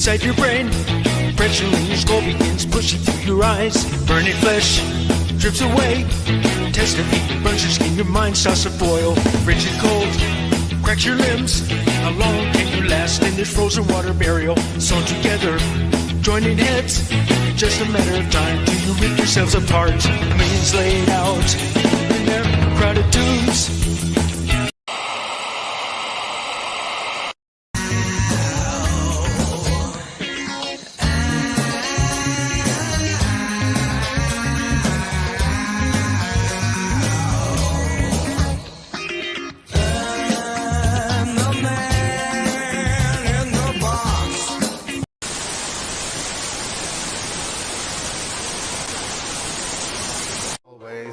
inside your brain. Pressure in your skull begins pushing through your eyes. Burning flesh drips away. Test of heat burns your skin, your mind starts to boil. Frigid cold cracks your limbs. How long can you last in this frozen water burial? Sewn together, joining heads. Just a matter of time till you rip yourselves apart. Millions laid out in their crowded tombs.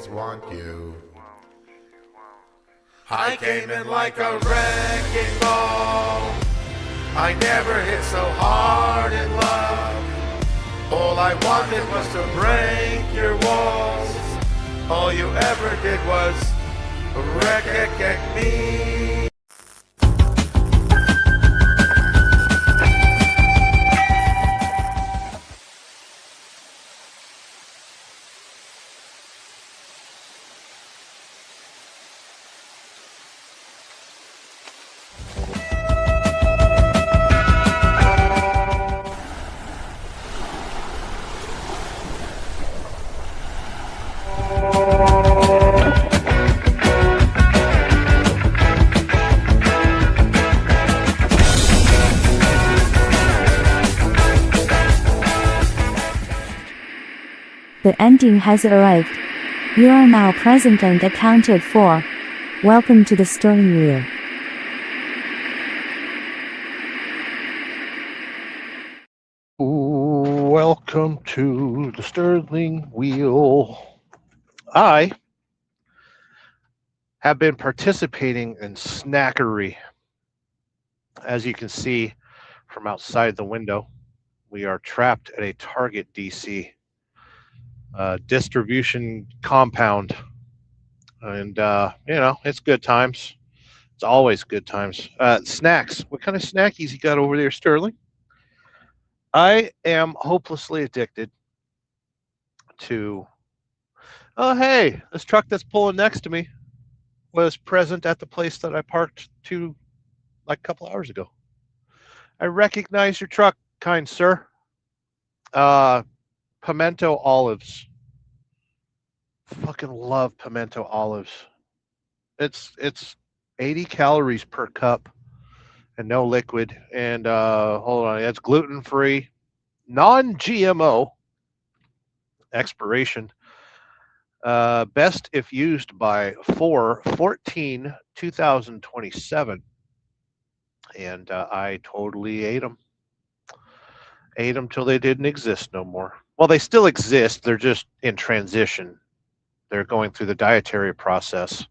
Want you. I came in like a wrecking ball. I never hit so hard in love. All I wanted was to break your walls. All you ever did was wreck me. The ending has arrived. You are now present and accounted for. Welcome to the steering wheel. Welcome to the Sterling Wheel. I have been participating in snackery. As you can see from outside the window, we are trapped at a Target DC distribution compound. And, it's good times. It's always good times. Snacks. What kind of snackies you got over there, Sterling? I am hopelessly addicted to, oh, hey, this truck that's pulling next to me was present at the place that I parked to like a couple hours ago. I recognize your truck, kind sir. Pimento olives. Fucking love pimento olives. It's 80 calories per cup and no liquid. And hold on, it's gluten-free, non-GMO, expiration. Best if used by 4/14/2027. And I totally ate them. Ate them till they didn't exist no more. Well, they still exist. They're just in transition. They're going through the dietary process.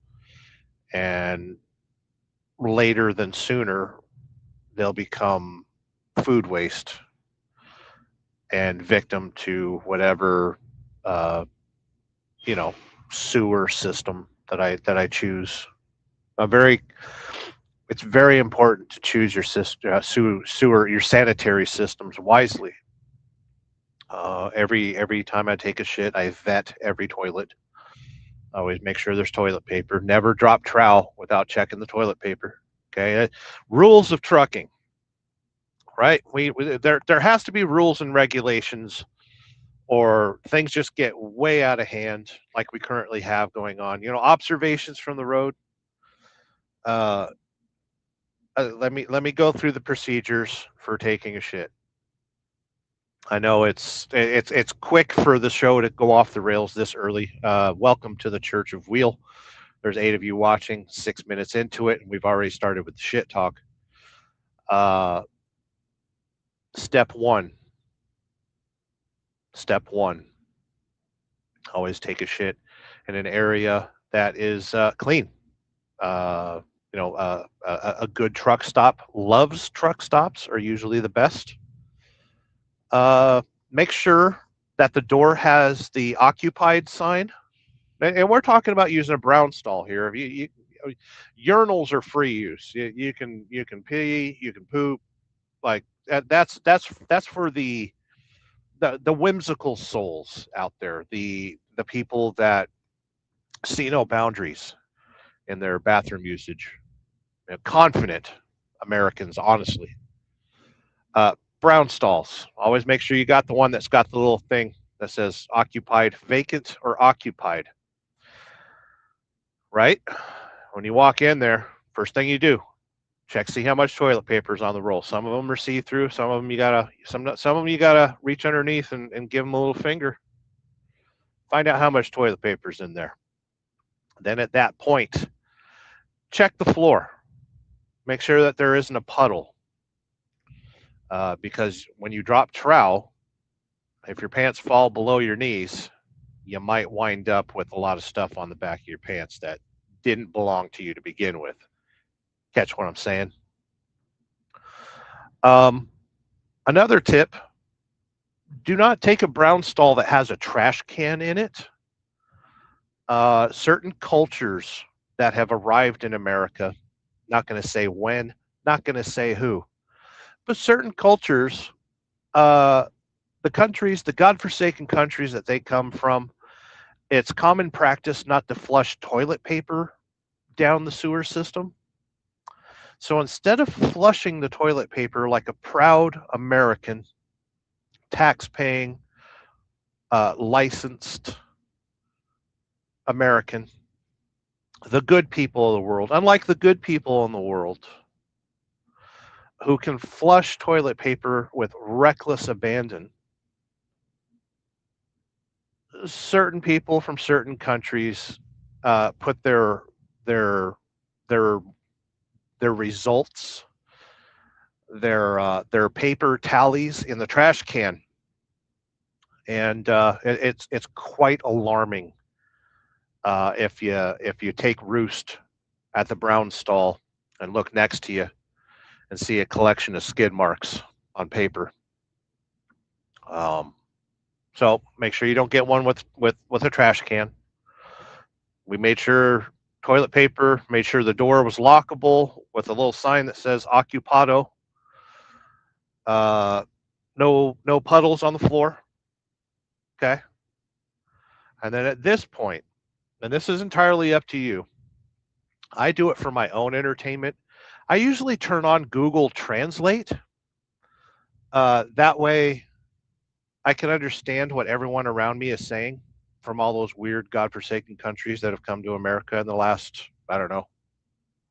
And later than sooner, they'll become food waste and victim to whatever, sewer system that I choose. It's very important to choose your sewer, your sanitary systems wisely. Every time I take a shit, I vet every toilet. I always make sure there's toilet paper. Never drop trowel without checking the toilet paper. Okay, rules of trucking. Right? There has to be rules and regulations, or things just get way out of hand, like we currently have going on. Observations from the road. Let me go through the procedures for taking a shit. I know it's quick for the show to go off the rails this early. Welcome to the Church of Wheel. There's 8 of you watching, 6 minutes into it, and we've already started with the shit talk. Step one. Always take a shit in an area that is clean. A good truck stop. Love's truck stops are usually the best. Make sure that the door has the occupied sign. And we're talking about using a brown stall here. Urinals are free use. You can pee, you can poop. Like, That's for the whimsical souls out there, the people that see no boundaries in their bathroom usage. Confident Americans, honestly. Brown stalls. Always make sure you got the one that's got the little thing that says occupied, vacant, or occupied. Right? When you walk in there, first thing you do, check see how much toilet paper is on the roll. Some of them are see through. Some of them you gotta reach underneath and give them a little finger. Find out how much toilet paper is in there. Then at that point, check the floor. Make sure that there isn't a puddle. Because when you drop trowel, if your pants fall below your knees, you might wind up with a lot of stuff on the back of your pants that didn't belong to you to begin with. Catch what I'm saying? Another tip, do not take a brown stall that has a trash can in it. Certain cultures that have arrived in America, not going to say when, not going to say who, but certain cultures, the countries, the godforsaken countries that they come from, it's common practice not to flush toilet paper down the sewer system. So instead of flushing the toilet paper like a proud American, tax-paying, licensed American, the good people of the world, unlike the good people in the world who can flush toilet paper with reckless abandon, certain people from certain countries put their results, their paper tallies in the trash can, and it's quite alarming if you take roost at the brown stall and look next to you and see a collection of skid marks on paper. So make sure you don't get one with a trash can. We made sure toilet paper, made sure the door was lockable with a little sign that says occupado. No puddles on the floor. Okay. And then at this point, and this is entirely up to you, I do it for my own entertainment. I usually turn on Google Translate. That way I can understand what everyone around me is saying from all those weird godforsaken countries that have come to America in the last, I don't know,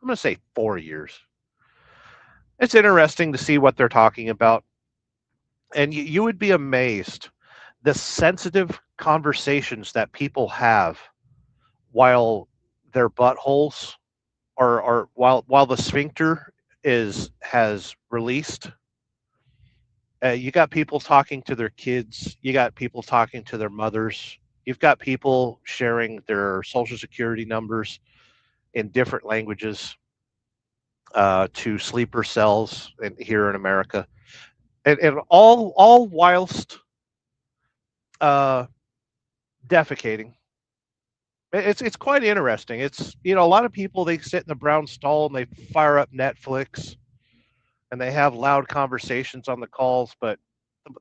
I'm going to say 4 years. It's interesting to see what they're talking about. And you would be amazed the sensitive conversations that people have while their buttholes or while the sphincter has released. You got people talking to their kids. You got people talking to their mothers. You've got people sharing their social security numbers in different languages to sleeper cells here in America, and all whilst defecating. It's quite interesting. It's, a lot of people, they sit in the brown stall and they fire up Netflix and they have loud conversations on the calls, but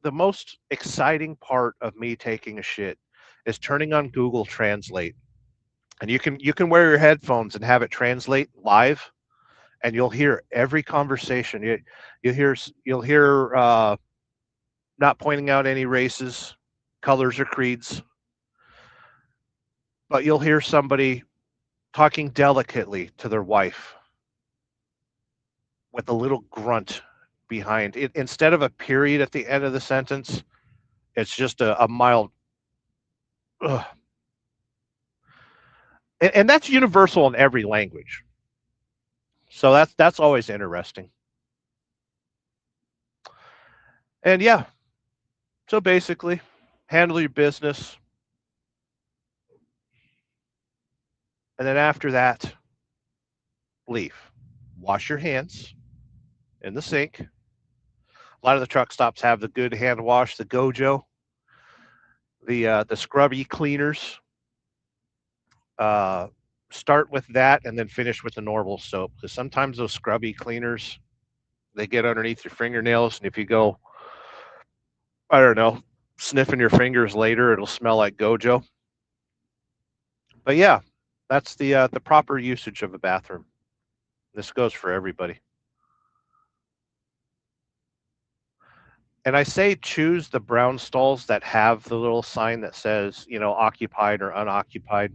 the most exciting part of me taking a shit is turning on Google Translate. And you can wear your headphones and have it translate live, and you'll hear every conversation. You'll hear not pointing out any races, colors, or creeds, but you'll hear somebody talking delicately to their wife with a little grunt behind it. Instead of a period at the end of the sentence, it's just a mild ugh. And that's universal in every language. So that's always interesting. And yeah, so basically, handle your business. And then after that, leave. Wash your hands in the sink. A lot of the truck stops have the good hand wash, the Gojo, the scrubby cleaners. Start with that and then finish with the normal soap, because sometimes those scrubby cleaners, They get underneath your fingernails, and if you go, I don't know, sniffing your fingers later, it'll smell like Gojo. But yeah, that's the proper usage of a bathroom. This goes for everybody. And I say choose the brown stalls that have the little sign that says, occupied or unoccupied,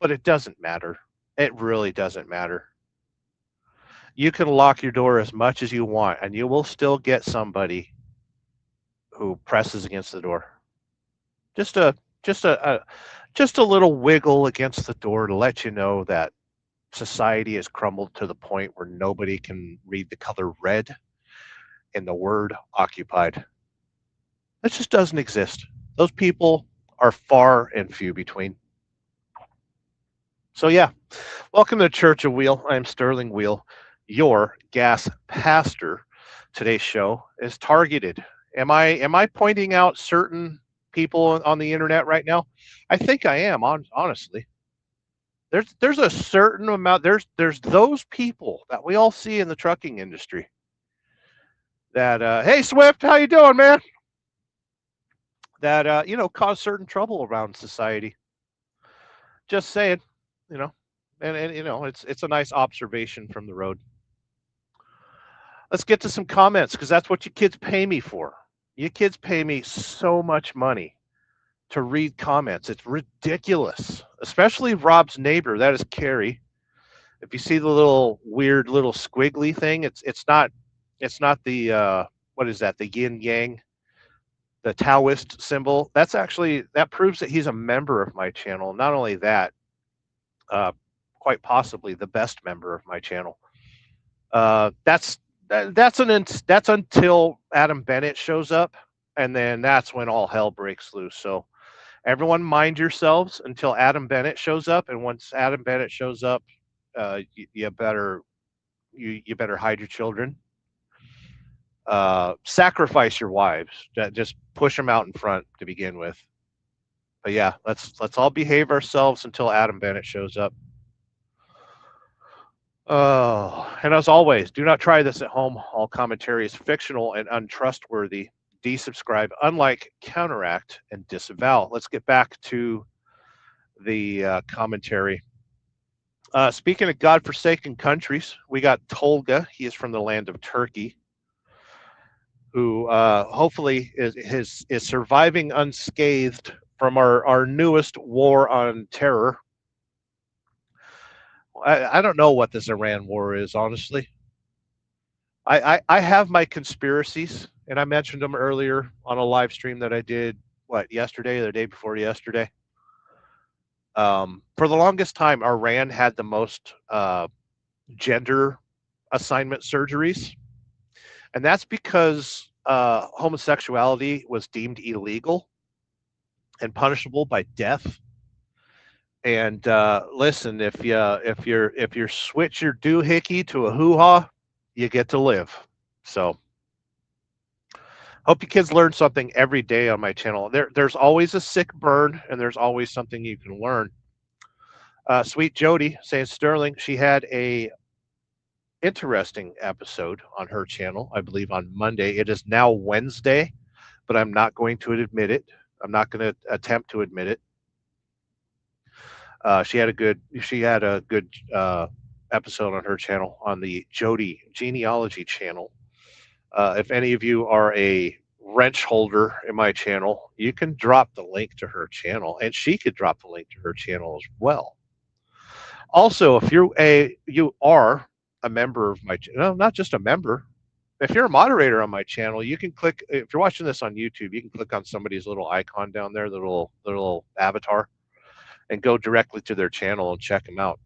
but it doesn't matter. It really doesn't matter. You can lock your door as much as you want, and you will still get somebody who presses against the door. Just a just a little wiggle against the door to let you know that society has crumbled to the point where nobody can read the color red in the word occupied. That just doesn't exist. Those people are far and few between. So yeah, welcome to the Church of Wheel. I'm Sterling Wheel, your gas pastor. Today's show is targeted. Am I pointing out certain people on the internet right now? I think I am, honestly. There's a certain amount. There's those people that we all see in the trucking industry. That hey Swift, how you doing, man? That cause certain trouble around society. Just saying, you know, and it's a nice observation from the road. Let's get to some comments because that's what you kids pay me for. You kids pay me so much money to read comments. It's ridiculous, especially Rob's neighbor. That is Carrie. If you see the little weird little squiggly thing, it's not the what is that? The yin yang, the Taoist symbol. That proves that he's a member of my channel. Not only that, quite possibly the best member of my channel. That's until Adam Bennett shows up, and then that's when all hell breaks loose. So everyone mind yourselves until Adam Bennett shows up, and once Adam Bennett shows up, you better hide your children. Sacrifice your wives. Just push them out in front to begin with. But yeah, let's all behave ourselves until Adam Bennett shows up. Oh, and as always, do not try this at home. All commentary is fictional and untrustworthy. Desubscribe, unlike, counteract, and disavow. Let's get back to the commentary. Speaking of godforsaken countries, we got Tolga. He is from the land of Turkey, who hopefully is surviving unscathed from our newest war on terror. I don't know what this Iran war is, honestly. I have my conspiracies, and I mentioned them earlier on a live stream that I did, yesterday or the day before yesterday. For the longest time, Iran had the most gender assignment surgeries, and that's because homosexuality was deemed illegal and punishable by death. And listen, if you switch your doohickey to a hoo-ha, you get to live. So hope you kids learn something every day on my channel. There's always a sick burn, and there's always something you can learn. Sweet Jody saying Sterling, she had a interesting episode on her channel, I believe on Monday. It is now Wednesday, but I'm not going to admit it. I'm not going to attempt to admit it. She had a good episode on her channel, on the Jody Genealogy channel. If any of you are a wrench holder in my channel, you can drop the link to her channel, and she could drop the link to her channel as well. Also, if you are a member of my channel, not just a member, if you're a moderator on my channel, you can click. If you're watching this on YouTube, you can click on somebody's little icon down there, the little avatar, and go directly to their channel and check them out.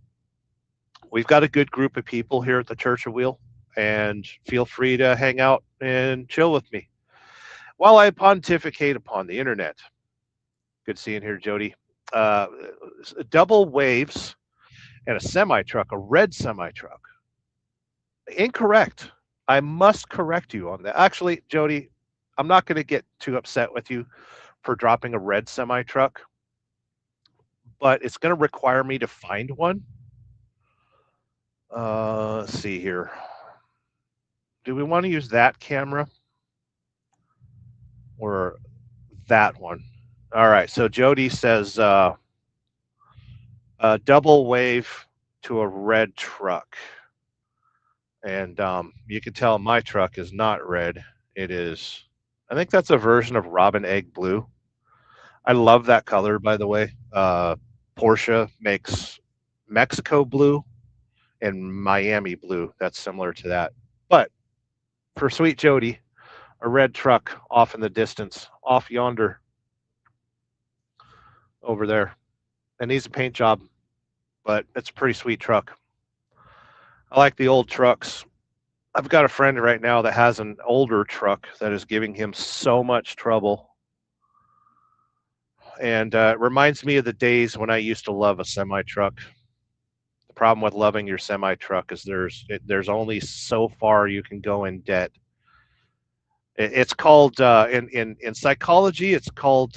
We've got a good group of people here at the Church of Wheel, and feel free to hang out and chill with me while I pontificate upon the internet. Good seeing here, Jody. Double waves and a semi-truck, a red semi-truck. Incorrect. I must correct you on that. Actually, Jody, I'm not going to get too upset with you for dropping a red semi-truck, but it's going to require me to find one. Let's see here. do we want to use that camera or that one? All right. So Jody says double wave to a red truck. And you can tell my truck is not red. It is, I think that's a version of Robin Egg Blue. I love that color, by the way. Porsche makes Mexico blue and Miami blue. That's similar to that. But for Sweet Jody, a red truck off in the distance, off yonder, over there. It needs a paint job, but it's a pretty sweet truck. I like the old trucks. I've got a friend right now that has an older truck that is giving him so much trouble. And it reminds me of the days when I used to love a semi truck. The problem with loving your semi truck is there's only so far you can go in debt. It's called in psychology, it's called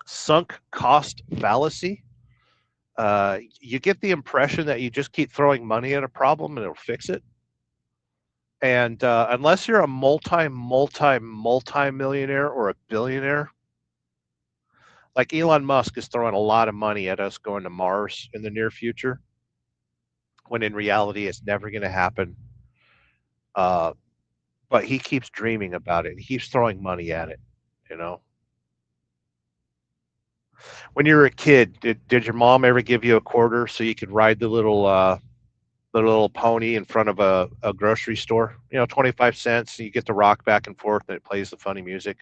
sunk cost fallacy. You get the impression that you just keep throwing money at a problem and it'll fix it. And unless you're a multi-millionaire or a billionaire, like Elon Musk is throwing a lot of money at us going to Mars in the near future, when in reality it's never going to happen. But he keeps dreaming about it. He keeps throwing money at it, you know. When you were a kid, did your mom ever give you a quarter so you could ride the little pony in front of a grocery store? 25 cents, and you get to rock back and forth and it plays the funny music.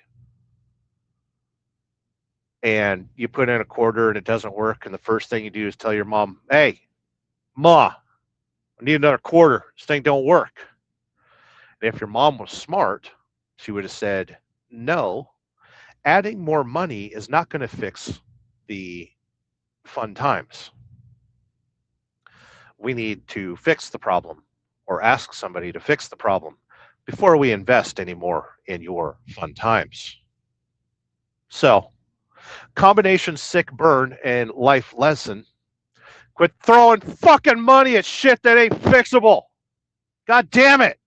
And you put in a quarter and it doesn't work, and the first thing you do is tell your mom, "Hey, Ma, I need another quarter. This thing don't work." And if your mom was smart, she would have said, "No, adding more money is not going to fix the fun times. We need to fix the problem or ask somebody to fix the problem before we invest any more in your fun times." So, combination sick burn and life lesson: quit throwing fucking money at shit that ain't fixable. God damn it.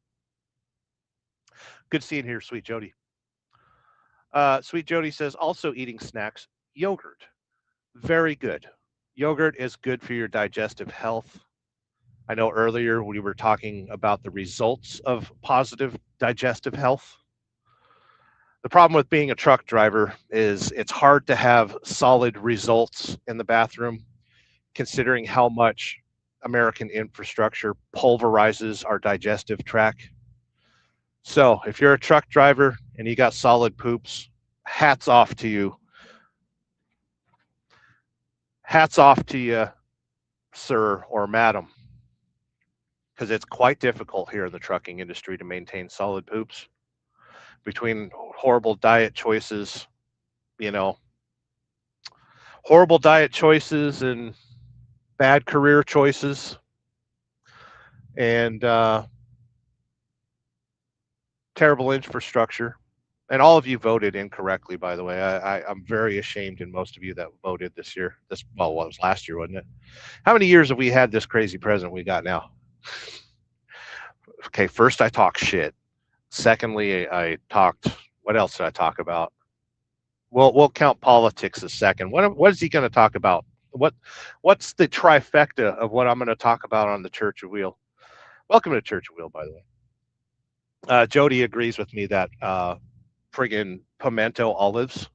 Good seeing here, Sweet Jody. Sweet Jody says, also eating snacks, yogurt. Very good. Yogurt is good for your digestive health. I know earlier we were talking about the results of positive digestive health. The problem with being a truck driver is it's hard to have solid results in the bathroom, considering how much American infrastructure pulverizes our digestive tract. So if you're a truck driver and you got solid poops, hats off to you. Hats off to you, sir or madam, because it's quite difficult here in the trucking industry to maintain solid poops. Between horrible diet choices, horrible diet choices and bad career choices, and terrible infrastructure. And all of you voted incorrectly, by the way. I'm very ashamed in most of you that voted this year. It was last year, wasn't it? How many years have we had this crazy president we got now? Okay, first I talk shit. Secondly, I talked, what else did I talk about? We'll count politics as second. What is he going to talk about? What's the trifecta of what I'm going to talk about on the Church of Wheel? Welcome to Church of Wheel, by the way. Jody agrees with me that friggin' pimento olives,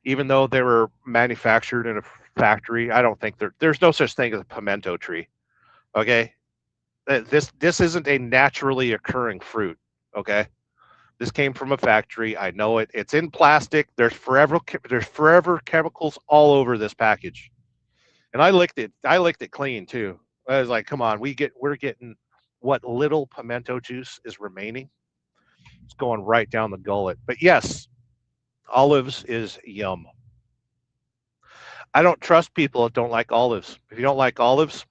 even though they were manufactured in a factory, I don't think there's no such thing as a pimento tree. Okay, this isn't a naturally occurring fruit. Okay, this came from a factory. I know it. It's in plastic. There's forever chemicals all over this package, and I licked it. I licked it clean too. I was like, come on, we're getting what little pimento juice is remaining. It's going right down the gullet. But yes, olives is yum. I don't trust people that don't like olives. If you don't like olives,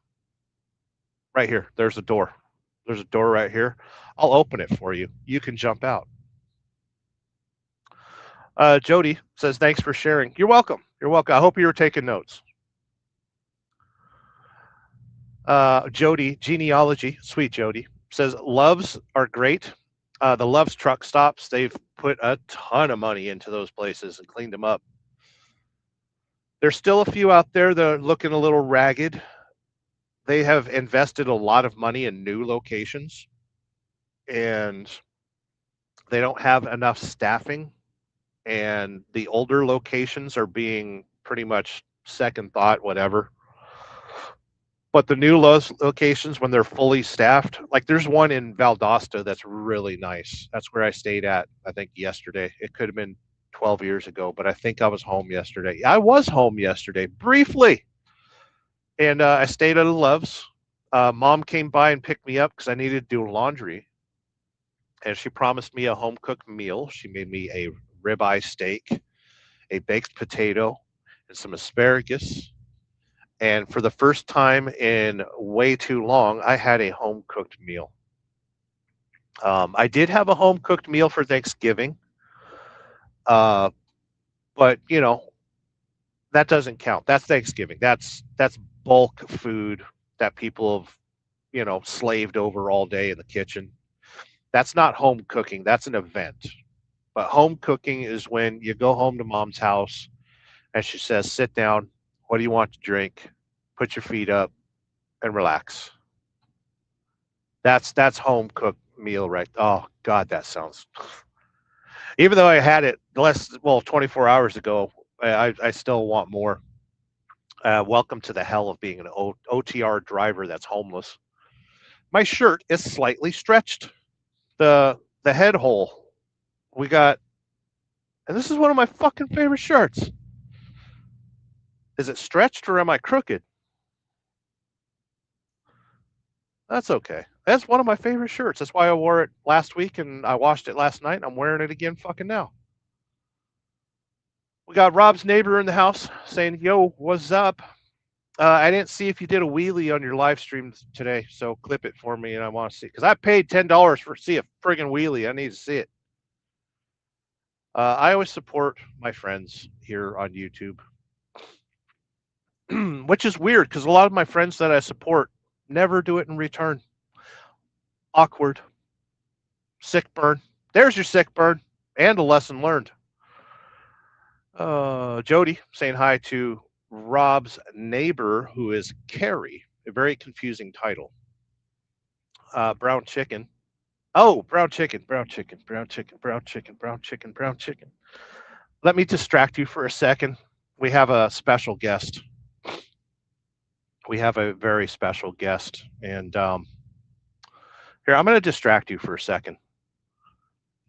right here, there's a door. There's a door right here. I'll open it for you. You can jump out. Jody says, thanks for sharing. You're welcome. You're welcome. I hope you were taking notes. Jody, genealogy, sweet Jody, says Loves are great. The Loves truck stops, they've put a ton of money into those places and cleaned them up. There's still a few out there that are looking a little ragged. They have invested a lot of money in new locations, and they don't have enough staffing, and the older locations are being pretty much second thought, whatever. But the new locations, when they're fully staffed, like there's one in Valdosta that's really nice. That's where I stayed at, I think, yesterday. It could have been 12 years ago, but I think I was home yesterday. I was home yesterday, briefly. And I stayed at a Love's. Mom came by and picked me up because I needed to do laundry. And she promised me a home cooked meal. She made me a ribeye steak, a baked potato, and some asparagus. And for the first time in way too long, I had a home cooked meal. I did have a home cooked meal for Thanksgiving, but you know that doesn't count. That's Thanksgiving. That's bulk food that people have slaved over all day in the kitchen. That's not home cooking. That's an event. But home cooking is when you go home to mom's house and she says, "Sit down. What do you want to drink? Put your feet up and relax." That's home cooked meal, right? Oh God, that sounds. Even though I had it 24 hours ago, I still want more. Welcome to the hell of being an OTR driver that's homeless. My shirt is slightly stretched. The head hole. We got, and this is one of my fucking favorite shirts. Is it stretched or am I crooked? That's okay. That's one of my favorite shirts. That's why I wore it last week and I washed it last night and I'm wearing it again fucking now. We got Rob's neighbor in the house saying, "Yo, what's up?" I didn't see if you did a wheelie on your live stream today, so clip it for me and I want to see. Because I paid $10 for see a friggin' wheelie. I need to see it. I always support my friends here on YouTube. Which is weird because a lot of my friends that I support never do it in return. Awkward. Sick burn. There's your sick burn and a lesson learned. Jody saying hi to Rob's neighbor, who is Carrie. A very confusing title. Brown chicken. Oh, brown chicken, brown chicken, brown chicken, brown chicken, brown chicken, brown chicken. Let me distract you for a second. We have a special guest. We have a very special guest. And here, I'm going to distract you for a second.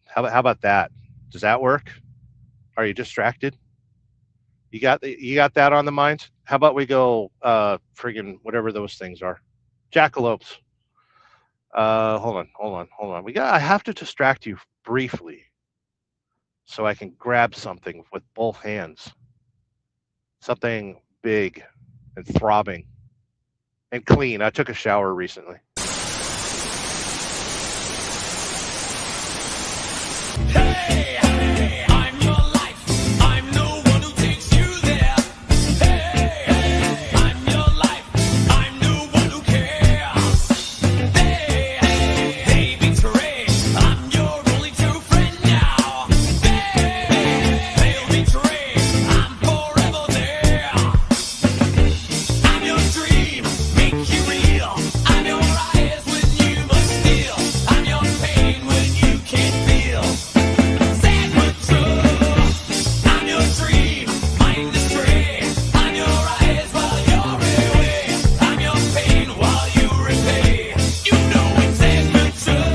How about that? Does that work? Are you distracted? You got that on the mind? How about we go friggin' whatever those things are? Jackalopes. Hold on. I have to distract you briefly so I can grab something with both hands. Something big and throbbing and clean. I took a shower recently. Hey, hey, I'm your life. I'm no one who takes you there. Hey, hey, I'm your life. I'm no one who cares. Hey, hey, betray. I'm your only true friend now. Hey, they'll betray. I'm forever there. I'm your dream, make you real. I'm your eyes when you must steal. I'm your pain when you can't feel. Sad but true. I'm your dream, mind astray. I'm your eyes while you're away. I'm your pain while you repay. You know it's sad but true.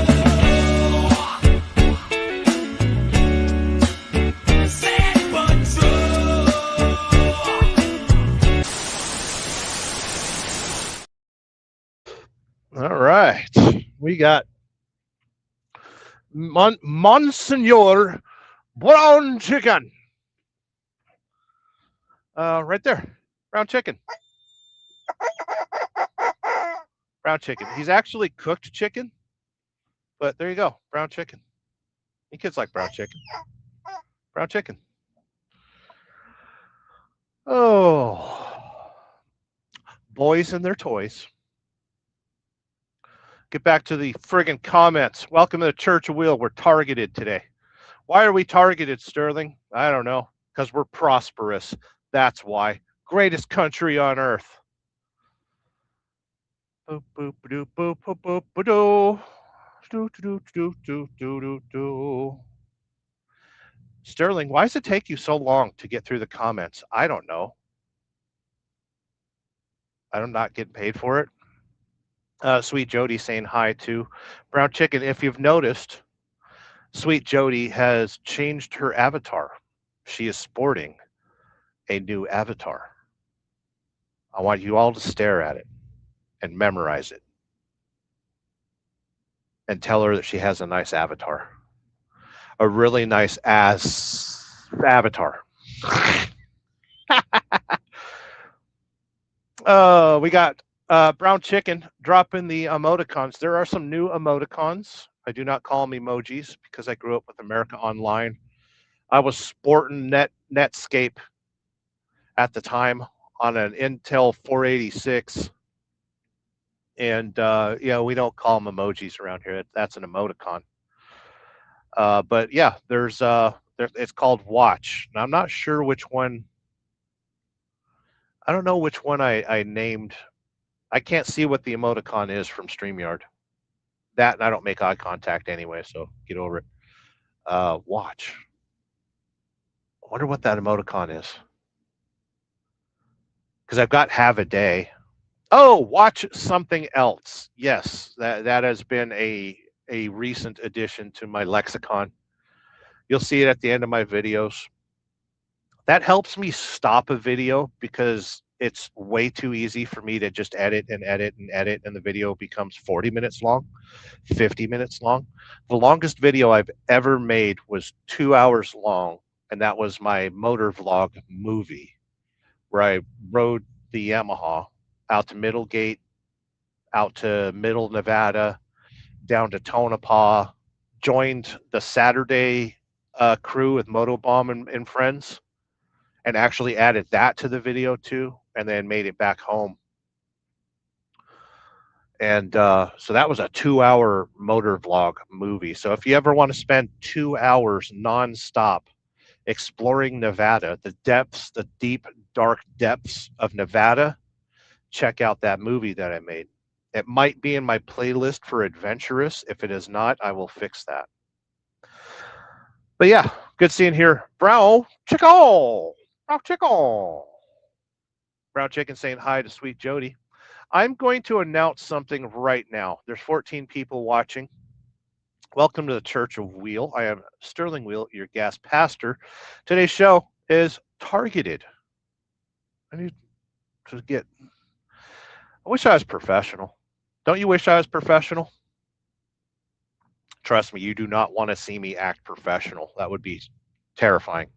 Sad but true. All right. We got Monsignor Brown Chicken. Right there. Brown chicken. Brown chicken. He's actually cooked chicken, but there you go. Brown chicken. You kids like brown chicken. Brown chicken. Oh. Boys and their toys. get back to the friggin' comments. Welcome to the Church of Wheel. We're targeted today. Why are we targeted, Sterling? I don't know. Because we're prosperous. That's why. Greatest country on earth. Boop, boop, boop, boop, boop, boop, boop, doo. Do, do, do, do, do, do, do. Sterling, why does it take you so long to get through the comments? I don't know. I'm not getting paid for it. Sweet Jody saying hi to Brown Chicken. If you've noticed, Sweet Jody has changed her avatar. She is sporting a new avatar. I want you all to stare at it and memorize it and tell her that she has a nice avatar. A really nice ass avatar. We got Brown Chicken dropping the emoticons. There are some new emoticons. I do not call them emojis because I grew up with America Online. I was sporting Netscape at the time on an Intel 486. And, we don't call them emojis around here. That's an emoticon. But yeah, it's called Watch. Now, I'm not sure which one. I don't know which one I named. I can't see what the emoticon is from StreamYard. That, and I don't make eye contact anyway, so get over it. Watch. I wonder what that emoticon is. Because I've got have a day. Oh, watch something else. Yes, that has been a recent addition to my lexicon. You'll see it at the end of my videos. That helps me stop a video because it's way too easy for me to just edit and edit and edit, and the video becomes 40 minutes long, 50 minutes long. The longest video I've ever made was 2 hours long, and that was my motor vlog movie, where I rode the Yamaha out to Middlegate, out to Middle Nevada, down to Tonopah, joined the Saturday crew with Motobomb and friends, and actually added that to the video too, and then made it back home. And so that was a 2-hour motor vlog movie. So if you ever want to spend 2 hours nonstop exploring Nevada, the depths, the deep, dark depths of Nevada, check out that movie that I made. It might be in my playlist for adventurous. If it is not, I will fix that. But yeah, good seeing here. Brown Chicken. Brown Chicken. Brown Chicken saying hi to Sweet Jody. I'm going to announce something right now. There's 14 people watching. Welcome to the Church of Wheel. I am Sterling Wheel, your gas pastor. Today's show is targeted. I need to get... I wish I was professional. Don't you wish I was professional? Trust me, you do not want to see me act professional. That would be terrifying.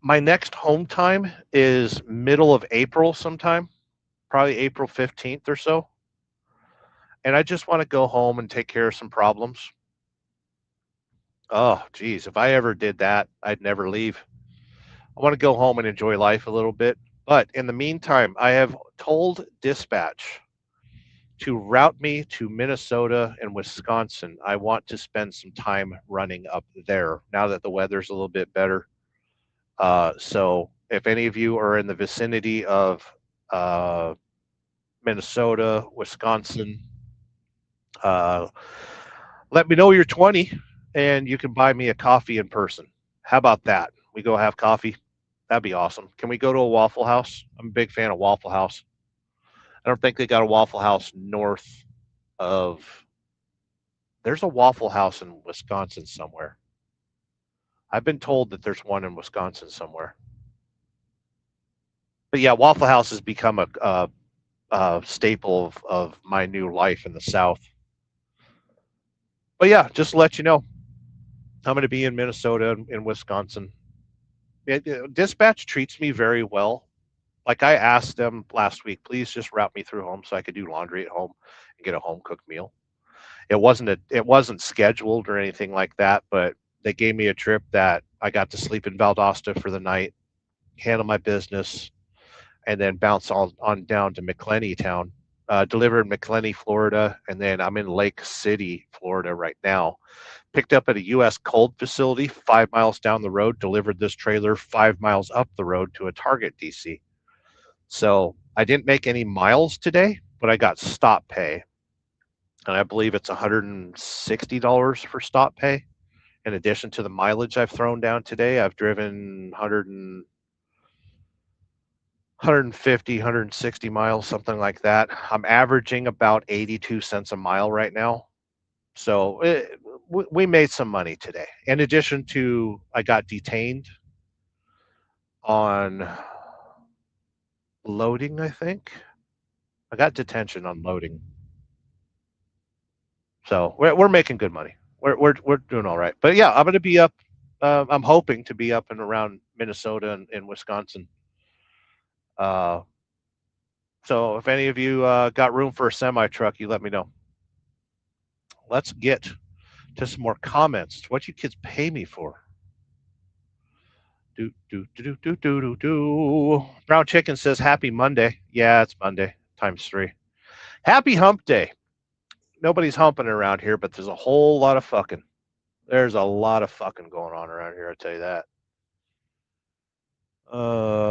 My next home time is middle of April sometime, probably April 15th or so. And I just want to go home and take care of some problems. Oh, geez, if I ever did that, I'd never leave. I want to go home and enjoy life a little bit. But in the meantime, I have told dispatch to route me to Minnesota and Wisconsin. I want to spend some time running up there now that the weather's a little bit better. So if any of you are in the vicinity of Minnesota, Wisconsin, let me know you're 20 and you can buy me a coffee in person. How about that? We go have coffee. That'd be awesome. Can we go to a Waffle House? I'm a big fan of Waffle House. I don't think they got a Waffle House north of... There's a Waffle House in Wisconsin somewhere. I've been told that there's one in Wisconsin somewhere. But yeah, Waffle House has become a staple of my new life in the South. But yeah, just to let you know, I'm going to be in Minnesota and Wisconsin. Dispatch treats me very well. Like I asked them last week, please just route me through home so I could do laundry at home and get a home cooked meal. It wasn't scheduled or anything like that, but they gave me a trip that I got to sleep in Valdosta for the night, handle my business, and then bounce on down to McClenny Town delivered in McClenny, Florida, and then I'm in Lake City, Florida right now. Picked up at a U.S. cold facility 5 miles down the road, delivered this trailer 5 miles up the road to a Target DC. So I didn't make any miles today, but I got stop pay. And I believe it's $160 for stop pay. In addition to the mileage I've thrown down today, I've driven 150, 160 miles, something like that. I'm averaging about 82 cents a mile right now. So we made some money today. In addition to, I got detained on loading, I think. I got detention on loading. So we're making good money. We're doing all right. But yeah, I'm going to be up. I'm hoping to be up and around Minnesota and Wisconsin. So if any of you got room for a semi truck, you let me know. Let's get to some more comments. What you kids pay me for? Do. Brown Chicken says happy Monday. Yeah, it's Monday times 3. Happy Hump Day. Nobody's humping around here, but there's a whole lot of fucking. There's a lot of fucking going on around here, I'll tell you that.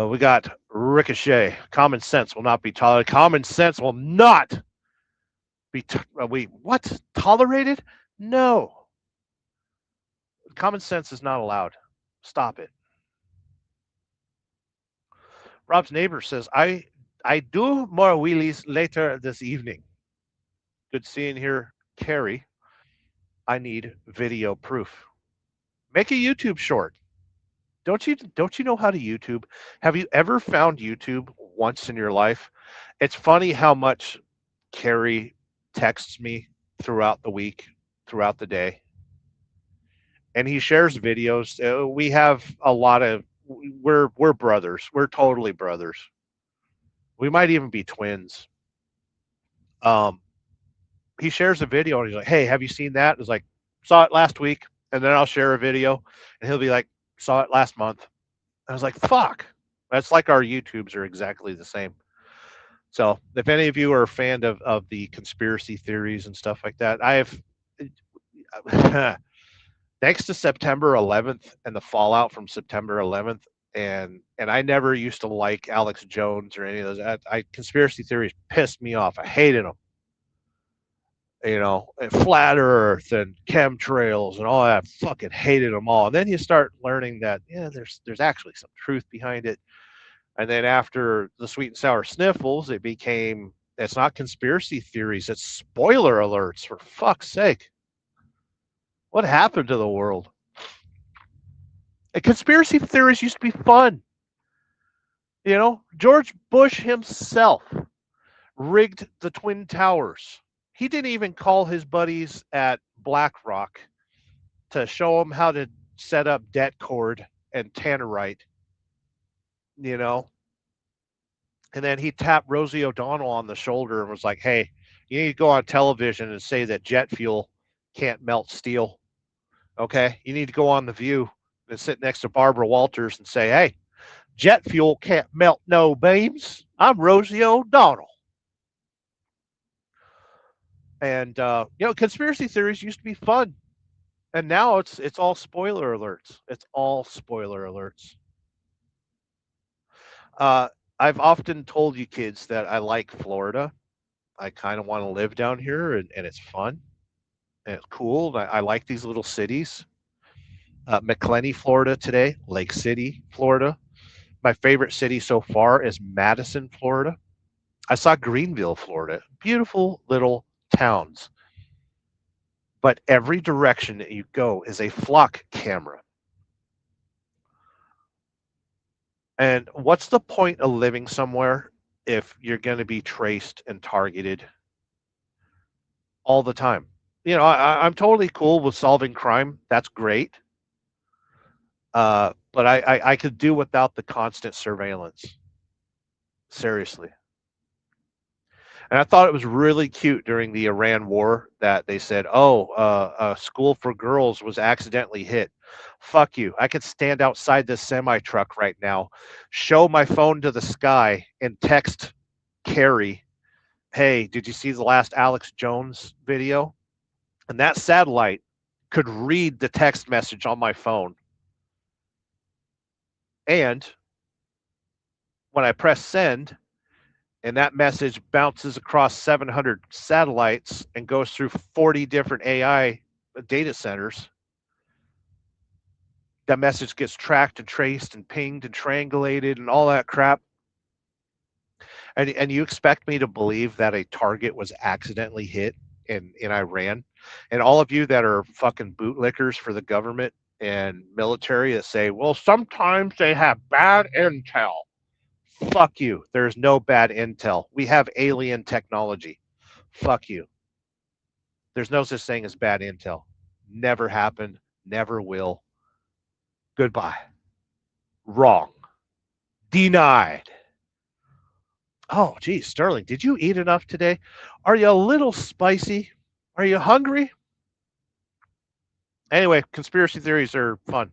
We got Ricochet. Common sense will not be tolerated. Common sense will not be tolerated? No. Common sense is not allowed. Stop it. Rob's neighbor says, I do more wheelies later this evening. Good seeing here, Carrie. I need video proof. Make a YouTube short. Don't you know how to YouTube? Have you ever found YouTube once in your life? It's funny how much Carrie texts me throughout the week, throughout the day. And he shares videos. We have a lot of we're brothers. We're totally brothers. We might even be twins. He shares a video and he's like, "Hey, have you seen that?" It's like, "Saw it last week." And then I'll share a video and he'll be like, "Saw it last month." And I was like, "Fuck." That's like our YouTubes are exactly the same. So if any of you are a fan of the conspiracy theories and stuff like that, I have thanks to September 11th and the fallout from September 11th, and I never used to like Alex Jones or any of those. Conspiracy theories pissed me off. I hated them. You know, and flat Earth and chemtrails and all that. I fucking hated them all. And then you start learning that there's actually some truth behind it. And then after the sweet and sour sniffles, it's not conspiracy theories, it's spoiler alerts, for fuck's sake. What happened to the world? And conspiracy theories used to be fun. You know, George Bush himself rigged the Twin Towers. He didn't even call his buddies at BlackRock to show them how to set up debt cord and tannerite, you know. And then he tapped Rosie O'Donnell on the shoulder and was like, "Hey, you need to go on television and say that jet fuel can't melt steel. Okay? You need to go on The View and sit next to Barbara Walters and say, 'Hey, jet fuel can't melt no beams. I'm Rosie O'Donnell.'" And conspiracy theories used to be fun, and now it's all spoiler alerts. It's all spoiler alerts. I've often told you kids that I like Florida. I kind of want to live down here, and it's fun, and it's cool. I like these little cities. McClenny, Florida today, Lake City, Florida. My favorite city so far is Madison, Florida. I saw Greenville, Florida. Beautiful little towns. But every direction that you go is a flock camera. And what's the point of living somewhere if you're going to be traced and targeted all the time? You know, I'm totally cool with solving crime. That's great. But I could do without the constant surveillance. Seriously. And I thought it was really cute during the Iran war that they said, a school for girls was accidentally hit. Fuck you. I could stand outside this semi-truck right now, show my phone to the sky, and text Carrie hey, did you see the last Alex Jones video? And that satellite could read the text message on my phone. And when I press send, and that message bounces across 700 satellites and goes through 40 different AI data centers, that message gets tracked and traced and pinged and triangulated and all that crap. And you expect me to believe that a target was accidentally hit in Iran? And all of you that are fucking bootlickers for the government and military that say, well, sometimes they have bad intel. Fuck you. There's no bad intel. We have alien technology. Fuck you. There's no such thing as bad intel. Never happened. Never will. Goodbye. Wrong. Denied. Oh, geez, Sterling, did you eat enough today? Are you a little spicy? Are you hungry? Anyway, conspiracy theories are fun.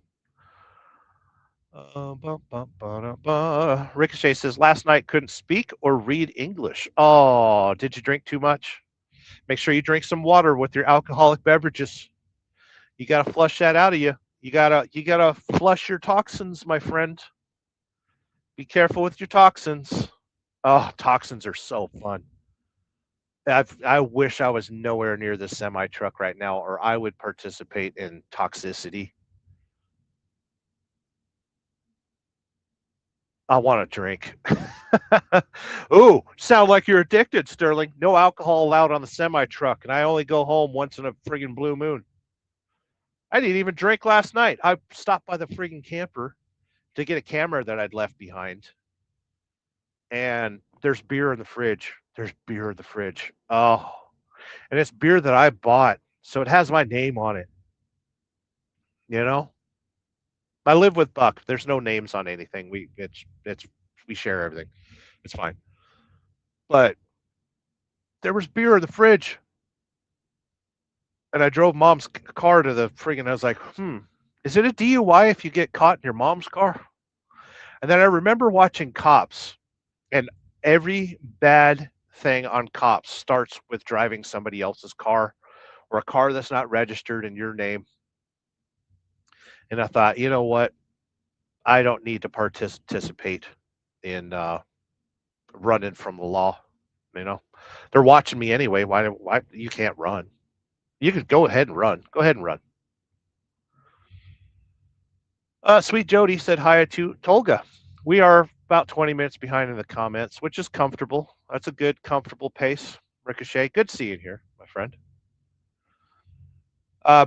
Ricochet says, last night couldn't speak or read English. Oh, did you drink too much? Make sure you drink some water with your alcoholic beverages. You got to flush that out of you. You gotta flush your toxins, my friend. Be careful with your toxins. Oh, toxins are so fun. I wish I was nowhere near the semi truck right now, or I would participate in toxicity. I want a drink. Ooh, sound like you're addicted, Sterling. No alcohol allowed on the semi truck, and I only go home once in a friggin' blue moon. I didn't even drink last night. I stopped by the friggin' camper to get a camera that I'd left behind. And there's beer in the fridge. There's beer in the fridge. Oh, and it's beer that I bought, so it has my name on it. You know, I live with Buck. There's no names on anything. We share everything. It's fine. But there was beer in the fridge, and I drove Mom's car to the friggin'. I was like, is it a DUI if you get caught in your mom's car? And then I remember watching Cops, and every bad thing on Cops starts with driving somebody else's car or a car that's not registered in your name. And I thought, you know what? I don't need to participate in running from the law. You know, they're watching me anyway. Why you can't run? You could go ahead and run. Go ahead and run. Sweet Jody said hi to Tolga. We are about 20 minutes behind in the comments, which is comfortable. That's a good, comfortable pace. Ricochet, good seeing here, my friend.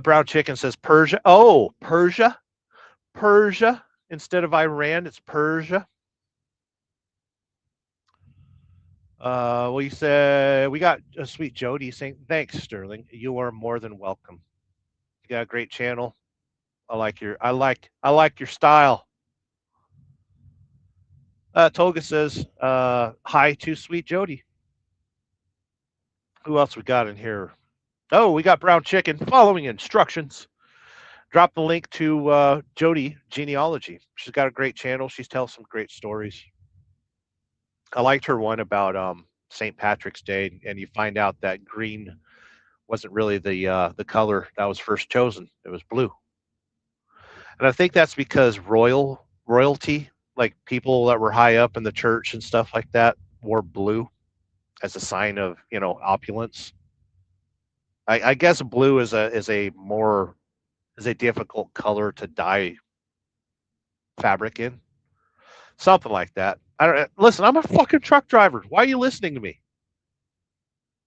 Brown Chicken says Persia. Oh, Persia. Persia. Instead of Iran, it's Persia. We said we got a Sweet Jody saying, thanks, Sterling. You are more than welcome. You got a great channel. I like your style. Tolga says, hi to Sweet Jody. Who else we got in here? Oh, we got Brown Chicken following instructions. Drop the link to Jody Genealogy. She's got a great channel. She's telling some great stories. I liked her one about St. Patrick's Day, and you find out that green wasn't really the color that was first chosen. It was blue. And I think that's because royalty, like people that were high up in the church and stuff like that, wore blue as a sign of, opulence. I guess blue is a difficult color to dye fabric in. Something like that. I don't listen, I'm a fucking truck driver. Why are you listening to me?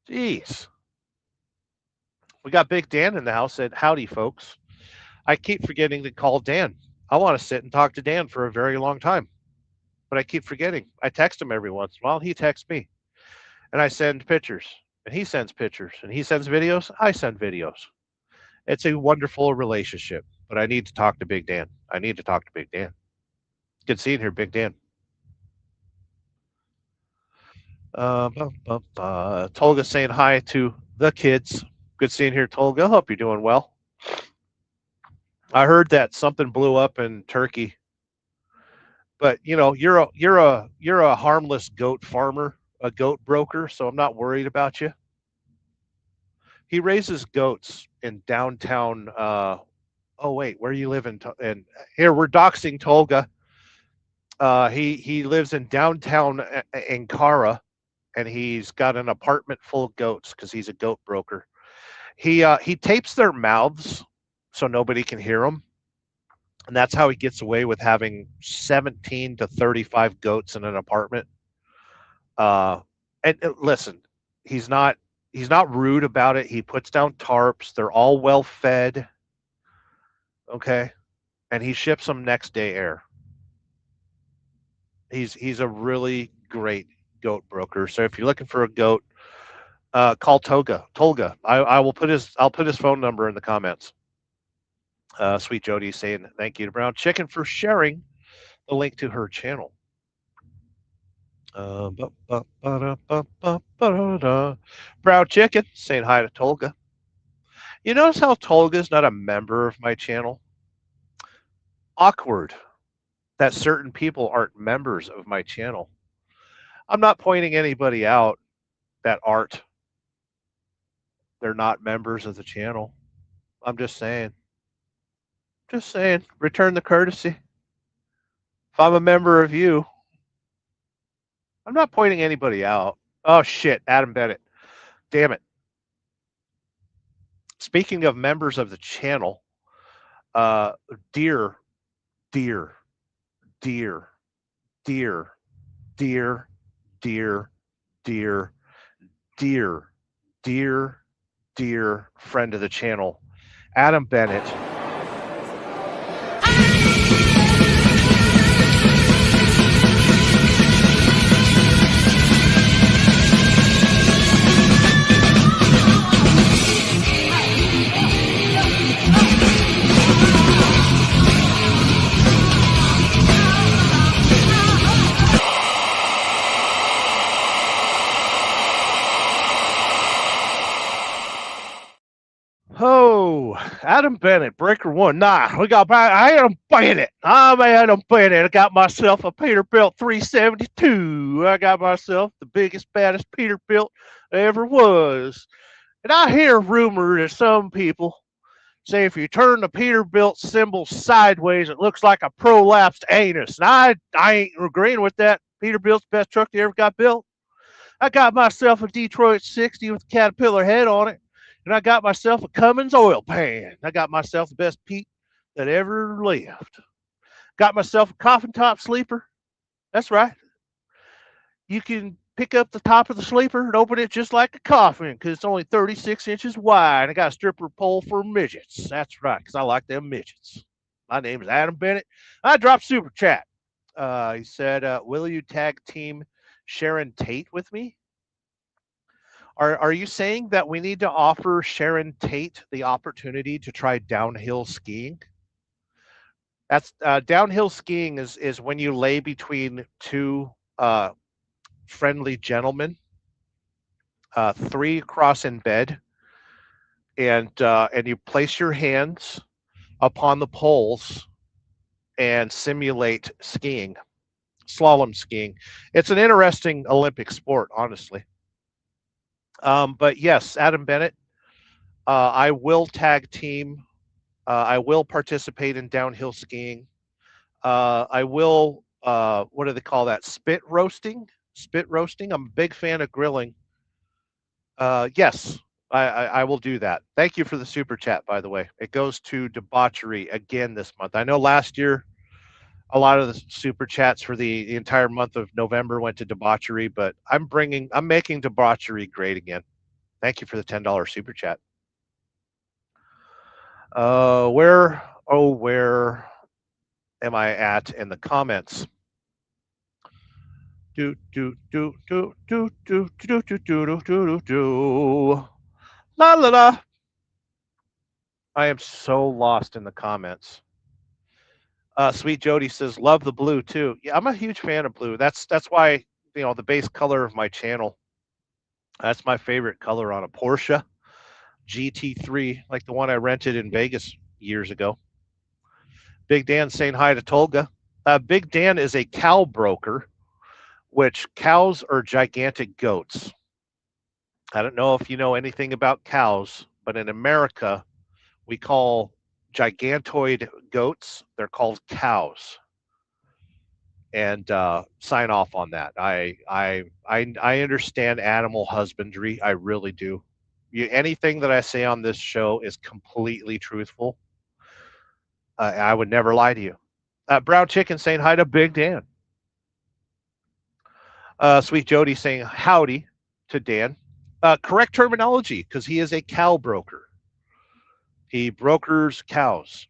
Jeez. We got Big Dan in the house. Said, howdy, folks. I keep forgetting to call Dan. I want to sit and talk to Dan for a very long time, but I keep forgetting. I text him every once in a while. He texts me, and I send pictures, and he sends pictures, and he sends videos. I send videos. It's a wonderful relationship, but I need to talk to Big Dan. Good seeing here, Big Dan. Tolga saying hi to the kids. Good seeing here, Tolga. Hope you're doing well. I heard that something blew up in Turkey, but you're a harmless goat farmer a goat broker, so I'm not worried about you. He raises goats in downtown. Oh wait, where you live in? And here we're doxing Tolga. He lives in downtown Ankara, and he's got an apartment full of goats because he's a goat broker. He tapes their mouths so nobody can hear them, and that's how he gets away with having 17 to 35 goats in an apartment. And listen, he's not rude about it. He puts down tarps. They're all well fed. Okay, and he ships them next day air. He's a really great goat broker. So if you're looking for a goat, call Tolga. I'll put his phone number in the comments. Sweet Jody saying thank you to Brown Chicken for sharing the link to her channel. Brown Chicken saying hi to Tolga. You notice how Tolga's not a member of my channel? Awkward that certain people aren't members of my channel. I'm not pointing anybody out that aren't. They're not members of the channel. I'm just saying. Return the courtesy. If I'm a member of you, I'm not pointing anybody out. Oh shit, Adam Bennett. Damn it. Speaking of members of the channel, dear friend of the channel, Adam Bennett. Oh, Adam Bennett, Breaker One. Nah, we got Adam Bennett. I'm Adam Bennett. I got myself a Peterbilt 372. I got myself the biggest, baddest Peterbilt there ever was. And I hear rumor that some people say if you turn the Peterbilt symbol sideways, it looks like a prolapsed anus. And I ain't agreeing with that. Peterbilt's the best truck they ever got built. I got myself a Detroit 60 with a Caterpillar head on it. And I got myself a Cummins oil pan. I got myself the best Pete that ever lived. Got myself a coffin top sleeper. That's right. You can pick up the top of the sleeper and open it just like a coffin because it's only 36 inches wide. I got a stripper pole for midgets. That's right, because I like them midgets. My name is Adam Bennett. I dropped super chat. He said, will you tag team Sharon Tate with me? Are you saying that we need to offer Sharon Tate the opportunity to try downhill skiing? That's downhill skiing is when you lay between two friendly gentlemen, three across in bed, and you place your hands upon the poles and simulate skiing, slalom skiing. It's an interesting Olympic sport, honestly. But yes, Adam Bennett, I will tag team. I will participate in downhill skiing. I will, what do they call that? Spit roasting? Spit roasting. I'm a big fan of grilling. Yes, I will do that. Thank you for the super chat, by the way. It goes to debauchery again this month. I know last year a lot of the super chats for the entire month of November went to debauchery, but I'm making debauchery great again. Thank you for the $10 super chat. Where am I at in the comments? La la la. I am so lost in the comments. Sweet Jody says, love the blue too. Yeah, I'm a huge fan of blue. That's why, the base color of my channel. That's my favorite color on a Porsche GT3, like the one I rented in Vegas years ago. Big Dan saying hi to Tolga. Big Dan is a cow broker which cows are gigantic goats. I don't know if you know anything about cows, but in America, we call gigantoid goats, they're called cows. And sign off on that. I understand animal husbandry. I really do. Anything that I say on this show is completely truthful. I would never lie to you. Brown Chicken saying hi to Big Dan. Sweet Jody saying howdy to Dan. Correct terminology because he is a cow broker. He brokers cows.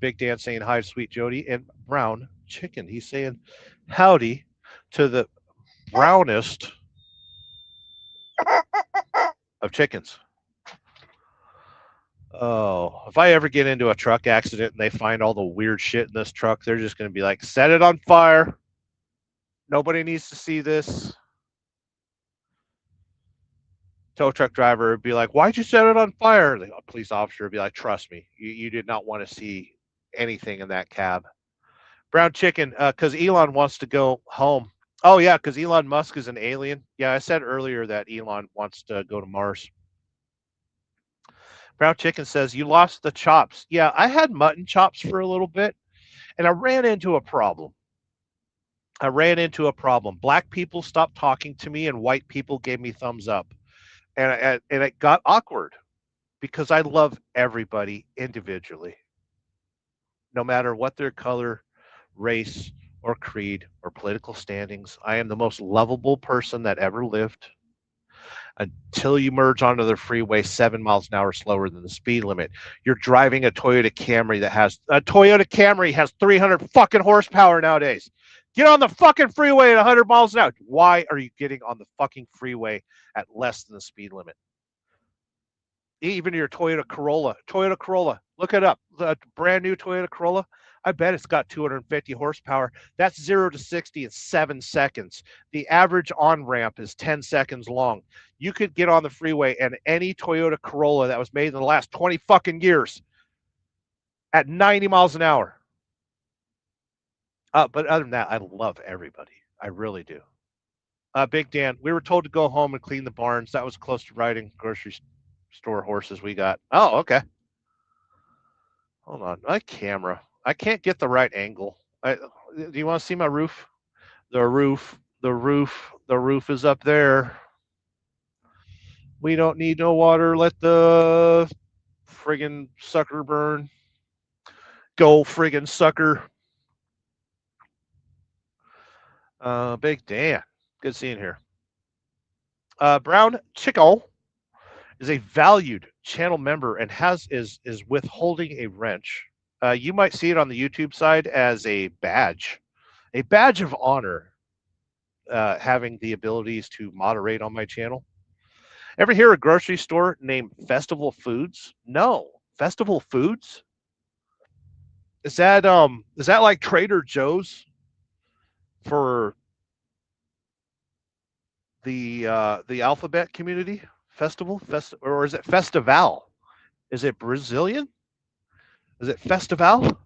Big Dan saying hi to Sweet Jody and Brown Chicken. He's saying howdy to the brownest of chickens. Oh, if I ever get into a truck accident and they find all the weird shit in this truck, they're just going to be like, set it on fire. Nobody needs to see this. Tow truck driver would be like, why'd you set it on fire? The police officer would be like, trust me, you did not want to see anything in that cab. Brown Chicken, because Elon wants to go home. Oh, yeah, because Elon Musk is an alien. Yeah, I said earlier that Elon wants to go to Mars. Brown Chicken says, you lost the chops. Yeah, I had mutton chops for a little bit, and I ran into a problem. Black people stopped talking to me, and white people gave me thumbs up. And it got awkward because I love everybody individually, no matter what their color, race, or creed, or political standings. I am the most lovable person that ever lived until you merge onto the freeway 7 miles an hour slower than the speed limit. You're driving a Toyota Camry has 300 fucking horsepower nowadays. Get on the fucking freeway at 100 miles an hour. Why are you getting on the fucking freeway at less than the speed limit? Even your Toyota Corolla, look it up. The brand new Toyota Corolla, I bet it's got 250 horsepower. That's 0 to 60 in 7 seconds. The average on ramp is 10 seconds long. You could get on the freeway and any Toyota Corolla that was made in the last 20 fucking years at 90 miles an hour. But other than that, I love everybody. I really do. Big Dan, we were told to go home and clean the barns. That was close to riding grocery store horses we got. Oh, okay. Hold on. My camera. I can't get the right angle. Do you want to see my roof? The roof is up there. We don't need no water. Let the friggin' sucker burn. Go friggin' sucker. Big Dan. Good seeing here. Brown Chico is a valued channel member and is withholding a wrench. You might see it on the YouTube side as a badge of honor, having the abilities to moderate on my channel. Ever hear a grocery store named Festival Foods? No, Festival Foods. Is that like Trader Joe's for the alphabet community? Or is it Festival? Is it Brazilian? Is it Festival?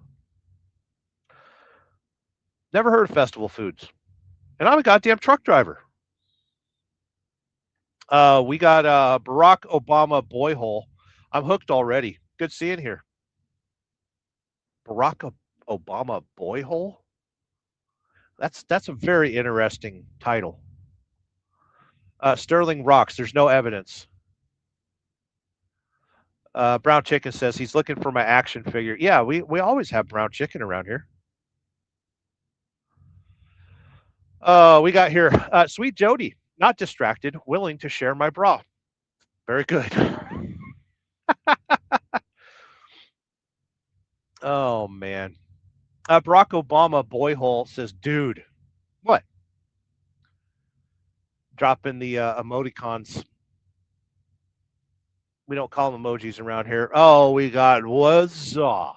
Never heard of Festival Foods. And I'm a goddamn truck driver. We got Barack Obama boy hole. I'm hooked already. Good seeing here. Barack Obama boy hole? That's a very interesting title. Sterling Rocks, there's no evidence. Brown Chicken says he's looking for my action figure. Yeah, we always have Brown Chicken around here. We got here Sweet Jody, not distracted, willing to share my bra. Very good. Oh, man. Barack Obama boy hole says, dude, what? Dropping the emoticons. We don't call them emojis around here. Oh, we got Wazzaw.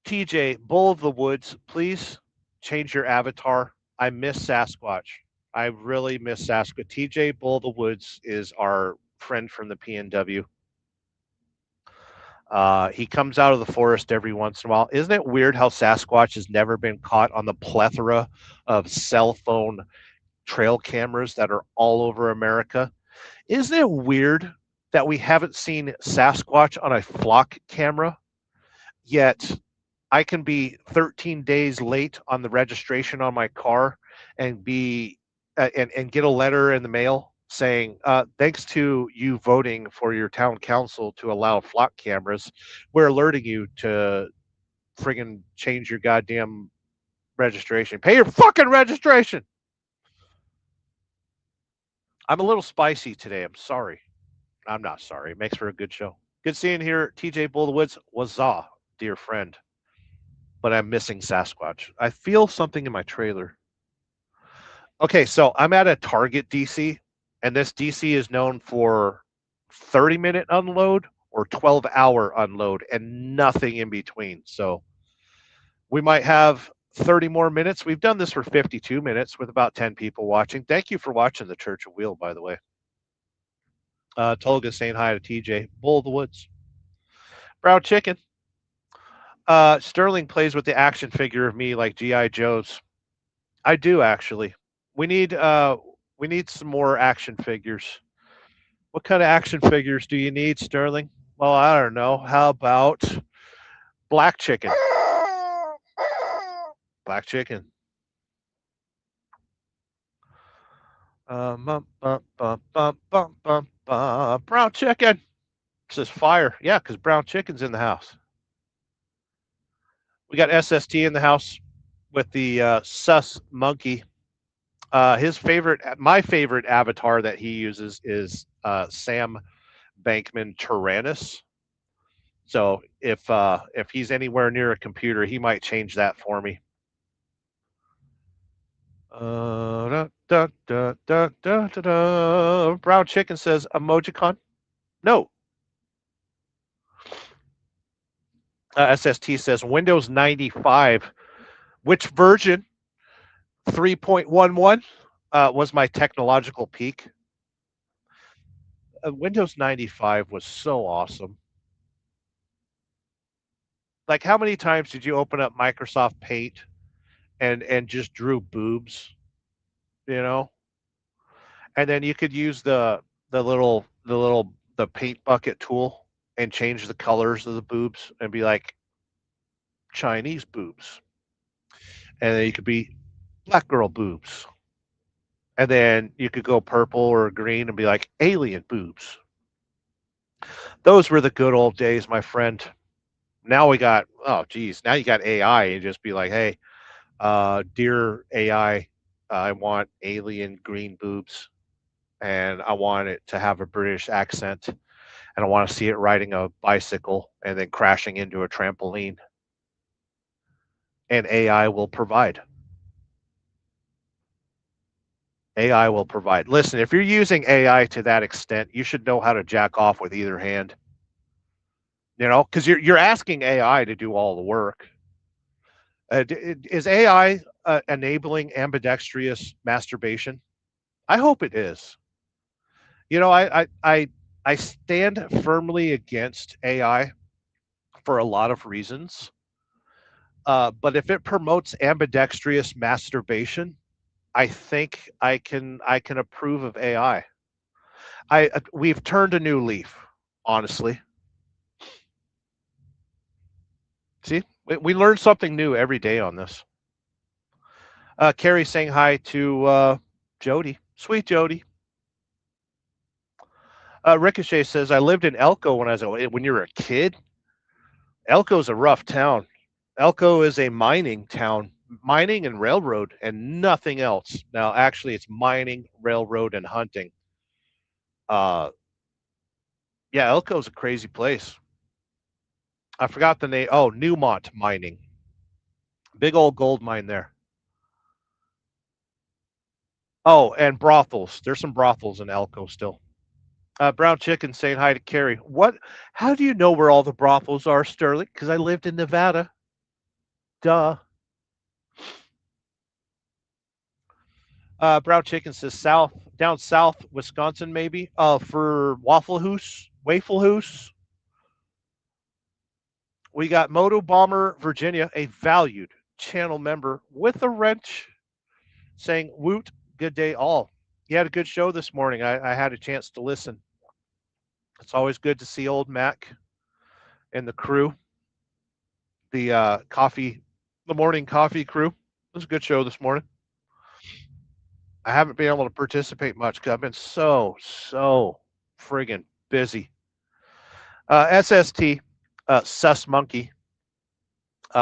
TJ, Bull of the Woods, please change your avatar. I miss Sasquatch. I really miss Sasquatch. TJ, Bull of the Woods is our friend from the PNW. He comes out of the forest every once in a while. Isn't it weird how Sasquatch has never been caught on the plethora of cell phone trail cameras that are all over America? Isn't it weird that we haven't seen Sasquatch on a flock camera, yet I can be 13 days late on the registration on my car and and get a letter in the mail saying, thanks to you voting for your town council to allow flock cameras, we're alerting you to friggin' change your goddamn registration. Pay your fucking registration. I'm a little spicy today. I'm sorry. I'm not sorry. It makes for a good show. Good seeing here. TJ Bull of the Woods. Wazah, dear friend. But I'm missing Sasquatch. I feel something in my trailer. Okay, so I'm at a Target DC, and this DC is known for 30-minute unload or 12-hour unload and nothing in between. So we might have 30 more minutes. We've done this for 52 minutes with about 10 people watching. Thank you for watching the Church of Wheel, by the way. Tolga saying hi to TJ. Bull of the Woods. Brown Chicken. Sterling plays with the action figure of me like G.I. Joe's. I do, actually. We need some more action figures. What kind of action figures do you need, Sterling? Well, I don't know. How about Black Chicken? Black Chicken. Brown Chicken. It says fire. Yeah, because Brown Chicken's in the house. We got SST in the house with the sus monkey. My favorite avatar that he uses is Sam Bankman Tyrannus. So if he's anywhere near a computer, he might change that for me. Brown Chicken says Emojicon. No. SST says Windows 95. Which version? 3.11 was my technological peak. Windows 95 was so awesome. Like, how many times did you open up Microsoft Paint and just drew boobs, you know? And then you could use the paint bucket tool and change the colors of the boobs and be like Chinese boobs. And then you could be black girl boobs. And then you could go purple or green and be like alien boobs. Those were the good old days, my friend. Now we got, now you got AI and just be like, hey, dear AI, I want alien green boobs and I want it to have a British accent and I want to see it riding a bicycle and then crashing into a trampoline. And AI will provide. AI will provide. Listen, if you're using AI to that extent, you should know how to jack off with either hand. You know, because you're asking AI to do all the work. Is AI enabling ambidextrous masturbation? I hope it is. You know, I stand firmly against AI for a lot of reasons. But if it promotes ambidextrous masturbation, I think I can approve of AI. We've turned a new leaf, honestly. See, we learn something new every day on this. Carrie saying hi to Jody. Sweet Jody. Ricochet says, I lived in Elko when you were a kid. Elko's a rough town. Elko is a mining town, mining and railroad and nothing else. Now, actually, it's mining, railroad, and hunting. Yeah, Elko's a crazy place. I forgot the name. Oh, Newmont Mining. Big old gold mine there. Oh, and brothels. There's some brothels in Elko still. Brown Chicken saying hi to Carrie. What? How do you know where all the brothels are, Sterling? Because I lived in Nevada. Duh. Brown Chicken says down south, Wisconsin, maybe. For Waffle House. We got Moto Bomber Virginia, a valued channel member with a wrench, saying, Woot, good day all. You had a good show this morning. I had a chance to listen. It's always good to see old Mac and the crew, the the morning coffee crew. It was a good show this morning. I haven't been able to participate much because I've been so friggin' busy. SST, Sus Monkey,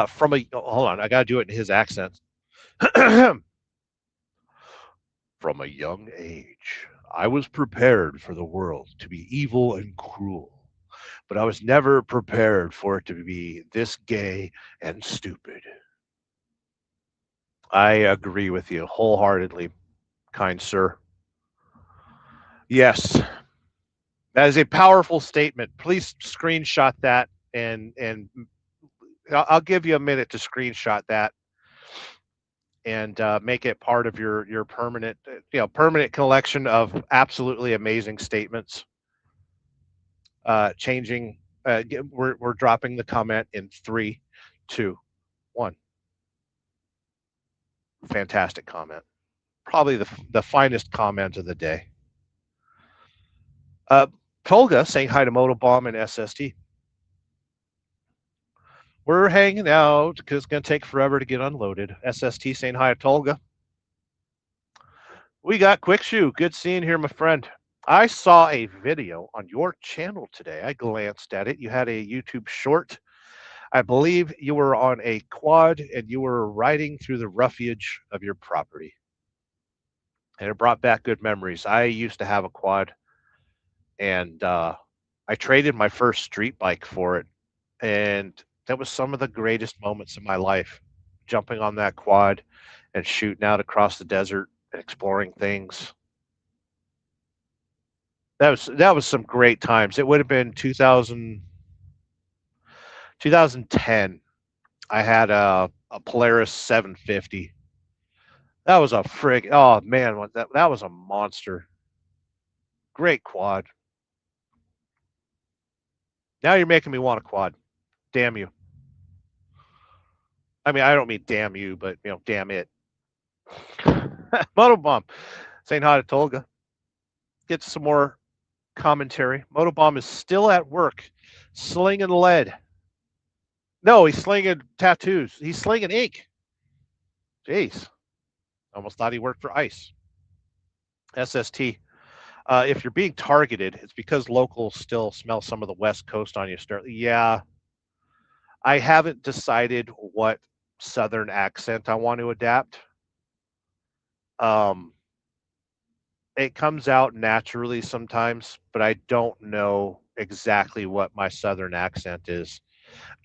from a, hold on, I got to do it in his accent. From a young age, I was prepared for the world to be evil and cruel, but I was never prepared for it to be this gay and stupid. I agree with you wholeheartedly, kind sir. Yes, that is a powerful statement. Please screenshot that, and I'll give you a minute to screenshot that and make it part of your permanent permanent collection of absolutely amazing statements. Changing, we're dropping the comment in 3, 2, 1. Fantastic comment. Probably the finest comment of the day. Tolga saying hi to Motobomb and SST. We're hanging out because it's going to take forever to get unloaded. SST saying hi to Tolga. We got Quick Shoe. Good seeing here, my friend. I saw a video on your channel today. I glanced at it. You had a YouTube short. I believe you were on a quad and you were riding through the roughage of your property. And it brought back good memories. I used to have a quad, and I traded my first street bike for it. And that was some of the greatest moments of my life, jumping on that quad and shooting out across the desert and exploring things. That was some great times. It would have been 2010. I had a Polaris 750. That was a oh man, that was a monster. Great quad. Now you're making me want a quad. Damn you. I mean, I don't mean damn you, but damn it. Motobomb saying hi to Tolga. Get some more commentary. Motobomb is still at work, slinging lead. No, he's slinging tattoos. He's slinging ink. Jeez. Almost thought he worked for ICE. SST. If you're being targeted, it's because locals still smell some of the West Coast on you. Yeah. I haven't decided what Southern accent I want to adapt. It comes out naturally sometimes, but I don't know exactly what my Southern accent is.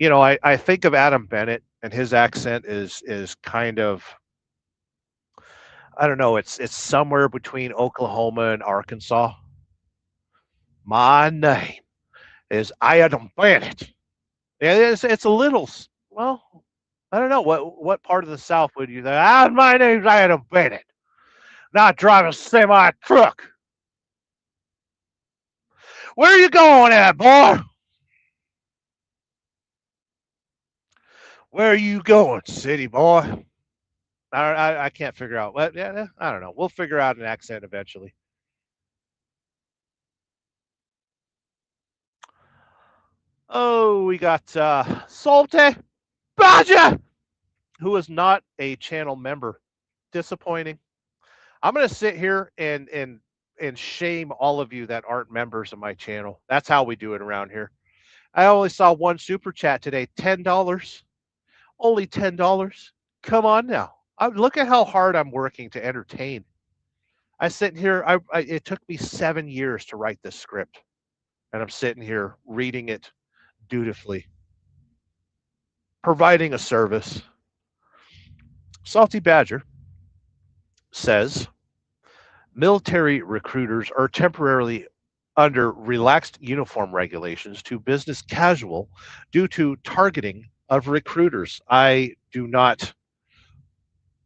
I think of Adam Bennett, and his accent is kind of, I don't know, it's somewhere between Oklahoma and Arkansas. My name is Adam Bennett. It's a little, well, I don't know what part of the South would you say? My name's Adam Bennett. Not drive a semi truck. Where are you going at, boy? Where are you going, city boy? I can't figure out. What? Yeah, I don't know. We'll figure out an accent eventually. Oh, we got Salty Badger, who is not a channel member. Disappointing. I'm going to sit here and shame all of you that aren't members of my channel. That's how we do it around here. I only saw one super chat today, $10. Only $10. Come on now. Look at how hard I'm working to entertain. I sit here. It took me 7 years to write this script, and I'm sitting here reading it dutifully, providing a service. Salty Badger says military recruiters are temporarily under relaxed uniform regulations to business casual due to targeting of recruiters. I do not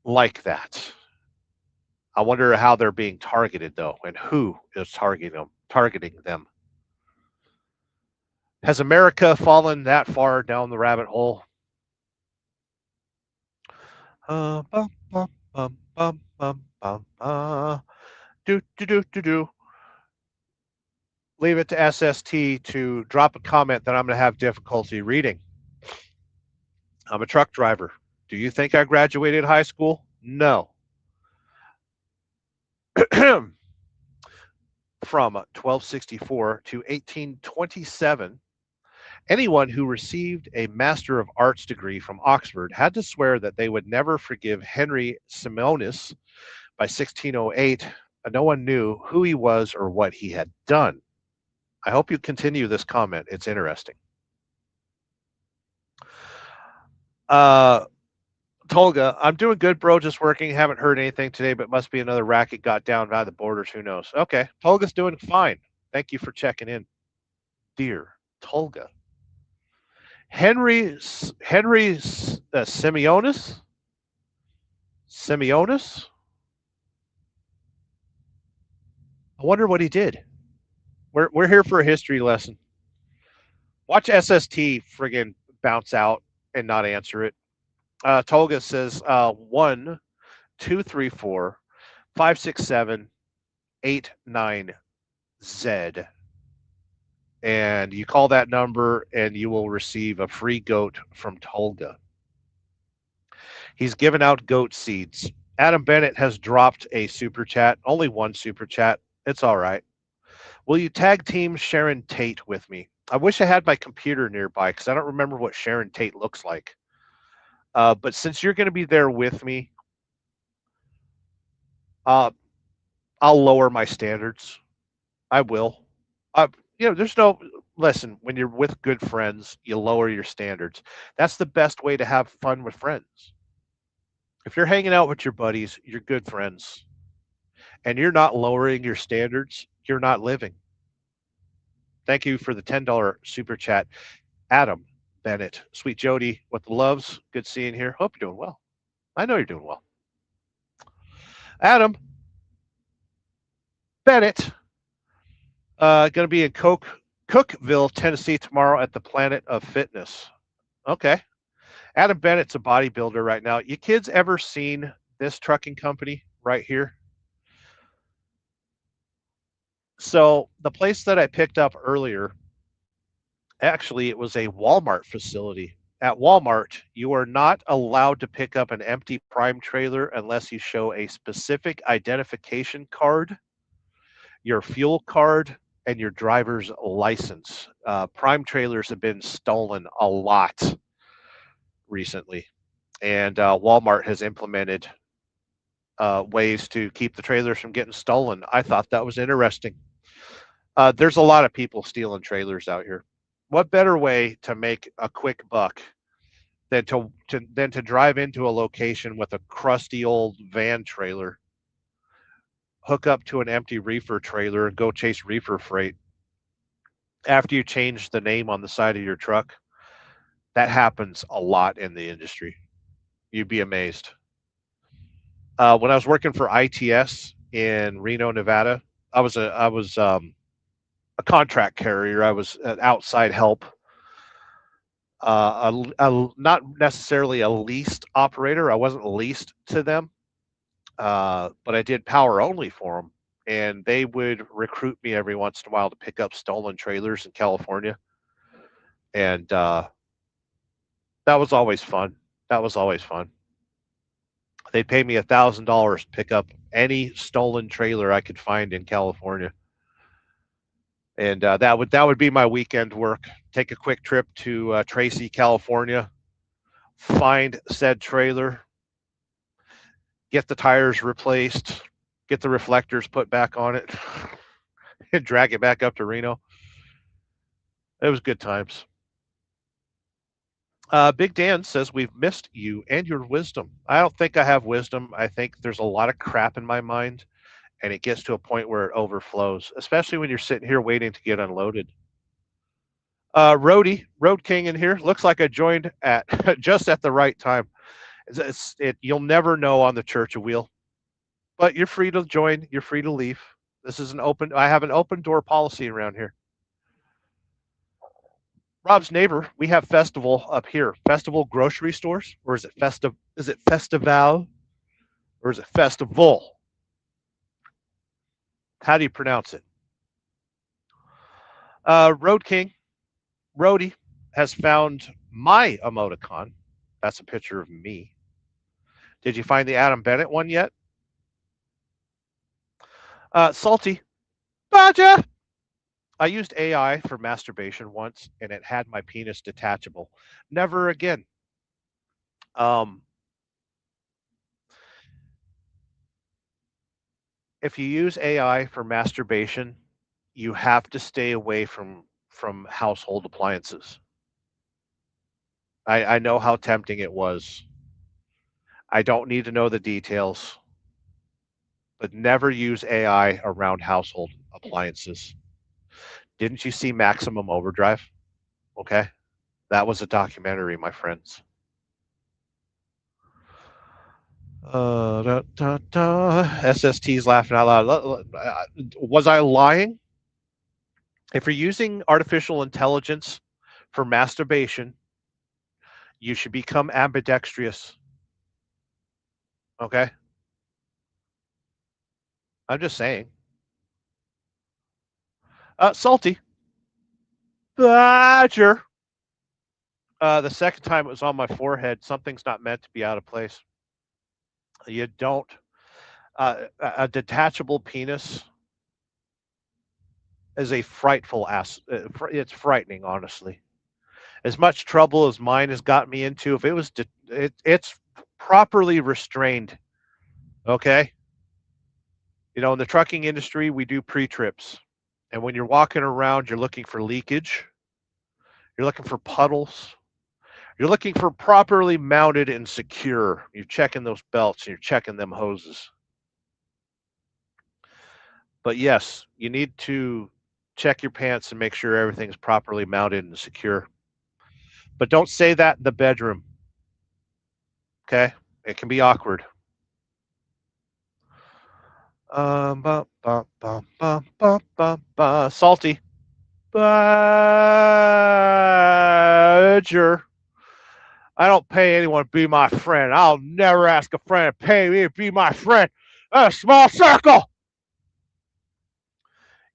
like that. I wonder how they're being targeted though, and who is targeting them. Has America fallen that far down the rabbit hole? Bum, bum, bum, bum, bum, bum, do, do, do, do, do. Leave it to SST to drop a comment that I'm going to have difficulty reading. I'm a truck driver. Do you think I graduated high school? No. From 1264 to 1827, anyone who received a Master of Arts degree from Oxford had to swear that they would never forgive Henry Simeonis. By 1608, no one knew who he was or what he had done. I hope you continue this comment. It's interesting. Tolga, I'm doing good, bro. Just working. Haven't heard anything today, but must be another racket got down by the borders. Who knows? Okay. Tolga's doing fine. Thank you for checking in. Dear Tolga. Henry Simeonis? Simeonis? I wonder what he did. We're here for a history lesson. Watch SST friggin' bounce out and not answer it. Tolga says 1, 2, 3, 4, 5, 6, 7, 8, 9, Z. And you call that number and you will receive a free goat from Tolga. He's given out goat seeds. Adam Bennett has dropped a super chat, only one super chat. It's all right. Will you tag team Sharon Tate with me? I wish I had my computer nearby because I don't remember what Sharon Tate looks like. But since you're going to be there with me, I'll lower my standards. I will. There's no listen. When you're with good friends, you lower your standards. That's the best way to have fun with friends. If you're hanging out with your buddies, you're good friends, and you're not lowering your standards, you're not living. Thank you for the $10 super chat, Adam Bennett. Sweet Jody with the loves. Good seeing you here. Hope you're doing well. I know you're doing well. Adam Bennett, going to be in Cookeville, Tennessee tomorrow at the Planet of Fitness. Okay. Adam Bennett's a bodybuilder right now. You kids ever seen this trucking company right here? So the place that I picked up earlier, actually, it was a Walmart facility. At Walmart, you are not allowed to pick up an empty Prime trailer unless you show a specific identification card, your fuel card, and your driver's license. Prime trailers have been stolen a lot recently, and Walmart has implemented ways to keep the trailers from getting stolen. I thought that was interesting. There's a lot of people stealing trailers out here. What better way to make a quick buck than to drive into a location with a crusty old van trailer, hook up to an empty reefer trailer, and go chase reefer freight after you change the name on the side of your truck? That happens a lot in the industry. You'd be amazed. When I was working for ITS in Reno, Nevada, I was a contract carrier. I was an outside help, not necessarily a leased operator. I wasn't leased to them, but I did power only for them, and they would recruit me every once in a while to pick up stolen trailers in California, and that was always fun. They'd pay me $1,000 to pick up any stolen trailer I could find in California. And that would be my weekend work. Take a quick trip to Tracy, California, find said trailer, get the tires replaced, get the reflectors put back on it, and drag it back up to Reno. It was good times. Big Dan says, we've missed you and your wisdom. I don't think I have wisdom. I think there's a lot of crap in my mind, and it gets to a point where it overflows, especially when you're sitting here waiting to get unloaded. Road King in here. Looks like I joined at just at the right time. You'll never know on the Church of Wheel, but you're free to join. You're free to leave. I have an open door policy around here. Rob's neighbor, we have Festival up here. Festival grocery stores, or is it Is it Festival, or is it Festival? How do you pronounce it? Road King, Rody, has found my emoticon. That's a picture of me. Did you find the Adam Bennett one yet? Salty, Badger. I used AI for masturbation once, and it had my penis detachable. Never again. If you use AI for masturbation, you have to stay away from household appliances. I know how tempting it was. I don't need to know the details, but never use AI around household appliances. Didn't you see Maximum Overdrive? Okay. That was a documentary, my friends. SST's laughing out loud. Was I lying? If you're using artificial intelligence for masturbation, you should become ambidextrous. Okay? I'm just saying. Salty. Badger. The second time it was on my forehead. Something's not meant to be out of place. You don't. A detachable penis is a frightful ass. It's frightening, honestly. As much trouble as mine has got me into, if it was, it's properly restrained. Okay. You know, in the trucking industry, we do pre-trips, and when you're walking around, you're looking for leakage. You're looking for puddles. You're looking for properly mounted and secure. You're checking those belts and you're checking them hoses. But yes, you need to check your pants and make sure everything's properly mounted and secure. But don't say that in the bedroom. Okay? It can be awkward. Salty. Badger. I don't pay anyone to be my friend. I'll never ask a friend to pay me to be my friend. A small circle.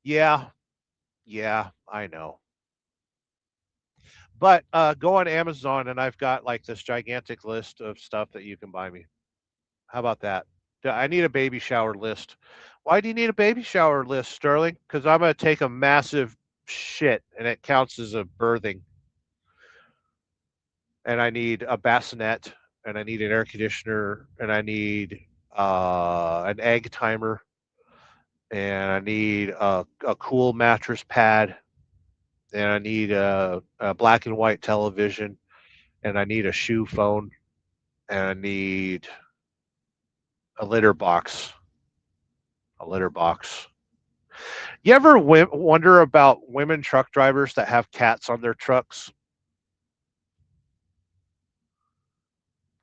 Yeah, I know. But go on Amazon, and I've got like this gigantic list of stuff that you can buy me. How about that? I need a baby shower list. Why do you need a baby shower list, Sterling? Because I'm going to take a massive shit, and it counts as a birthing. And I need a bassinet, and I need an air conditioner, and I need an egg timer, and I need a cool mattress pad, and I need a black and white television, and I need a shoe phone, and I need a litter box. A litter box. You ever wonder about women truck drivers that have cats on their trucks?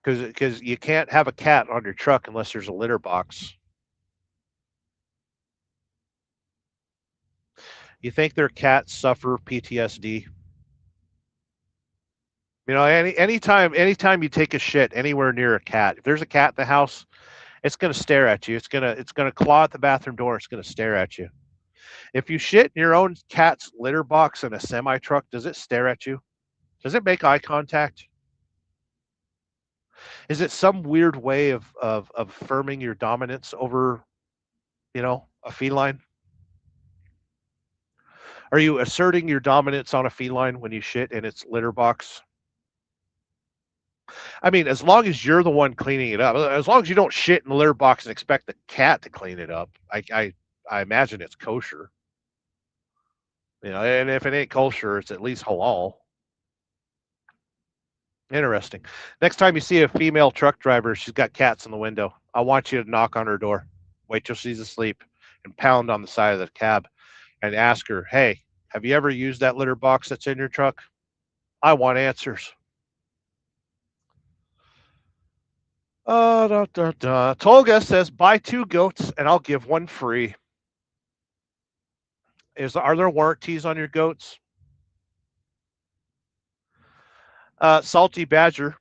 Because you can't have a cat on your truck unless there's a litter box. You think their cats suffer PTSD? You know, anytime you take a shit anywhere near a cat, if there's a cat in the house, it's gonna stare at you. It's gonna claw at the bathroom door. It's gonna stare at you. If you shit in your own cat's litter box in a semi truck, does it stare at you? Does it make eye contact? Is it some weird way of affirming your dominance over, you know, a feline? Are you asserting your dominance on a feline when you shit in its litter box? I mean, as long as you're the one cleaning it up, as long as you don't shit in the litter box and expect the cat to clean it up, I imagine it's kosher. You know, and if it ain't kosher, it's at least halal. Interesting. Next time you see a female truck driver, she's got cats in the window. I want you to knock on her door, wait till she's asleep, and pound on the side of the cab and ask her, hey, have you ever used that litter box that's in your truck? I want answers. Tolga says, buy 2 goats and I'll give 1 free. Are there warranties on your goats? Salty Badger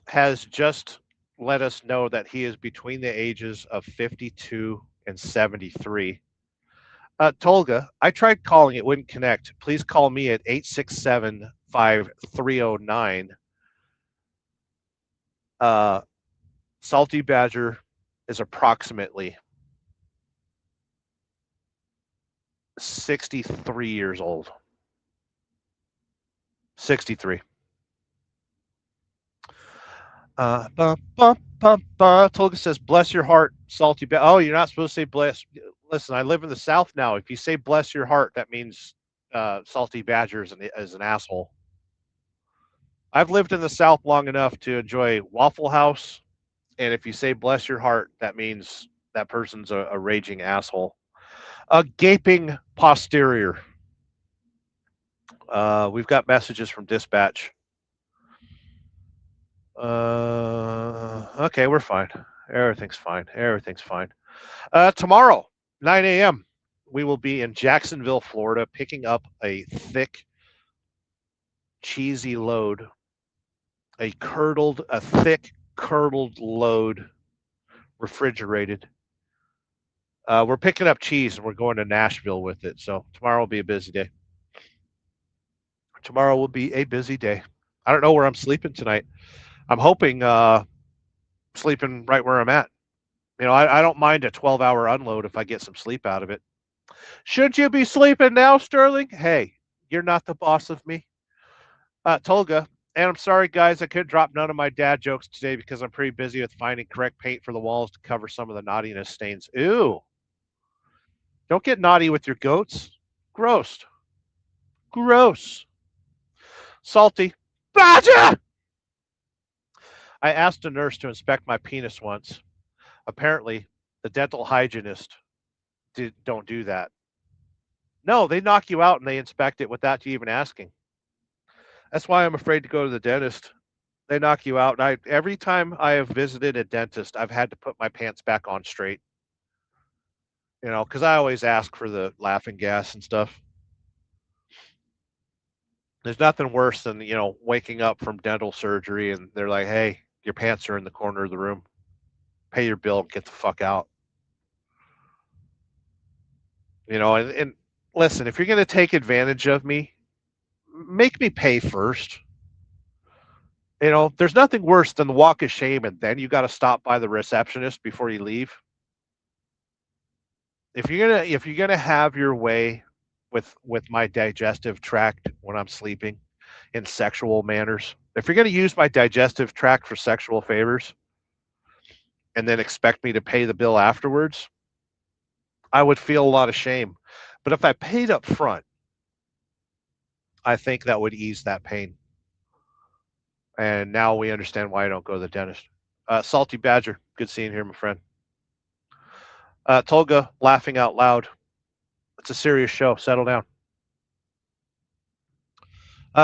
has just let us know that he is between the ages of 52 and 73. Tolga, I tried calling, it wouldn't connect. Please call me at 867-5309. Salty Badger is approximately 63 years old. 63. Tolga says, bless your heart, Salty Badger. Oh, you're not supposed to say bless. Listen, I live in the South now. If you say bless your heart, that means Salty Badger is an asshole. I've lived in the South long enough to enjoy Waffle House. And if you say bless your heart, that means that person's a raging asshole. A gaping posterior. We've got messages from dispatch. Okay, we're fine. Everything's fine. Everything's fine. Tomorrow, 9 a.m., we will be in Jacksonville, Florida, picking up a thick, cheesy load, a thick, curdled load, refrigerated. We're picking up cheese and we're going to Nashville with it. So tomorrow will be a busy day. Tomorrow will be a busy day. I don't know where I'm sleeping tonight. I'm hoping sleeping right where I'm at. You know, I don't mind a 12-hour unload if I get some sleep out of it. Should you be sleeping now, Sterling? Hey, you're not the boss of me. Tolga, and I'm sorry, guys, I couldn't drop none of my dad jokes today because I'm pretty busy with finding correct paint for the walls to cover some of the naughtiness stains. Ew. Don't get naughty with your goats. Gross. Gross. Salty. Badger! I asked a nurse to inspect my penis once. Apparently, the dental hygienist don't do that. No, they knock you out and they inspect it without you even asking. That's why I'm afraid to go to the dentist. They knock you out. And every time I have visited a dentist, I've had to put my pants back on straight. You know, because I always ask for the laughing gas and stuff. There's nothing worse than, you know, waking up from dental surgery and they're like, hey, your pants are in the corner of the room. Pay your bill and get the fuck out. You know, and listen, if you're going to take advantage of me, make me pay first. You know, there's nothing worse than the walk of shame and then you got to stop by the receptionist before you leave. If you're gonna have your way with my digestive tract when I'm sleeping in sexual manners, if you're gonna use my digestive tract for sexual favors and then expect me to pay the bill afterwards, I would feel a lot of shame. But if I paid up front, I think that would ease that pain. And now we understand why I don't go to the dentist. Salty Badger, good seeing you here, my friend. Tolga, laughing out loud. It's a serious show. Settle down.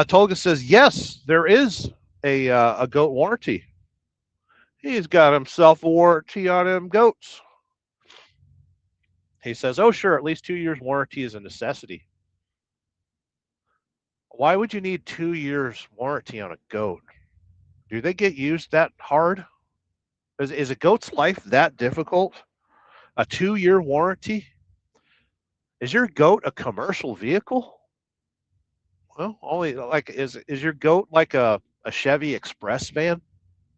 Tolga says, yes, there is a goat warranty. He's got himself a warranty on them goats. He says, oh, sure, at least 2 years warranty is a necessity. Why would you need 2 years warranty on a goat? Do they get used that hard? Is a goat's life that difficult? A 2-year warranty? Is your goat a commercial vehicle? Well, only like is your goat like a Chevy Express van?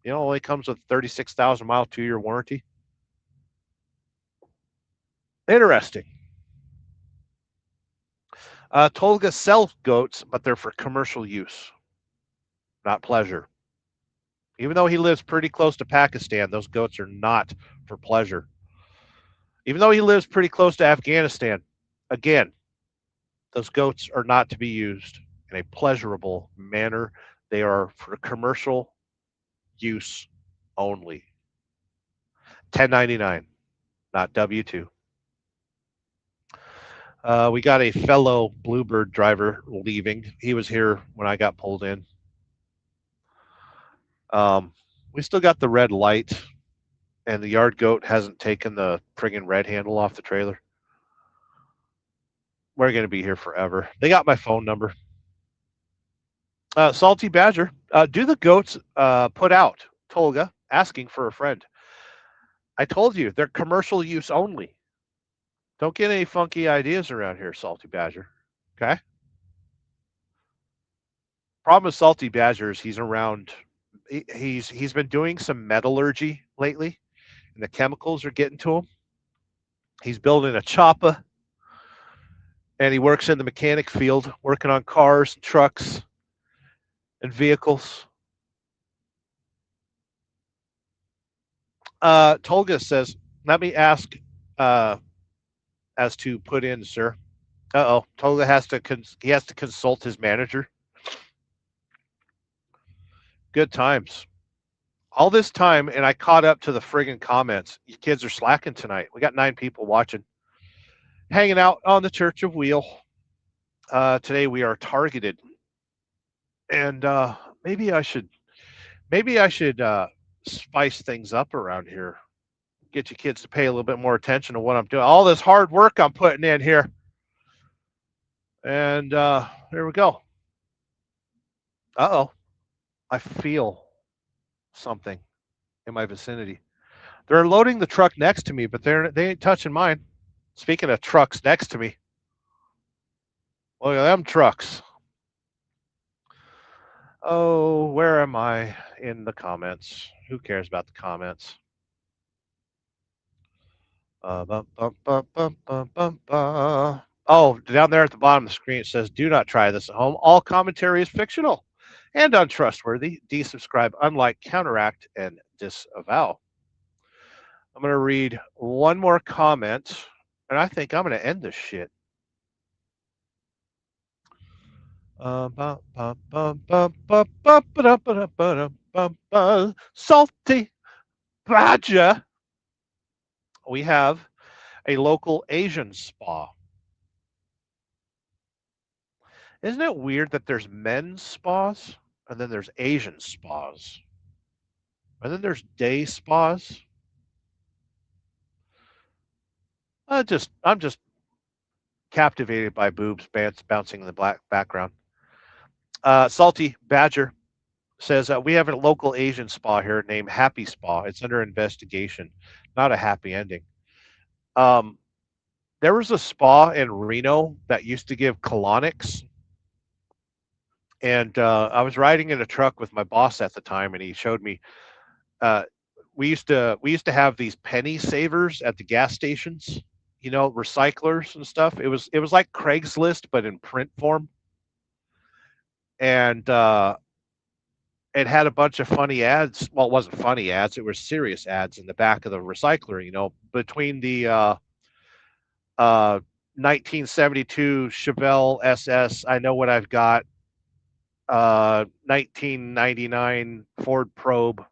You know, only comes with 36,000 mile 2-year warranty. Interesting. Tolga sells goats, but they're for commercial use, not pleasure. Even though he lives pretty close to Pakistan, those goats are not for pleasure. Even though he lives pretty close to Afghanistan, again, those goats are not to be used in a pleasurable manner. They are for commercial use only. 1099, not W-2. We got a fellow Bluebird driver leaving. He was here when I got pulled in. We still got the red light, and the yard goat hasn't taken the friggin' red handle off the trailer. We're going to be here forever. They got my phone number. Salty Badger. Do the goats put out? Tolga asking for a friend. I told you they're commercial use only. Don't get any funky ideas around here, Salty Badger. Okay. Problem with Salty Badger is he's around. He's been doing some metallurgy lately, and the chemicals are getting to him. He's building a chopper, and he works in the mechanic field, working on cars, and trucks, and vehicles. Tolga says, "Let me ask as to put in, sir." Uh-oh, Tolga has to he has to consult his manager. Good times. All this time, and I caught up to the friggin' comments. You kids are slacking tonight. We got 9 people watching, hanging out on the Church of Wheel. Today we are targeted, and maybe I should spice things up around here. Get you kids to pay a little bit more attention to what I'm doing. All this hard work I'm putting in here, and there we go. Uh-oh, I feel something in my vicinity. They're loading the truck next to me, but they ain't touching mine. Speaking of trucks next to me, look at them trucks. Oh, where am I in the comments? Who cares about the comments? Oh, down there at the bottom of the screen it says, "Do not try this at home. All commentary is fictional and untrustworthy. Desubscribe, unlike, counteract, and disavow." I'm going to read one more comment, and I think I'm going to end this shit. Salty Badger. We have a local Asian spa. Isn't it weird that there's men's spas and then there's Asian spas? And then there's day spas? I'm just captivated by boobs bouncing in the black background. Salty Badger says we have a local Asian spa here named Happy Spa. It's under investigation, not a happy ending. There was a spa in Reno that used to give colonics, and I was riding in a truck with my boss at the time, and he showed me. We used to have these penny savers at the gas stations, recyclers and stuff. It was like Craigslist but in print form, and it had a bunch of funny ads. Well, it wasn't funny ads; it were serious ads in the back of the recycler. Between the 1972 Chevelle SS, I know what I've got. 1999 Ford Probe.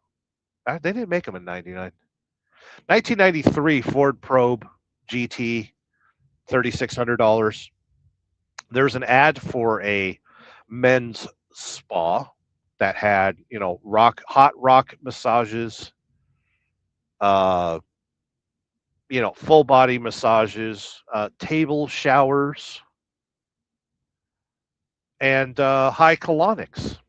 They didn't make them in '99. 1993 Ford Probe GT, $3,600. There's an ad for a men's spa that had, hot rock massages, full body massages, table showers, and high colonics.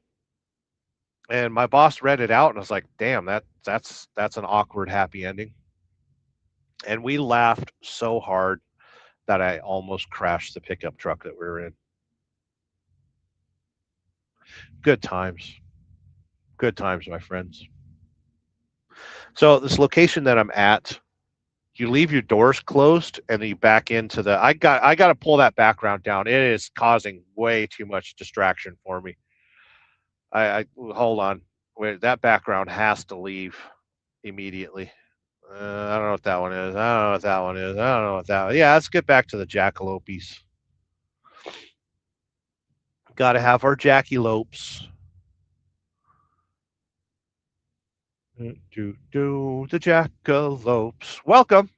And my boss read it out and was like, "Damn, that's an awkward happy ending." And we laughed so hard that I almost crashed the pickup truck that we were in. Good times. Good times, my friends. So this location that I'm at, you leave your doors closed and then you back into the I got to pull that background down. It is causing way too much distraction for me. I hold on. Wait, that background has to leave immediately. I don't know what that one is. I don't know what that one is. I don't know what that one. Yeah, let's get back to the jackalopes. Got to have our jackalopes. The jackalopes. Welcome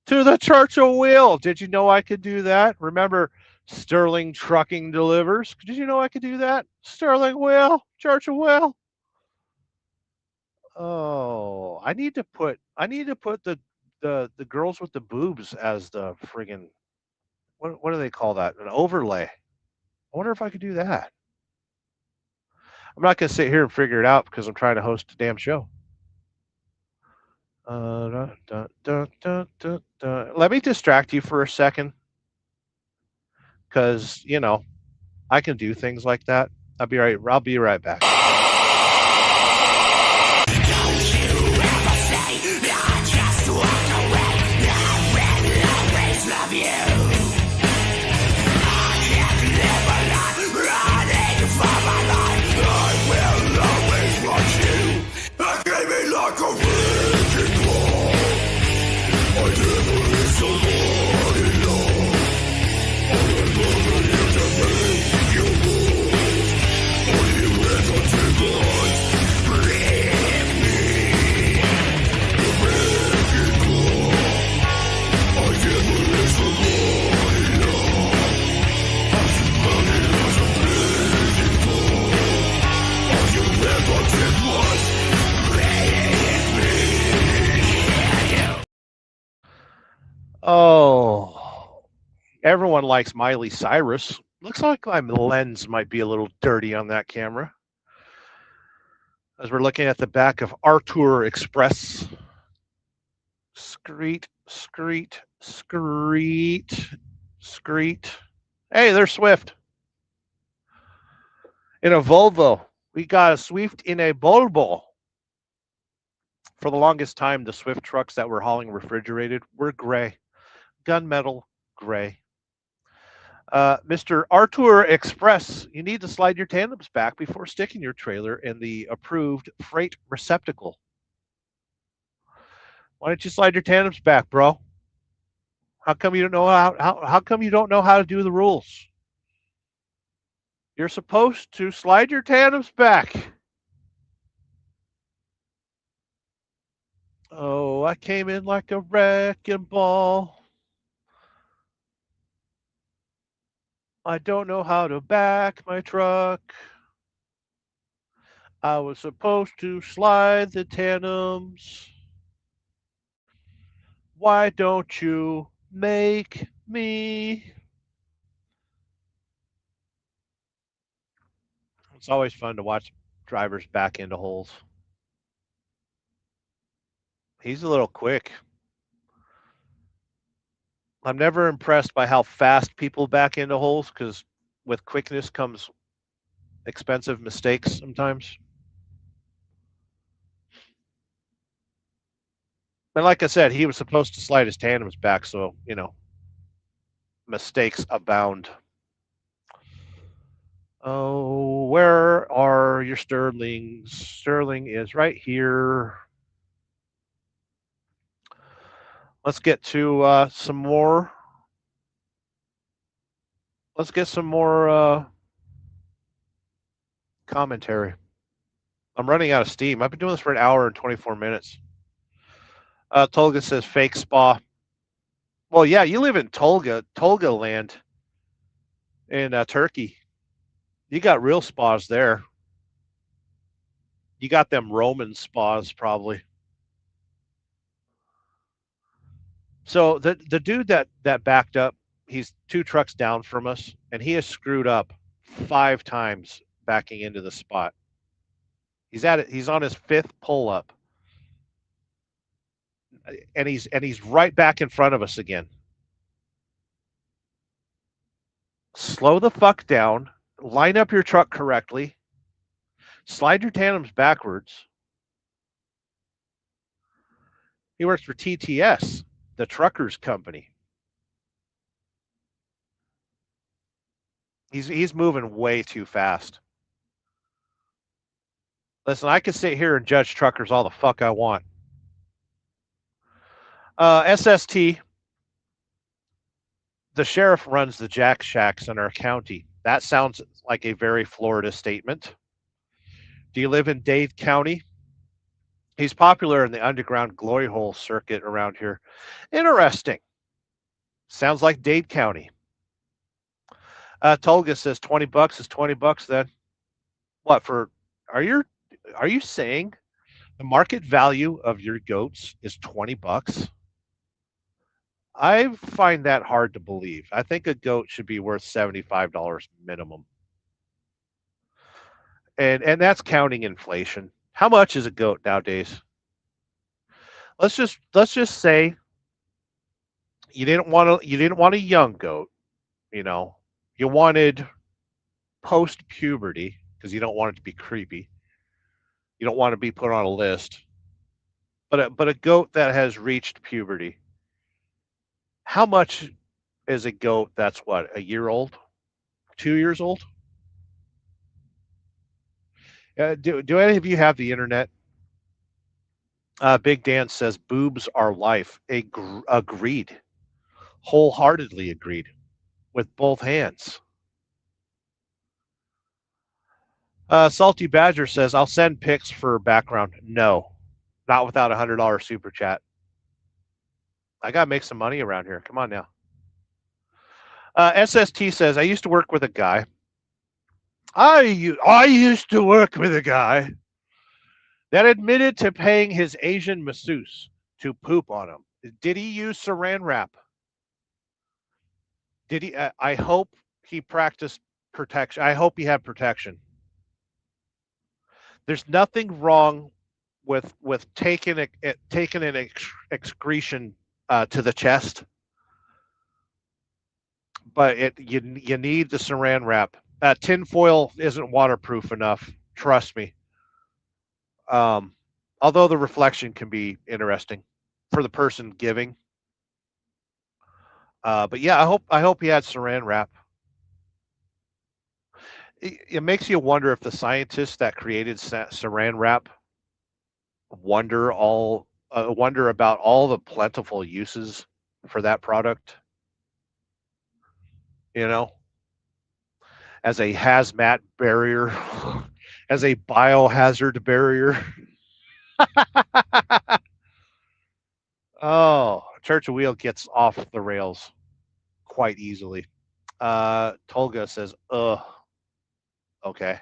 to the Church of Wheel. Did you know I could do that? Remember, Sterling Trucking delivers. Did you know I could do that? Sterling Wheel, Church of Wheel. Oh, I need to put the girls with the boobs as the friggin' what do they call that? An overlay. I wonder if I could do that. I'm not going to sit here and figure it out because I'm trying to host a damn show. Let me distract you for a second because, you know, I can do things like that. I'll be right back. Oh, everyone likes Miley Cyrus. Looks like my lens might be a little dirty on that camera. As we're looking at the back of Artour Express. Screet, screet, screet, screet. Hey, there's Swift. In a Volvo. We got a Swift in a Volvo. For the longest time, the Swift trucks that were hauling refrigerated were gray. Gunmetal gray. Mr. Artour Express, you need to slide your tandems back before sticking your trailer in the approved freight receptacle. Why don't you slide your tandems back, bro? How come you don't know how come you don't know how to do the rules? You're supposed to slide your tandems back. Oh, I came in like a wrecking ball. I don't know how to back my truck. I was supposed to slide the tandems. Why don't you make me? It's always fun to watch drivers back into holes. He's a little quick. I'm never impressed by how fast people back into holes because with quickness comes expensive mistakes sometimes. And like I said, he was supposed to slide his tandems back, so, you know, mistakes abound. Oh, where are your Sterlings? Sterling is right here. Let's get to some more. Let's get some more commentary. I'm running out of steam. I've been doing this for an hour and 24 minutes. Tolga says fake spa. Well, yeah, you live in Tolga land in Turkey. You got real spas there. You got them Roman spas probably. So the dude that backed up, he's 2 trucks down from us, and he has screwed up 5 times backing into the spot. He's at it. He's on his 5th pull up, and he's right back in front of us again. Slow the fuck down. Line up your truck correctly. Slide your tandems backwards. He works for TTS, the truckers company. He's moving way too fast. Listen, I can sit here and judge truckers all the fuck I want. SST, the sheriff runs the Jack Shacks in our county. That sounds like a very Florida statement. Do you live in Dade County? He's popular in the underground glory hole circuit around here. Interesting. Sounds like Dade County. Tolga says $20 is $20 then. What for? Are you saying the market value of your goats is $20? I find that hard to believe. I think a goat should be worth $75 minimum. and that's counting inflation. How much is a goat nowadays? Let's just say you didn't want a young goat, you know. You wanted post puberty because you don't want it to be creepy. You don't want to be put on a list. But a goat that has reached puberty, how much is a goat that's what, a year old, 2 years old? Do any of you have the internet? Big Dan says boobs are life. Agreed, wholeheartedly agreed, with both hands. Salty Badger says I'll send pics for background. No, not without $100 super chat. I gotta make some money around here. Come on now. SST says I used to work with a guy. I used to work with a guy that admitted to paying his Asian masseuse to poop on him. Did he use saran wrap? Did he? I hope he practiced protection. I hope he had protection. There's nothing wrong with taking an excretion to the chest, but you need the saran wrap. Tinfoil isn't waterproof enough. Trust me. Although the reflection can be interesting for the person giving. But yeah, I hope he had saran wrap. It makes you wonder if the scientists that created saran wrap wonder about all the plentiful uses for that product. You know, as a hazmat barrier, as a biohazard barrier. Oh, Church of Wheel gets off the rails quite easily. Tolga says, ugh. Okay.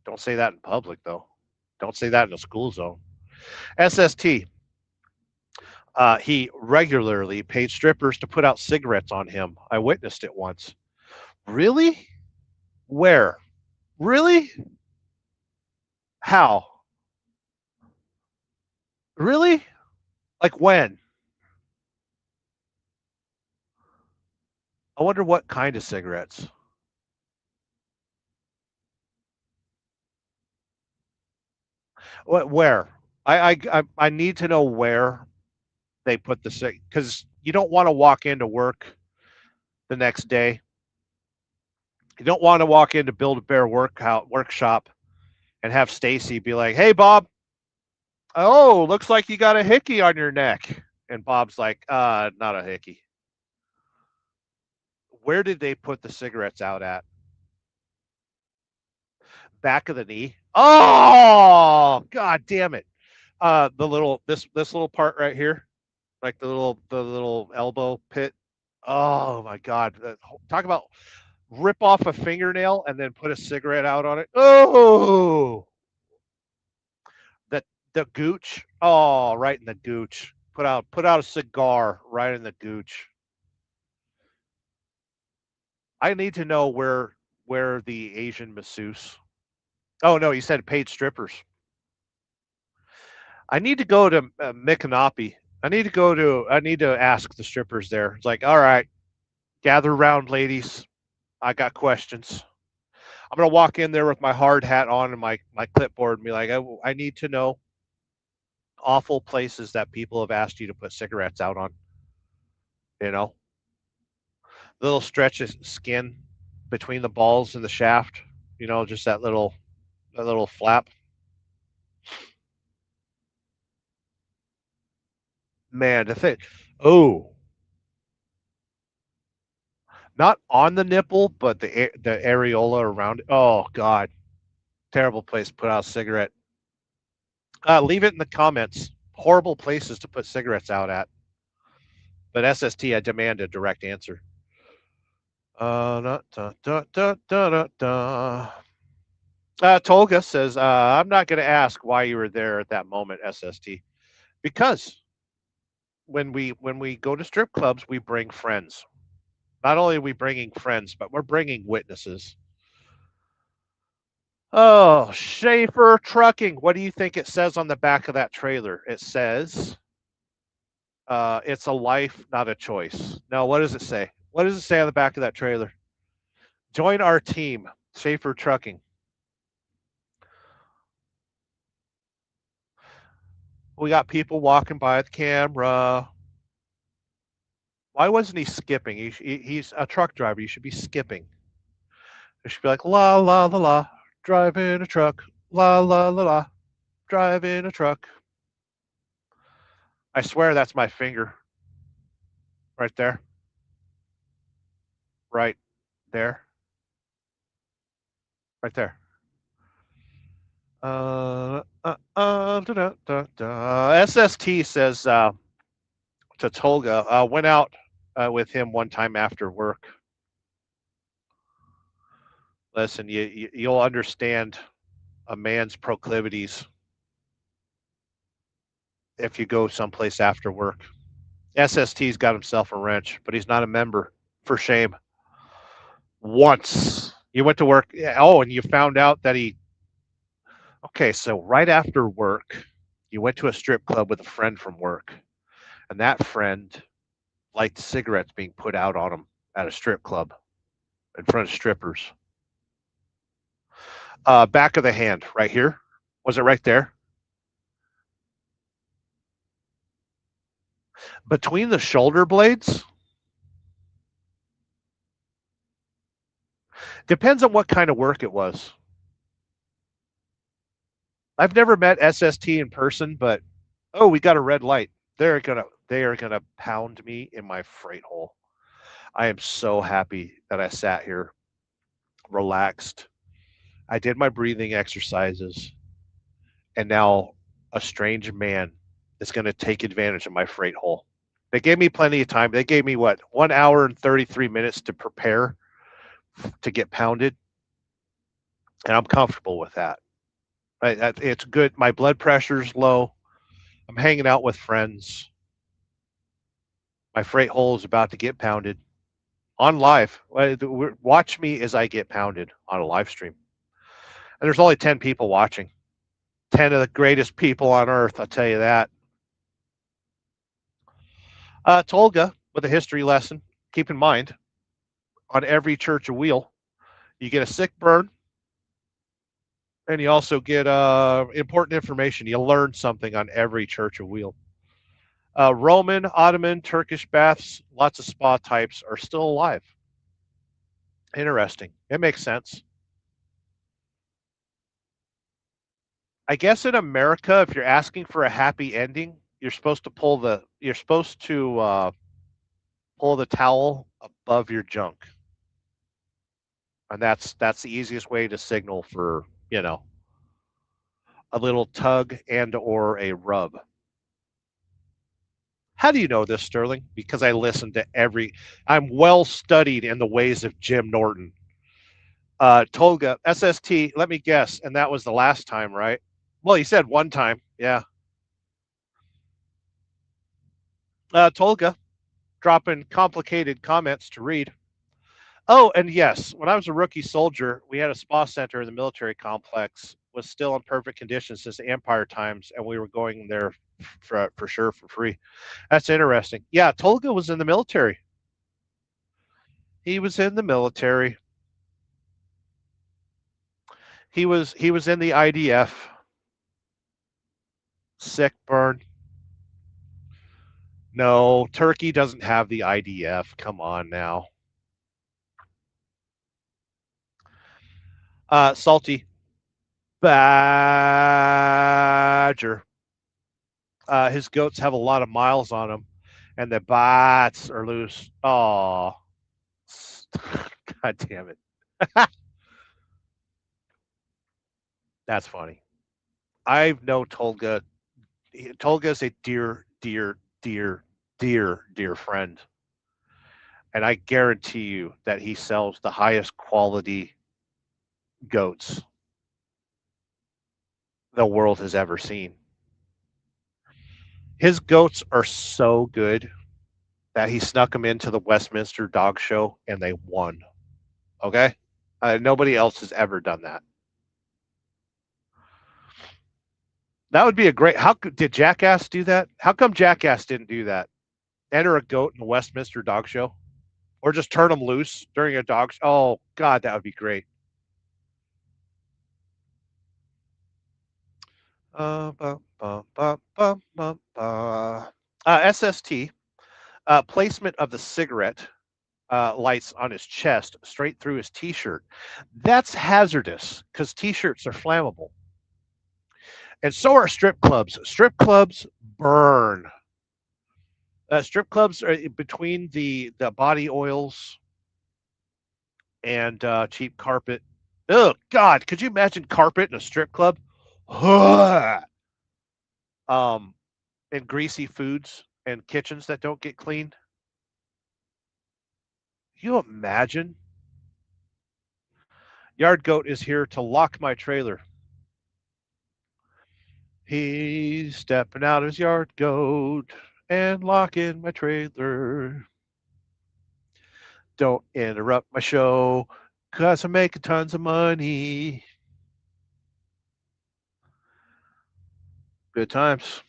Don't say that in public, though. Don't say that in a school zone. SST. He regularly paid strippers to put out cigarettes on him. I witnessed it once. Really? Where? Really? How? Really? Like when? I wonder what kind of cigarettes. Where? I need to know where they put the cig, because you don't want to walk into work the next day. You don't want to walk into Build a Bear workshop and have Stacy be like, "Hey, Bob, oh, looks like you got a hickey on your neck," and Bob's like, not a hickey." Where did they put the cigarettes out at? Back of the knee. Oh, god damn it! This little part right here, like the little elbow pit. Oh my god! Talk about rip off a fingernail and then put a cigarette out on it. Oh, the gooch. Oh, right in the gooch. Put out a cigar right in the gooch. I need to know where the Asian masseuse. Oh no, you said paid strippers. I need to go to Micanopy. I need to ask the strippers there. It's like, all right, gather round, ladies. I got questions. I'm gonna walk in there with my hard hat on and my clipboard and be like, I need to know awful places that people have asked you to put cigarettes out on. You know, little stretch of skin between the balls and the shaft. You know, just that little flap. Man, the thing. Oh, not on the nipple, but the areola around it. Oh God, terrible place to put out a cigarette. Leave it in the comments. Horrible places to put cigarettes out at. But SST, I demand a direct answer. Tolga says, I'm not going to ask why you were there at that moment, SST, because when we go to strip clubs, we bring friends. Not only are we bringing friends, but we're bringing witnesses. Oh, Schaefer Trucking. What do you think it says on the back of that trailer? It says, it's a life, not a choice. No, what does it say? What does it say on the back of that trailer? Join our team, Schaefer Trucking. We got people walking by the camera. Why wasn't he skipping? He's a truck driver. You should be skipping. It should be like, la, la, la, la, driving a truck. La, la, la, la, driving a truck. I swear that's my finger. Right there. Right there. Right there. SST says to Tolga, went out with him one time after work. Listen, you'll understand a man's proclivities if you go someplace after work. SST's got himself a wrench, but he's not a member. For shame. Once you went to work, oh, and you found out that he. Okay, so right after work, you went to a strip club with a friend from work, and that friend liked cigarettes being put out on him at a strip club in front of strippers. Back of the hand, right here. Was it right there? Between the shoulder blades? Depends on what kind of work it was. I've never met SST in person, but oh, we got a red light. They are gonna pound me in my freight hole. I am so happy that I sat here, relaxed. I did my breathing exercises, and now a strange man is going to take advantage of my freight hole. They gave me plenty of time. They gave me what, 1 hour and 33 minutes to prepare to get pounded, and I'm comfortable with that. Right? It's good. My blood pressure's low. I'm hanging out with friends. My freight hole is about to get pounded on live. Watch me as I get pounded on a live stream. And there's only 10 people watching. 10 of the greatest people on earth, I'll tell you that. Tolga, with a history lesson, keep in mind, on every church a wheel, you get a sick burn, and you also get important information. You learn something on every church a wheel. Roman, Ottoman, Turkish baths, lots of spa types are still alive. Interesting. It makes sense. I guess in America, if you're asking for a happy ending, you're supposed to pull the towel above your junk, and that's the easiest way to signal for a little tug and or a rub. How do you know this, Sterling? Because I listen to I'm well studied in the ways of Jim Norton. Tolga, SST, let me guess, and that was the last time, right? Well, you said one time, yeah. Tolga, dropping complicated comments to read. Oh, and yes, when I was a rookie soldier, we had a spa center in the military complex. Was still in perfect condition since the Empire times, and we were going there for sure for free. That's interesting. Yeah, Tolga was in the military. He was in the military. He was in the IDF. Sick burn. No, Turkey doesn't have the IDF. Come on now. Salty. Badger. His goats have a lot of miles on them, and the bats are loose. Oh, God damn it. That's funny. I know Tolga. Tolga's a dear friend. And I guarantee you that he sells the highest quality goats the world has ever seen. His goats are so good that he snuck them into the Westminster Dog Show and they won. Okay? Nobody else has ever done that. That would be a great. Did Jackass do that? How come Jackass didn't do that? Enter a goat in the Westminster Dog Show, or just turn them loose during a dog show. Oh God, that would be great. SST placement of the cigarette lights on his chest straight through his t-shirt. That's hazardous because t-shirts are flammable, and so are strip clubs. Strip clubs burn. Strip clubs are between the body oils and cheap carpet. Oh God, could you imagine carpet in a strip club? um, and greasy foods and kitchens that don't get cleaned. Can you imagine? Yard Goat is here to lock my trailer. He's stepping out his yard goat and locking my trailer. Don't interrupt my show, 'cause I'm making tons of money. Good times.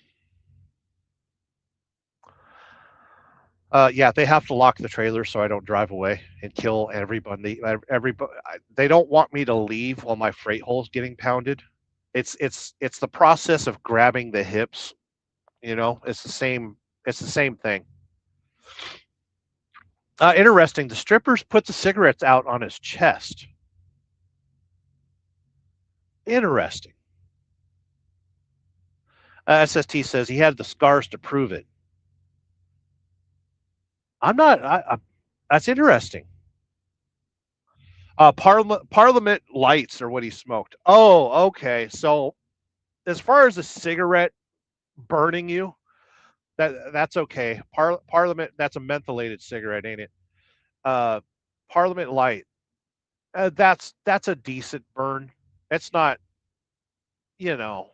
Yeah, they have to lock the trailer so I don't drive away and kill everybody. Everybody, they don't want me to leave while my freight hole is getting pounded. It's the process of grabbing the hips. You know, it's the same. It's the same thing. Interesting. The strippers put the cigarettes out on his chest. Interesting. SST says he had the scars to prove it. I'm not. That's interesting. Parliament lights are what he smoked. Oh, okay. So, as far as a cigarette burning you, that's okay. Parliament, that's a mentholated cigarette, ain't it? Parliament light, that's a decent burn. It's not, you know,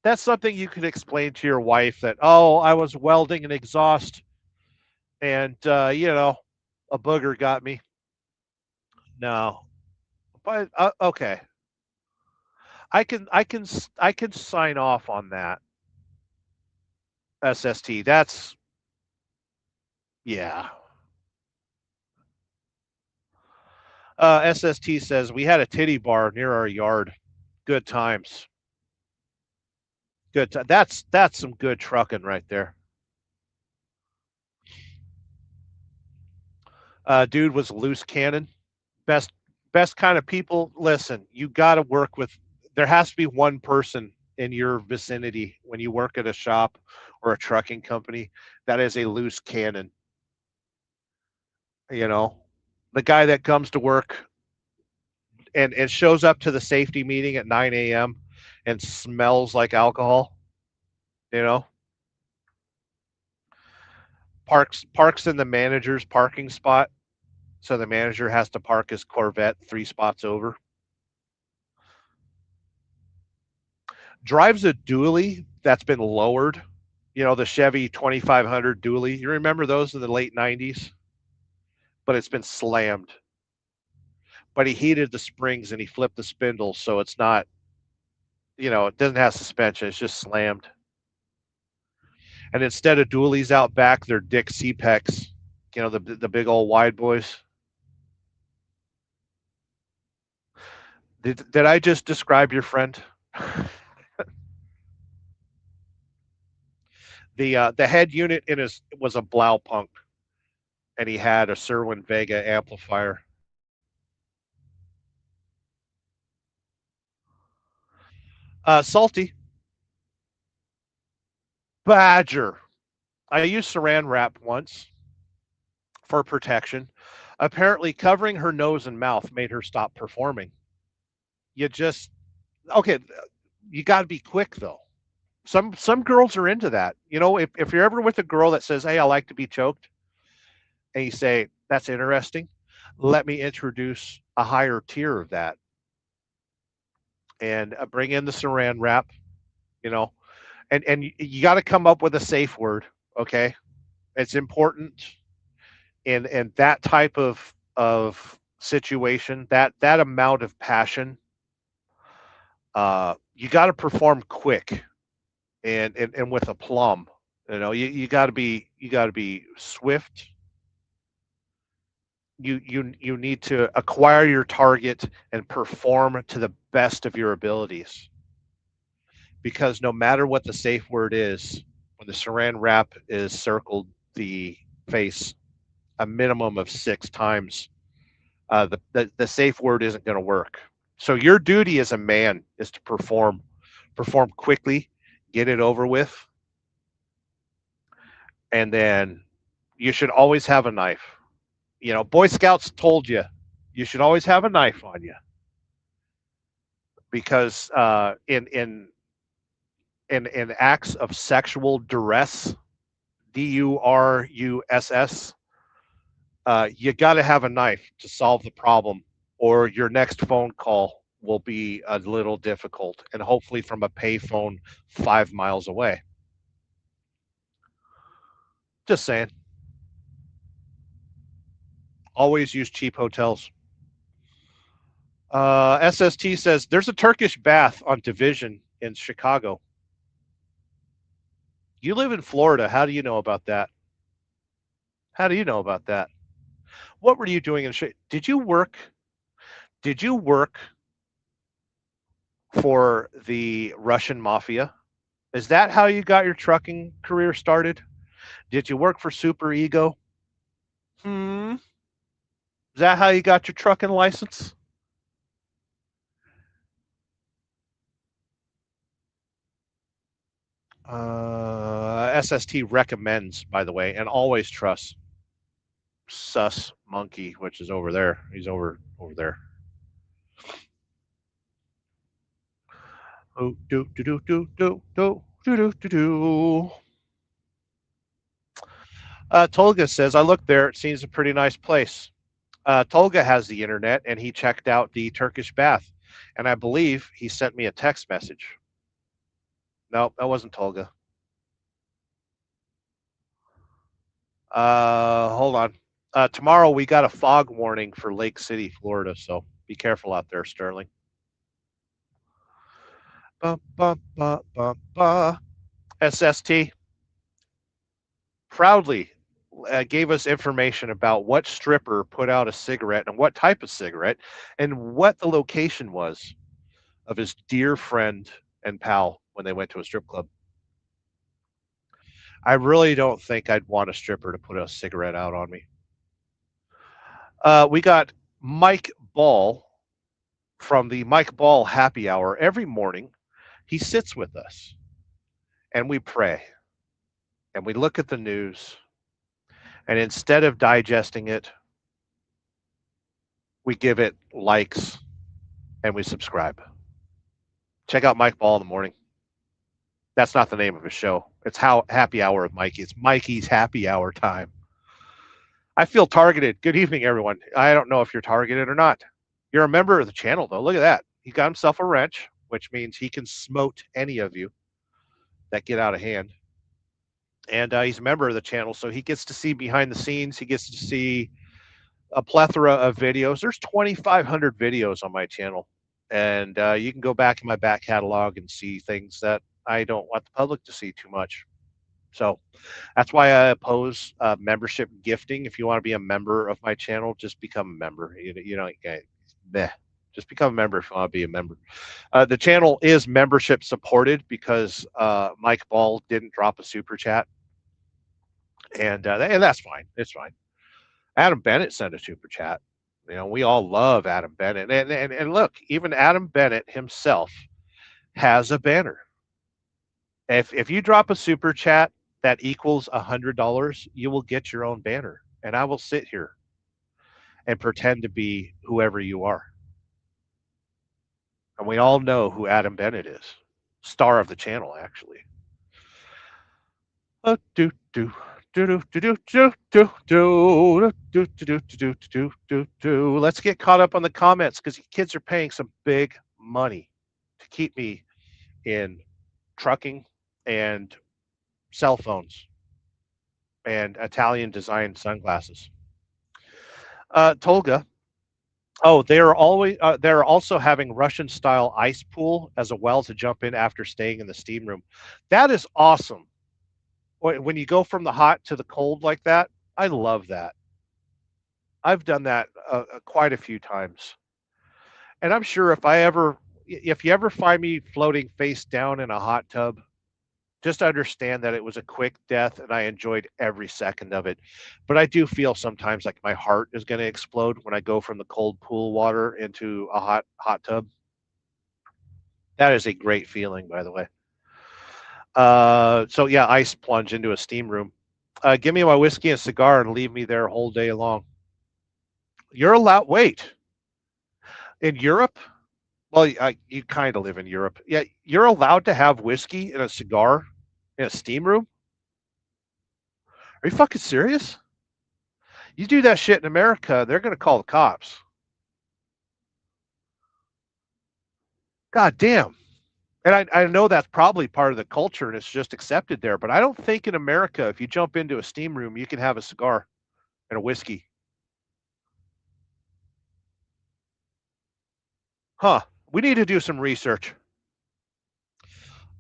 that's something you can explain to your wife that, oh, I was welding an exhaust and a booger got me. No, but okay, I can sign off on that. SST. That's yeah. SST says we had a titty bar near our yard. Good times. That's some good trucking right there. Dude was a loose cannon. Best kind of people. Listen, you got to work with. There has to be one person in your vicinity when you work at a shop or a trucking company that is a loose cannon. You know, the guy that comes to work and shows up to the safety meeting at 9 a.m. and smells like alcohol. You know, parks in the manager's parking spot, so the manager has to park his Corvette 3 spots over. Drives a dually that's been lowered. You know, the Chevy 2500 dually. You remember those in the late 90s? But it's been slammed. But he heated the springs and he flipped the spindles, so it's not, it doesn't have suspension. It's just slammed. And instead of dualies out back, they're Dick C-Pecs, the big old wide boys. Did I just describe your friend? The head unit was a Blaupunk, and he had a Cerwin Vega amplifier. Salty. Badger. I used saran wrap once for protection. Apparently, covering her nose and mouth made her stop performing. You got to be quick though. Some girls are into that. If you're ever with a girl that says, "Hey, I like to be choked," and you say, "That's interesting. Let me introduce a higher tier of that," and bring in the saran wrap, and you got to come up with a safe word. Okay, it's important in that type of situation, that amount of passion. You got to perform quick. and with aplomb. You got to be swift. You need to acquire your target and perform to the best of your abilities. Because no matter what the safe word is, when the saran wrap is circled the face a minimum of 6 times, the safe word isn't going to work. So your duty as a man is to perform quickly, get it over with, and then you should always have a knife. Boy Scouts told you should always have a knife on you, because in acts of sexual duress, DURUSS, you got to have a knife to solve the problem, or your next phone call will be a little difficult, and hopefully from a payphone 5 miles away. Just saying. Always use cheap hotels. SST says there's a Turkish bath on Division in Chicago. You live in Florida. How do you know about that? How do you know about that? What were you doing in Did you work for the Russian mafia? Is that how you got your trucking career started? Did you work for Super Ego? Is that how you got your trucking license? SST recommends, by the way, and always trust Sus Monkey, which is over there. He's over there. Oh, do do do do do do do do do. Tolga says, I looked there. It seems a pretty nice place. Tolga has the internet, and he checked out the Turkish bath, and I believe he sent me a text message. No, that wasn't Tolga. Hold on. Tomorrow we got a fog warning for Lake City, Florida, so be careful out there, Sterling. SST proudly gave us information about what stripper put out a cigarette and what type of cigarette and what the location was of his dear friend and pal when they went to a strip club. I really don't think I'd want a stripper to put a cigarette out on me. We got Mike Ball from the Mike Ball Happy Hour. Every morning, he sits with us, and we pray, and we look at the news, and instead of digesting it, we give it likes, and we subscribe. Check out Mike Ball in the morning. That's not the name of his show. It's Happy Hour with Mikey. It's Mikey's Happy Hour time. I feel targeted. Good evening, everyone. I don't know if you're targeted or not. You're a member of the channel, though. Look at that. He got himself a wrench, which means he can smote any of you that get out of hand. And he's a member of the channel, so he gets to see behind the scenes. He gets to see a plethora of videos. There's 2,500 videos on my channel. And you can go back in my back catalog and see things that I don't want the public to see too much. So that's why I oppose membership gifting. If you want to be a member of my channel, just become a member. Just become a member if you want to be a member. The channel is membership supported because Mike Ball didn't drop a super chat, and that's fine. It's fine. Adam Bennett sent a super chat. We all love Adam Bennett, and look, even Adam Bennett himself has a banner. If you drop a super chat that equals $100, you will get your own banner, and I will sit here and pretend to be whoever you are. And we all know who Adam Bennett is, star of the channel, actually. Let's get caught up on the comments because kids are paying some big money to keep me in trucking and cell phones and Italian designed sunglasses. Tolga, Oh, they're also having Russian style ice pool as a well to jump in after staying in the steam room. That is awesome. When you go from the hot to the cold like that, I love that. I've done that quite a few times. And I'm sure if you ever find me floating face down in a hot tub, just understand that it was a quick death and I enjoyed every second of it. But I do feel sometimes like my heart is going to explode when I go from the cold pool water into a hot tub. That is a great feeling, by the way. So yeah, ice plunge into a steam room. Give me my whiskey and cigar and leave me there a whole day long. You're allowed. Wait, in Europe? Well, you kind of live in Europe. Yeah, you're allowed to have whiskey and a cigar in a steam room. Are you fucking serious? You do that shit in America, they're going to call the cops. God damn. And I know that's probably part of the culture and it's just accepted there, but I don't think in America, if you jump into a steam room, you can have a cigar and a whiskey. Huh. We need to do some research.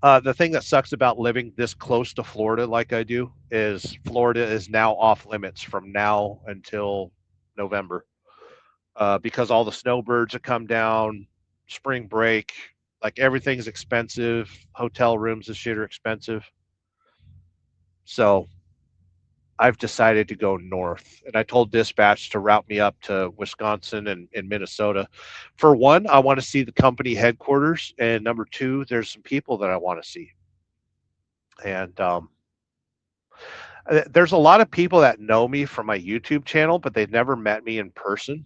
The thing that sucks about living this close to Florida like I do is Florida is now off limits from now until November because all the snowbirds have come down, spring break, like everything's expensive. Hotel rooms and shit are expensive. So I've decided to go north. And I told dispatch to route me up to Wisconsin and Minnesota. For one, I want to see the company headquarters. And number two, there's some people that I want to see. And there's a lot of people that know me from my YouTube channel, but they've never met me in person.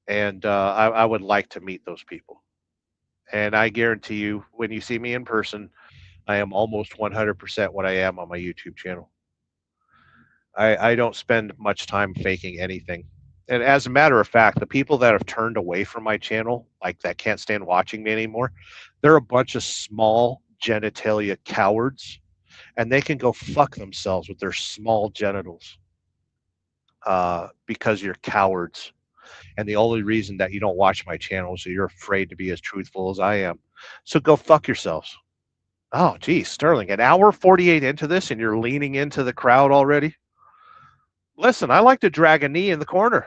And I would like to meet those people. And I guarantee you, when you see me in person, I am almost 100% what I am on my YouTube channel. I don't spend much time faking anything. And as a matter of fact, the people that have turned away from my channel, like that can't stand watching me anymore, they're a bunch of small genitalia cowards, and they can go fuck themselves with their small genitals because you're cowards. And the only reason that you don't watch my channel is that you're afraid to be as truthful as I am. So go fuck yourselves. Oh, geez, Sterling, an hour 48 into this, and you're leaning into the crowd already? Listen, I like to drag a knee in the corner.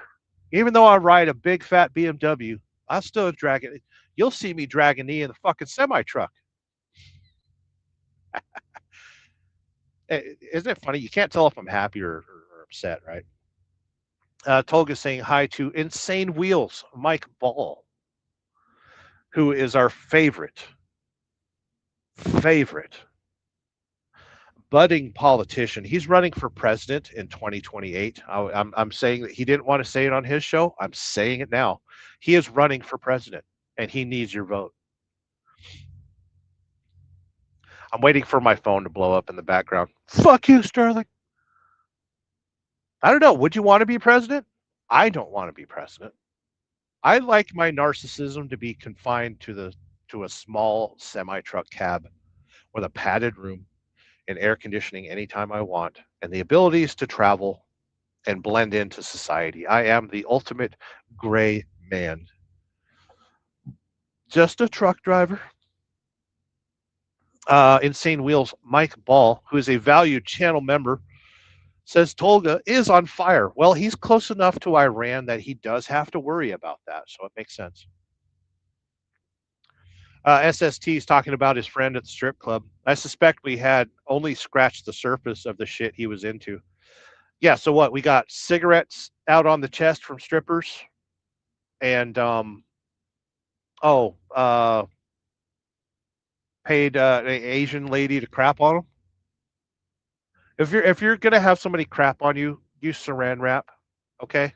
Even though I ride a big fat BMW, I'll still drag it. You'll see me drag a knee in the fucking semi truck. Isn't it funny? You can't tell if I'm happy or upset, right? Tolga saying hi to Insane Wheels, Mike Ball, who is our favorite budding politician. He's running for president in 2028. I'm saying that he didn't want to say it on his show. I'm saying it now. He is running for president, and he needs your vote. I'm waiting for my phone to blow up in the background. Fuck you, Sterling. I don't know. Would you want to be president? I don't want to be president. I like my narcissism to be confined to a small semi-truck cab with a padded room and air conditioning anytime I want, and the abilities to travel and blend into society. I am the ultimate gray man. Just a truck driver. Insane Wheels, Mike Ball, who is a valued channel member, says Tolga is on fire. Well, he's close enough to Iran that he does have to worry about that, so it makes sense. SST is talking about his friend at the strip club. I suspect we had only scratched the surface of the shit he was into. Yeah, so what? We got cigarettes out on the chest from strippers, and paid an Asian lady to crap on him. If you're gonna have somebody crap on you, use Saran wrap, okay?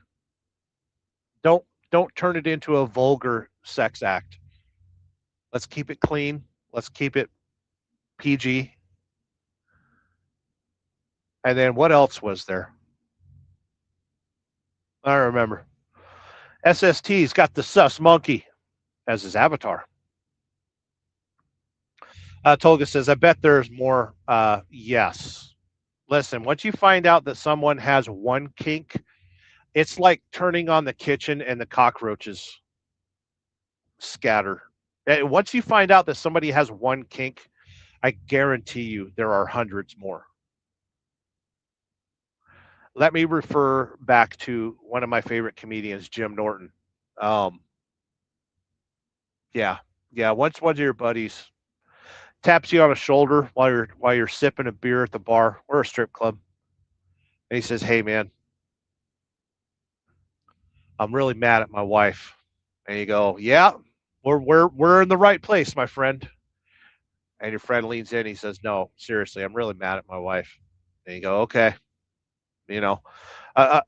Don't turn it into a vulgar sex act. Let's keep it clean. Let's keep it PG. And then what else was there? I don't remember. SST's got the sus monkey as his avatar. Tolga says, I bet there's more. Yes. Listen, once you find out that someone has one kink, It's like turning on the kitchen and the cockroaches scatter. Once you find out that somebody has one kink, I guarantee you there are hundreds more. Let me refer back to one of my favorite comedians, Jim Norton. Um, yeah, yeah. Once one of your buddies taps you on the shoulder while you're sipping a beer at the bar or a strip club, and he says, "Hey, man, I'm really mad at my wife." And you go, "Yeah, we're in the right place, my friend." And your friend leans in. He says, "No, seriously, I'm really mad at my wife." And you go, "Okay." You know,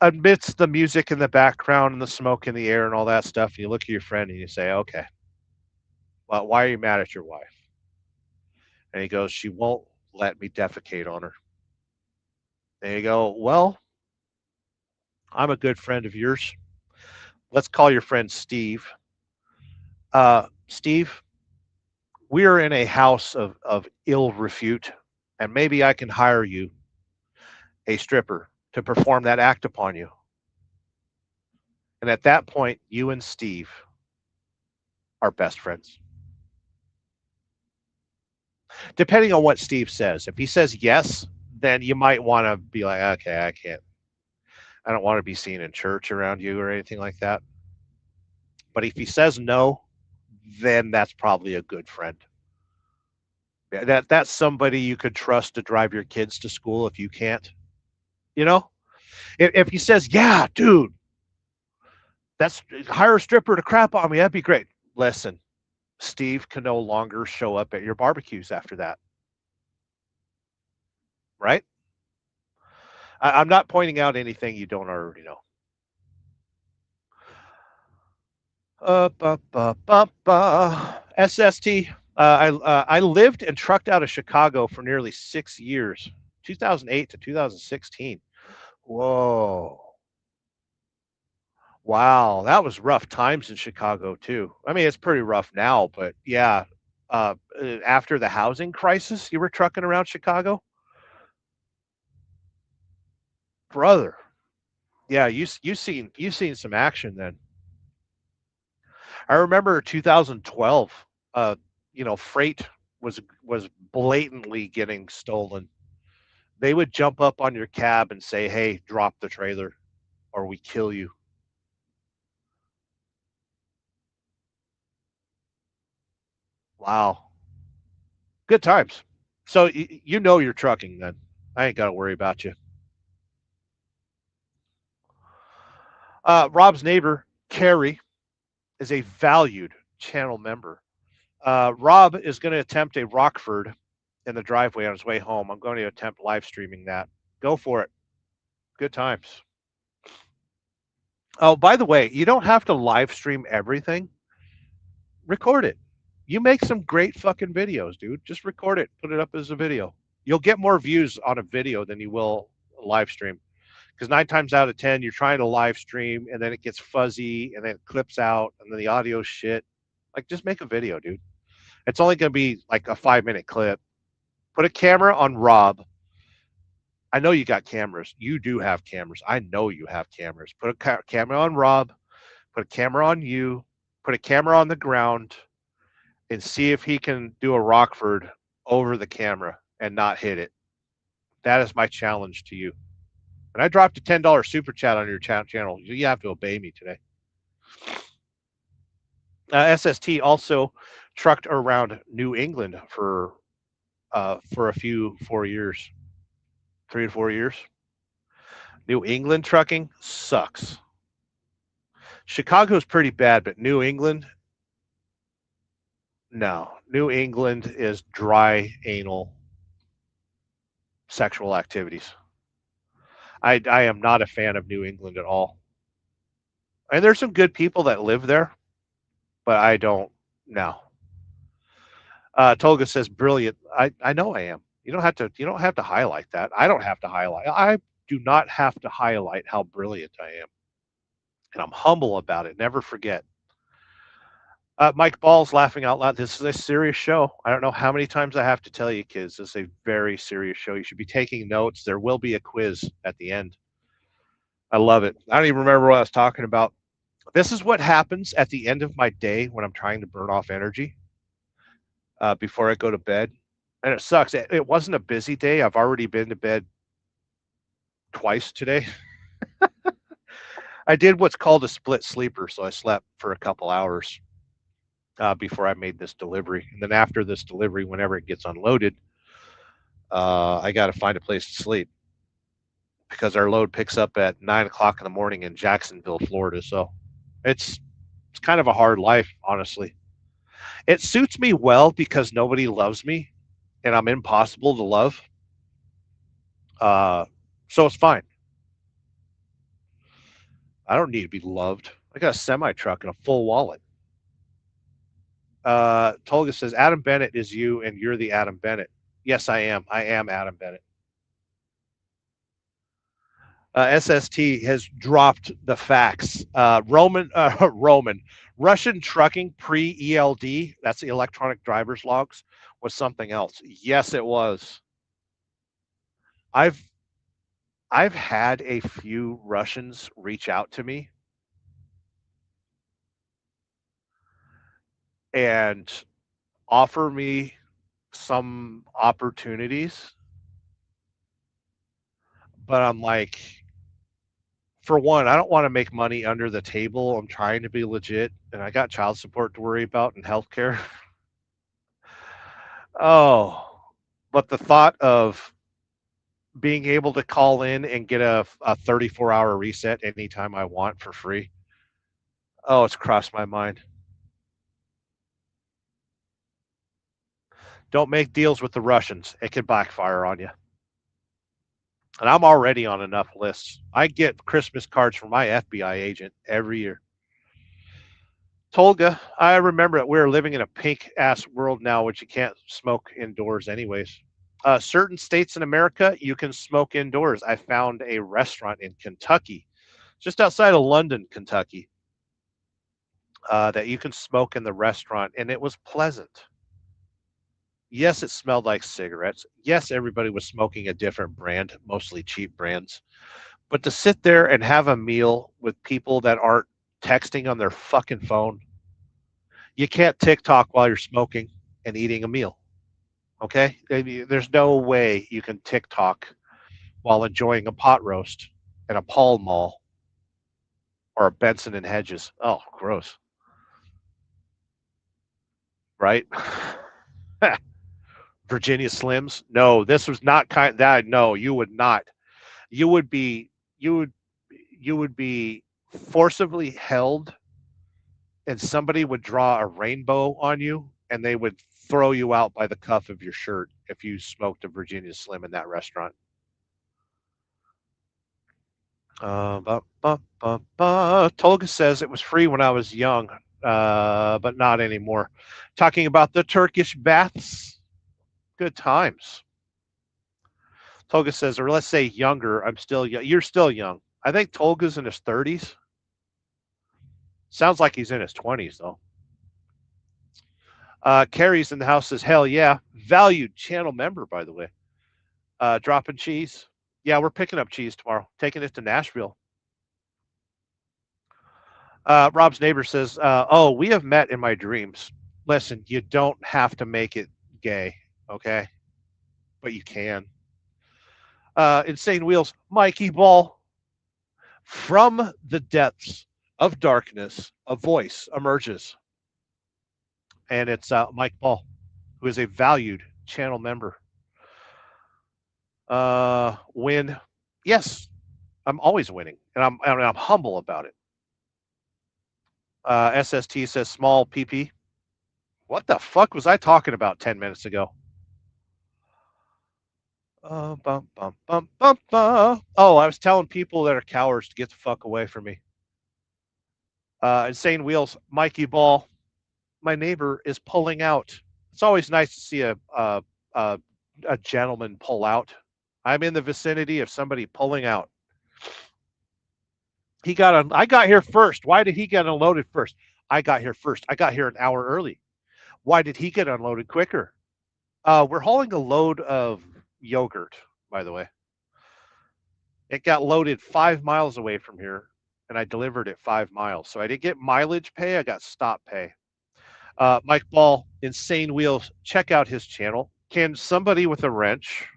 amidst the music in the background and the smoke in the air and all that stuff, you look at your friend and you say, "Okay, well, why are you mad at your wife?" And he goes, "She won't let me defecate on her." And you go, "Well, I'm a good friend of yours. Let's call your friend Steve. Steve, we are in a house of ill repute, and maybe I can hire you, a stripper, to perform that act upon you." And at that point, you and Steve are best friends. Depending on what Steve says. If he says yes, then you might want to be like, "Okay, I don't want to be seen in church around you or anything like that." But if he says no, then that's probably a good friend. Yeah, that's somebody you could trust to drive your kids to school if you can't. You know, if he says, "Yeah, dude, that's hire a stripper to crap on me, that'd be great." Listen, Steve can no longer show up at your barbecues after that, right? I'm not pointing out anything you don't already know. SST. I lived and trucked out of Chicago for nearly 6 years, 2008 to 2016. Whoa. Wow, that was rough times in Chicago too. I mean, it's pretty rough now, but yeah. After the housing crisis, you were trucking around Chicago, brother. Yeah, you seen some action then. I remember 2012. Uh, freight was blatantly getting stolen. They would jump up on your cab and say, "Hey, drop the trailer, or we kill you." Wow, good times. So you know you're trucking then. I ain't got to worry about you. Rob's neighbor, Carrie, is a valued channel member. Rob is going to attempt a Rockford in the driveway on his way home. I'm going to attempt live streaming that. Go for it. Good times. Oh, by the way, you don't have to live stream everything. Record it. You make some great fucking videos, dude. Just record it, put it up as a video. You'll get more views on a video than you will a live stream. Because 9 times out of 10, you're trying to live stream and then it gets fuzzy and then it clips out and then the audio shit. Like, just make a video, dude. It's only going to be like a 5-minute clip. Put a camera on Rob. I know you got cameras. You do have cameras. I know you have cameras. Put a camera on Rob. Put a camera on you. Put a camera on the ground and see if he can do a Rockford over the camera and not hit it. That is my challenge to you. And I dropped a $10 super chat on your channel. You have to obey me today. SST also trucked around New England for a few 4 years, 3 to 4 years. New England trucking sucks. Chicago's pretty bad, but New England, no. New England is dry anal sexual activities. I am not a fan of New England at all. And there's some good people that live there, but I don't. No. Tolga says, "Brilliant." I know I am. You don't have to highlight that. I don't have to highlight. I do not have to highlight how brilliant I am. And I'm humble about it. Never forget. Mike Ball's laughing out loud. This is a serious show. I don't know how many times I have to tell you, kids. This is a very serious show. You should be taking notes. There will be a quiz at the end. I love it. I don't even remember what I was talking about. This is what happens at the end of my day when I'm trying to burn off energy before I go to bed. And it sucks. It wasn't a busy day. I've already been to bed twice today. I did what's called a split sleeper, so I slept for a couple hours before I made this delivery. And then after this delivery, whenever it gets unloaded, I got to find a place to sleep because our load picks up at 9 o'clock in the morning in Jacksonville, Florida. So it's kind of a hard life, honestly. It suits me well because nobody loves me and I'm impossible to love. So it's fine. I don't need to be loved. I got a semi truck and a full wallet. Tolga says, Adam Bennett is you and you're the Adam Bennett. Yes, I am. I am Adam Bennett. SST has dropped the facts. Roman, Russian trucking pre-ELD, that's the electronic driver's logs, was something else. Yes, it was. I've had a few Russians reach out to me and offer me some opportunities, but I'm like, for one, I don't want to make money under the table. I'm trying to be legit, and I got child support to worry about and healthcare. Oh, but the thought of being able to call in and get a 34-hour reset anytime I want for free. Oh, it's crossed my mind. Don't make deals with the Russians. It could backfire on you. And I'm already on enough lists. I get Christmas cards from my FBI agent every year. Tolga, I remember it. We're living in a pink ass world now, which you can't smoke indoors anyways. Certain states in America, you can smoke indoors. I found a restaurant in Kentucky, just outside of London, Kentucky, that you can smoke in the restaurant, and it was pleasant. Yes, it smelled like cigarettes. Yes, everybody was smoking a different brand, mostly cheap brands. But to sit there and have a meal with people that aren't texting on their fucking phone, you can't TikTok while you're smoking and eating a meal. Okay? There's no way you can TikTok while enjoying a pot roast and a Pall Mall or a Benson and Hedges. Oh, gross. Right? Virginia Slims? No, this was not kind that no, you would not. You would be forcibly held and somebody would draw a rainbow on you and they would throw you out by the cuff of your shirt if you smoked a Virginia Slim in that restaurant. Tolga says it was free when I was young, but not anymore. Talking about the Turkish baths. Good times. Tolga says, or let's say younger. I'm still young. You're still young. I think Tolga's in his 30s. Sounds like he's in his 20s, though. Carrie's in the house says, hell yeah. Valued channel member, by the way. Dropping cheese. Yeah, we're picking up cheese tomorrow. Taking it to Nashville. Rob's neighbor says, oh, we have met in my dreams. Listen, you don't have to make it gay, okay? But you can. Insane Wheels, Mikey Ball. From the depths of darkness, a voice emerges. And it's Mike Ball, who is a valued channel member. Win. Yes, I'm always winning, and I'm humble about it. SST says small PP. What the fuck was I talking about 10 minutes ago? Oh, I was telling people that are cowards to get the fuck away from me. Insane Wheels, Mikey Ball. My neighbor is pulling out. It's always nice to see a gentleman pull out. I'm in the vicinity of somebody pulling out. I got here first. Why did he get unloaded first? I got here first. I got here an hour early. Why did he get unloaded quicker? We're hauling a load of yogurt, by the way. It got loaded 5 miles away from here, and I delivered it 5 miles. So I didn't get mileage pay. I got stop pay. Mike Ball, Insane Wheels, check out his channel. Can somebody with a wrench,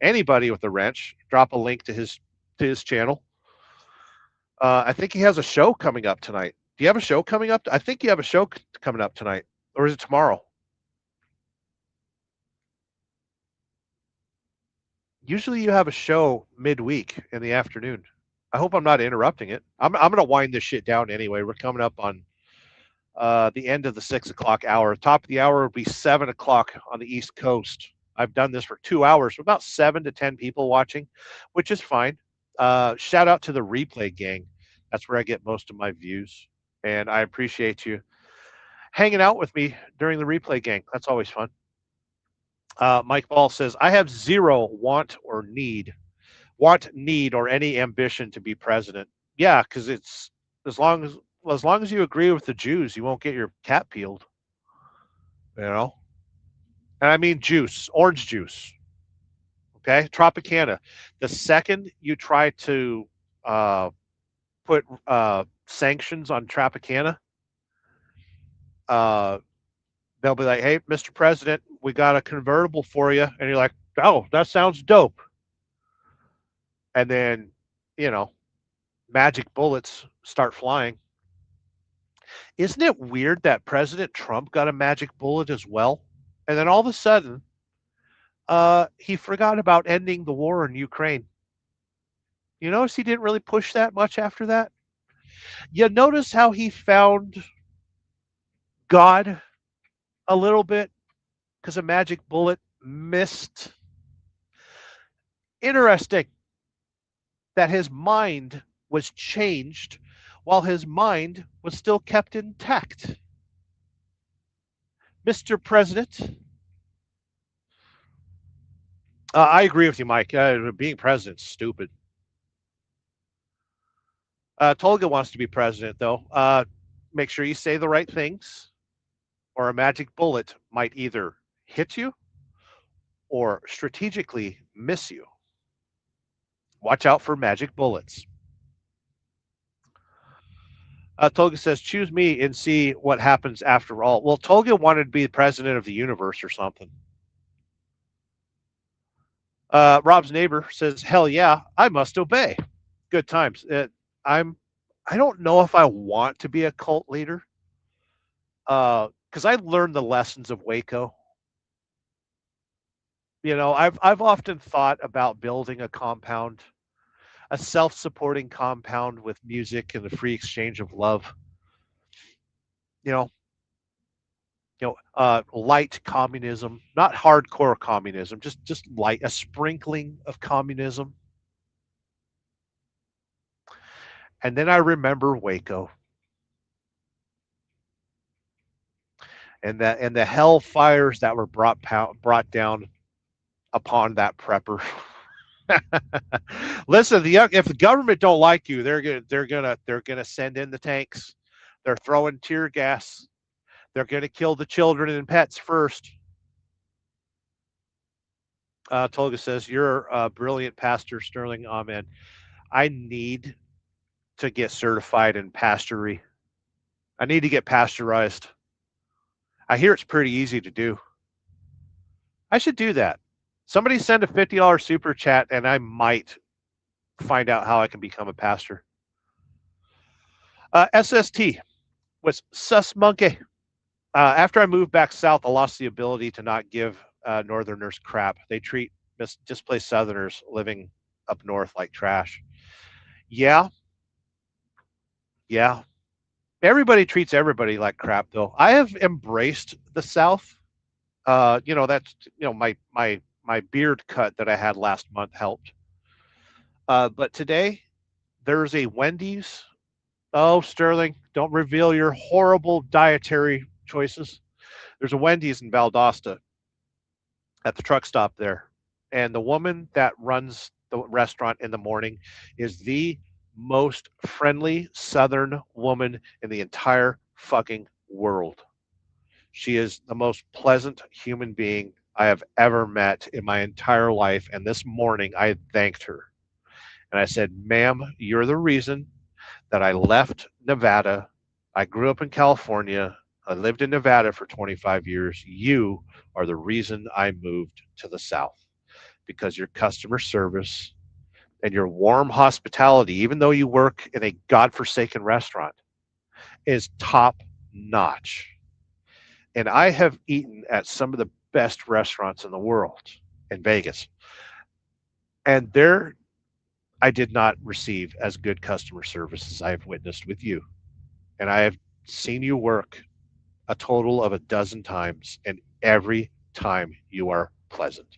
anybody with a wrench, drop a link to his channel? I think he has a show coming up tonight. Do you have a show coming up? I think you have a show coming up tonight, or is it tomorrow? Usually you have a show midweek in the afternoon. I hope I'm not interrupting it. I'm going to wind this shit down anyway. We're coming up on the end of the 6 o'clock hour. Top of the hour would be 7 o'clock on the East Coast. I've done this for 2 hours, about 7 to 10 people watching, which is fine. Shout out to the replay gang. That's where I get most of my views. And I appreciate you hanging out with me during the replay gang. That's always fun. Mike Ball says, I have zero want, need, or any ambition to be president. Yeah, because it's as long as you agree with the Jews, you won't get your cat peeled. You know? And I mean juice, orange juice. Okay? Tropicana. The second you try to put sanctions on Tropicana, they'll be like, hey, Mr. President, we got a convertible for you. And you're like, oh, that sounds dope. And then, magic bullets start flying. Isn't it weird that President Trump got a magic bullet as well? And then all of a sudden, he forgot about ending the war in Ukraine. You notice he didn't really push that much after that? You notice how he found God a little bit because a magic bullet missed. Interesting that his mind was changed while his mind was still kept intact. Mr. President, I agree with you, Mike. Being president's stupid. Tolga wants to be president, though. Make sure you say the right things, or a magic bullet might either hit you or strategically miss you. Watch out for magic bullets. Tolga says, choose me and see what happens after all. Well, Tolga wanted to be the president of the universe or something. Rob's neighbor says, hell yeah, I must obey. Good times. I don't know if I want to be a cult leader. Because I learned the lessons of Waco. I've often thought about building a compound, a self-supporting compound with music and the free exchange of love. Light communism, not hardcore communism, just light, a sprinkling of communism. And then I remember Waco. And the hellfires that were brought down upon that prepper. Listen, if the government don't like you, they're gonna send in the tanks. They're throwing tear gas. They're gonna kill the children and pets first. Tolga says, "You're a brilliant pastor, Sterling. Amen. I need to get certified in pastory. I need to get pasteurized. I hear it's pretty easy to do. I should do that. Somebody send a $50 super chat and I might find out how I can become a pastor." SST was sus monkey. After I moved back south, I lost the ability to not give Northerners crap. They treat displaced Southerners living up north like trash. Yeah. Everybody treats everybody like crap, though. I have embraced the South. That's my beard cut that I had last month helped. But today, there's a Wendy's. Oh, Sterling, don't reveal your horrible dietary choices. There's a Wendy's in Valdosta at the truck stop there. And the woman that runs the restaurant in the morning is the most friendly Southern woman in the entire fucking world. She is the most pleasant human being I have ever met in my entire life. And this morning, I thanked her. And I said, ma'am, you're the reason that I left Nevada. I grew up in California. I lived in Nevada for 25 years. You are the reason I moved to the South because your customer service and your warm hospitality, even though you work in a godforsaken restaurant, is top notch. And I have eaten at some of the best restaurants in the world in Vegas. And there, I did not receive as good customer service as I have witnessed with you. And I have seen you work a total of a dozen times, and every time you are pleasant.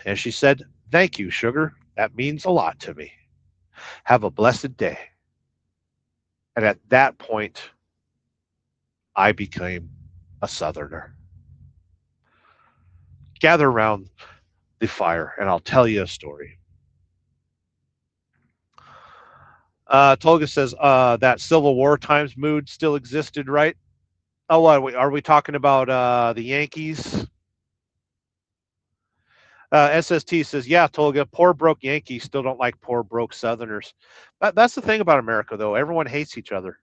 And she said, thank you, sugar. That means a lot to me. Have a blessed day. And at that point, I became a Southerner. Gather around the fire, and I'll tell you a story. Tolga says that Civil War times mood still existed, right? Oh, what are we talking about? The Yankees? SST says, yeah, Tolga, poor broke Yankees still don't like poor broke Southerners. That's the thing about America, though. Everyone hates each other,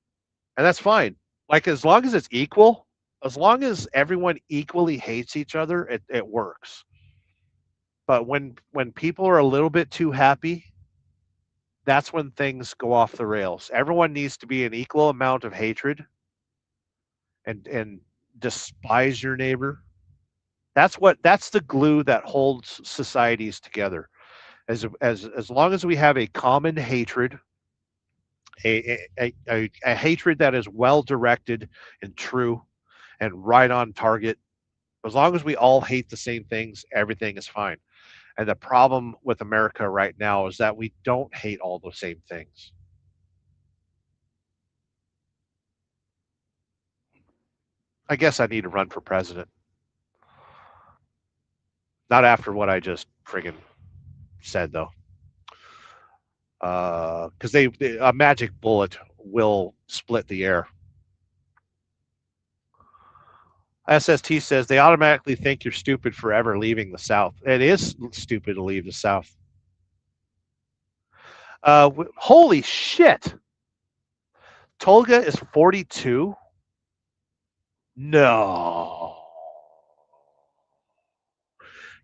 and that's fine. Like, as long as it's equal, as long as everyone equally hates each other, it works. But when people are a little bit too happy, that's when things go off the rails. Everyone needs to be an equal amount of hatred and despise your neighbor. That's the glue that holds societies together. As long as we have a common hatred, a hatred that is well directed and true and right on target, as long as we all hate the same things, everything is fine. And the problem with America right now is that we don't hate all the same things. I guess I need to run for president. Not after what I just friggin' said, though. Because a magic bullet will split the air. SST says they automatically think you're stupid for ever leaving the South. It is stupid to leave the South. Holy shit. Tolga is 42? No.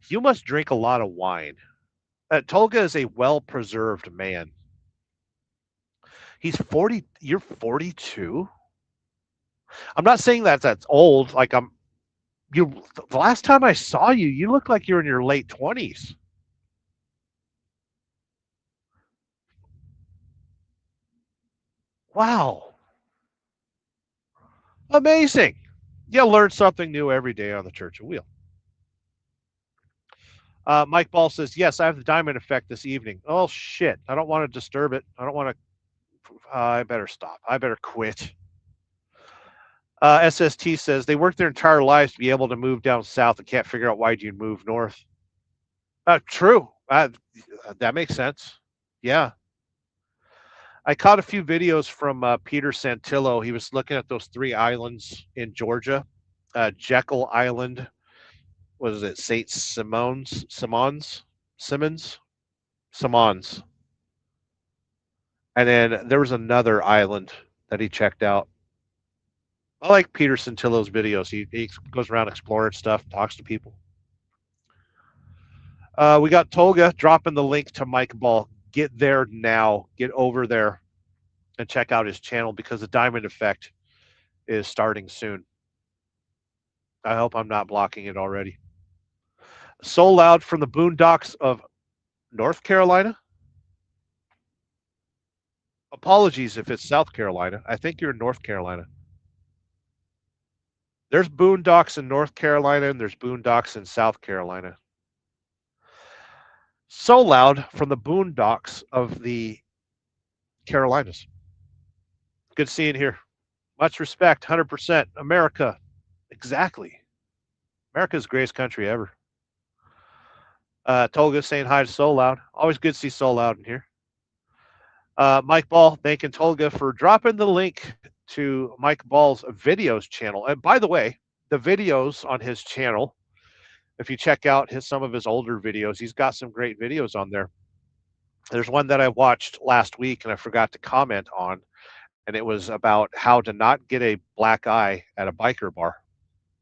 You must drink a lot of wine. Tolga is a well-preserved man. He's 40. You're 42? I'm not saying that that's old. Like, the last time I saw you, you looked like you're in your late 20s. Wow. Amazing. You learn something new every day on the Church of Wheel. Mike Ball says, yes, I have the diamond effect this evening. Oh, shit. I don't want to disturb it. I don't want to. I better stop. I better quit. SST says, they work their entire lives to be able to move down south and can't figure out why you'd move north. True. That makes sense. Yeah. I caught a few videos from Peter Santillo. He was looking at those 3 islands in Georgia. Jekyll Island. What is it? St. Simmons? And then there was another island that he checked out. I like Peter Santillo's videos. He goes around exploring stuff, talks to people. We got Tolga dropping the link to Mike Ball. Get there now. Get over there and check out his channel because the Diamond Effect is starting soon. I hope I'm not blocking it already. So Loud from the boondocks of North Carolina. Apologies if it's South Carolina. I think you're in North Carolina. There's boondocks in North Carolina and there's boondocks in South Carolina. So Loud from the boondocks of the Carolinas. Good seeing here. Much respect, 100%. America. Exactly. America's the greatest country ever. Tolga saying hi to So Loud. Always good to see So Loud in here. Mike Ball thanking Tolga for dropping the link to Mike Ball's videos channel. And by the way, the videos on his channel, if you check out some of his older videos, he's got some great videos on there. There's one that I watched last week and I forgot to comment on, and it was about how to not get a black eye at a biker bar.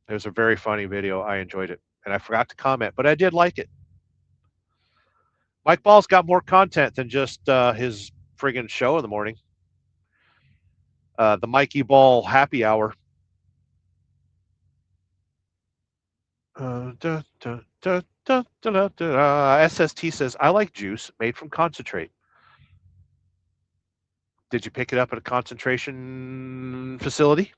It was a very funny video. I enjoyed it, and I forgot to comment, but I did like it. Mike Ball's got more content than just his friggin' show in the morning. The Mikey Ball Happy Hour. SST says, I like juice made from concentrate. Did you pick it up at a concentration facility?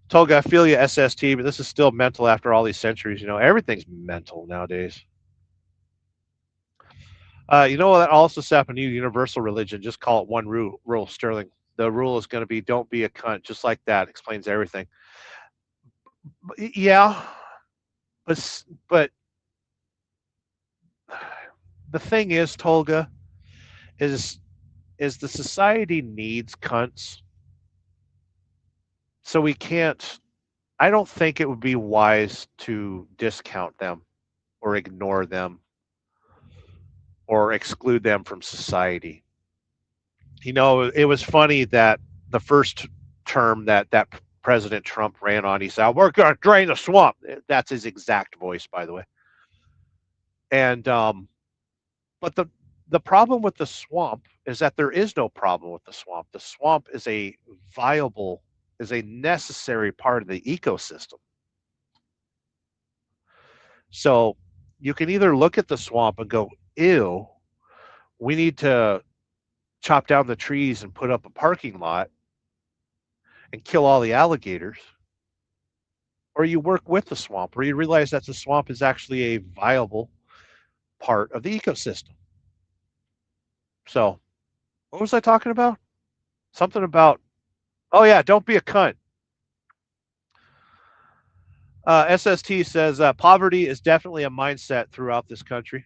Tolga, I feel you, SST, but this is still mental after all these centuries. You know, everything's mental nowadays. You know what also set up a new universal religion? Just call it one rule, Sterling. The rule is going to be don't be a cunt. Just like that. Explains everything. Yeah. But the thing is, Tolga, is the society needs cunts. So we can't, I don't think it would be wise to discount them or ignore them or exclude them from society. You know, it was funny that the first term that President Trump ran on, he said, we're going to drain the swamp. That's his exact voice, by the way. And, but the problem with the swamp is that there is no problem with the swamp. The swamp is a viable, is a necessary part of the ecosystem. So you can either look at the swamp and go, ew, we need to chop down the trees and put up a parking lot and kill all the alligators, or you work with the swamp, or you realize that the swamp is actually a viable part of the ecosystem. So, what was I talking about? Something about, oh yeah, don't be a cunt. SST says poverty is definitely a mindset throughout this country.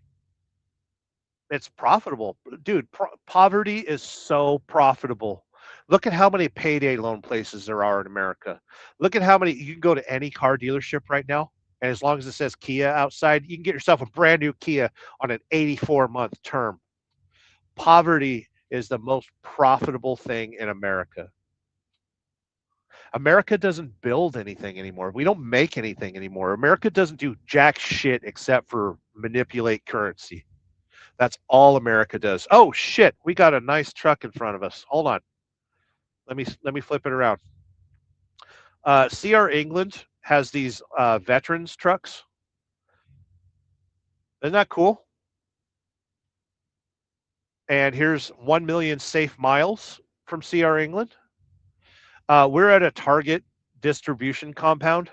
It's profitable, dude. Poverty is so profitable. Look at how many payday loan places there are in America. Look at how many, you can go to any car dealership right now, and as long as it says Kia outside, you can get yourself a brand new Kia on an 84-month term. Poverty is the most profitable thing in America. America doesn't build anything anymore. We don't make anything anymore. America doesn't do jack shit except for manipulate currency. That's all America does. Oh shit, we got a nice truck in front of us. Hold on. Let me flip it around. CR England has these veterans trucks. Isn't that cool? And here's 1 million safe miles from CR England. We're at a Target distribution compound,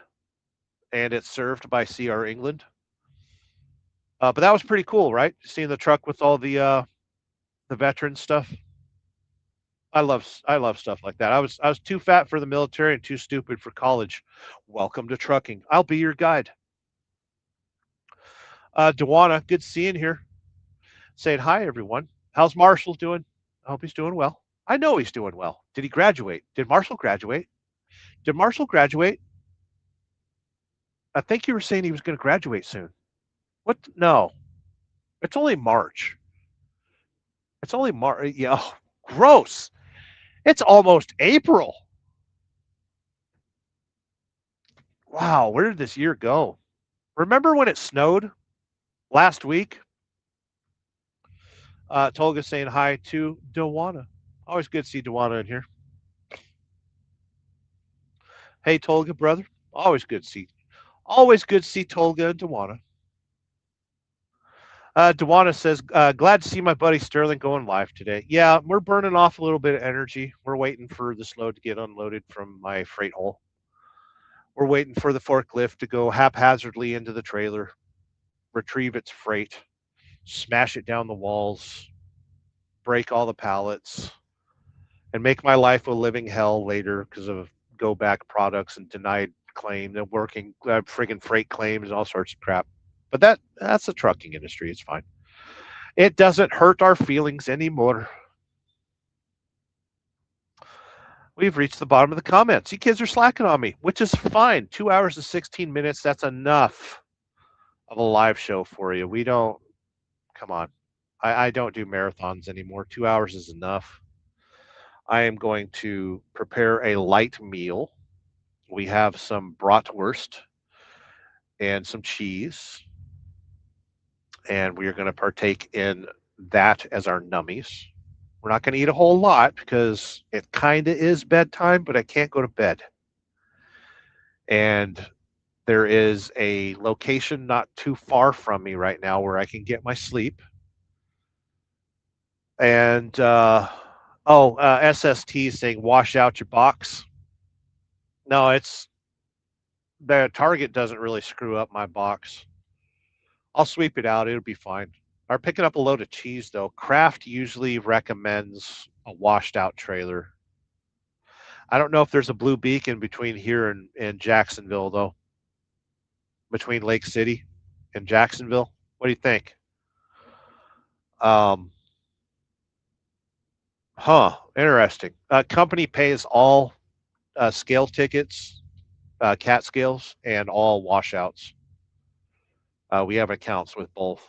and it's served by CR England. But that was pretty cool, right? Seeing the truck with all the veteran stuff. I love stuff like that. I was too fat for the military and too stupid for college. Welcome to trucking. I'll be your guide. Dewana, good seeing here. Saying hi, everyone. How's Marshall doing? I hope he's doing well. I know he's doing well. Did he graduate? Did Marshall graduate? Did Marshall graduate? I think you were saying he was going to graduate soon. What? No. It's only March. It's only March. Yeah. Oh, gross. It's almost April. Wow. Where did this year go? Remember when it snowed last week? Tolga saying hi to Dewana. Always good to see Dewana in here. Hey, Tolga, brother. Always good to see Tolga and Dewana. Dewana says, glad to see my buddy Sterling going live today. Yeah, we're burning off a little bit of energy. We're waiting for this load to get unloaded from my freight hole. We're waiting for the forklift to go haphazardly into the trailer, retrieve its freight, smash it down the walls, break all the pallets, and make my life a living hell later because of go back products and denied claim, and working friggin' freight claims and all sorts of crap. But that's the trucking industry. It's fine. It doesn't hurt our feelings anymore. We've reached the bottom of the comments. You kids are slacking on me, which is fine. 2 hours and 16 minutes. That's enough of a live show for you. We don't, come on. I don't do marathons anymore. 2 hours is enough. I am going to prepare a light meal. We have some bratwurst and some cheese, and we are going to partake in that as our nummies. We're not going to eat a whole lot because it kind of is bedtime, but I can't go to bed. And there is a location not too far from me right now where I can get my sleep. And SST saying wash out your box. No, it's the Target doesn't really screw up my box. I'll sweep it out. It'll be fine. Or picking up a load of cheese though. Kraft usually recommends a washed out trailer. I don't know if there's a Blue Beacon between here and Jacksonville though. Between Lake City and Jacksonville. What do you think? Interesting. Company pays all scale tickets, cat scales, and all washouts. We have accounts with both.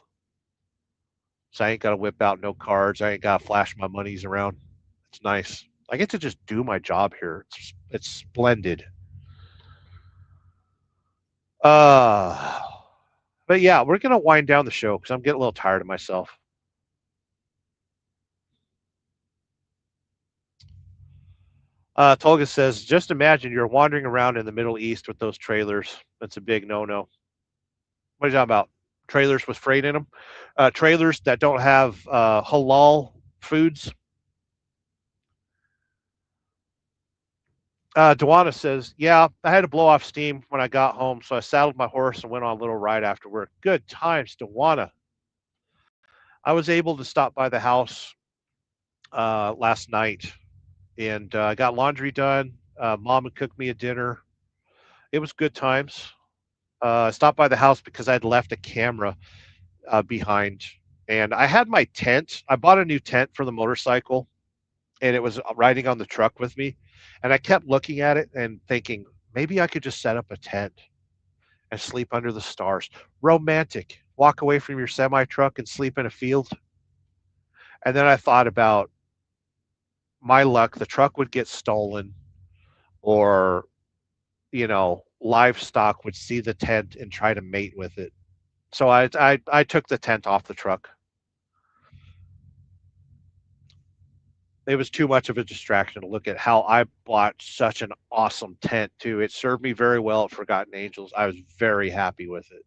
So I ain't got to whip out no cards. I ain't got to flash my monies around. It's nice. I get to just do my job here. It's splendid. But yeah, we're going to wind down the show because I'm getting a little tired of myself. Tolga says, just imagine you're wandering around in the Middle East with those trailers. That's a big no-no. What are you talking about? Trailers with freight in them? Trailers that don't have halal foods? Dewana says, yeah, I had to blow off steam when I got home, so I saddled my horse and went on a little ride after work. Good times, Dewana. I was able to stop by the house last night, and I got laundry done. Mom had cooked me a dinner. It was good times. I stopped by the house because I'd left a camera behind, and I had my tent. I bought a new tent for the motorcycle, and it was riding on the truck with me. And I kept looking at it and thinking, maybe I could just set up a tent and sleep under the stars. Romantic. Walk away from your semi truck and sleep in a field. And then I thought about my luck. The truck would get stolen, or, livestock would see the tent and try to mate with it. So I took the tent off the truck. It was too much of a distraction to look at how I bought such an awesome tent too. It served me very well at Forgotten Angels. I was very happy with it.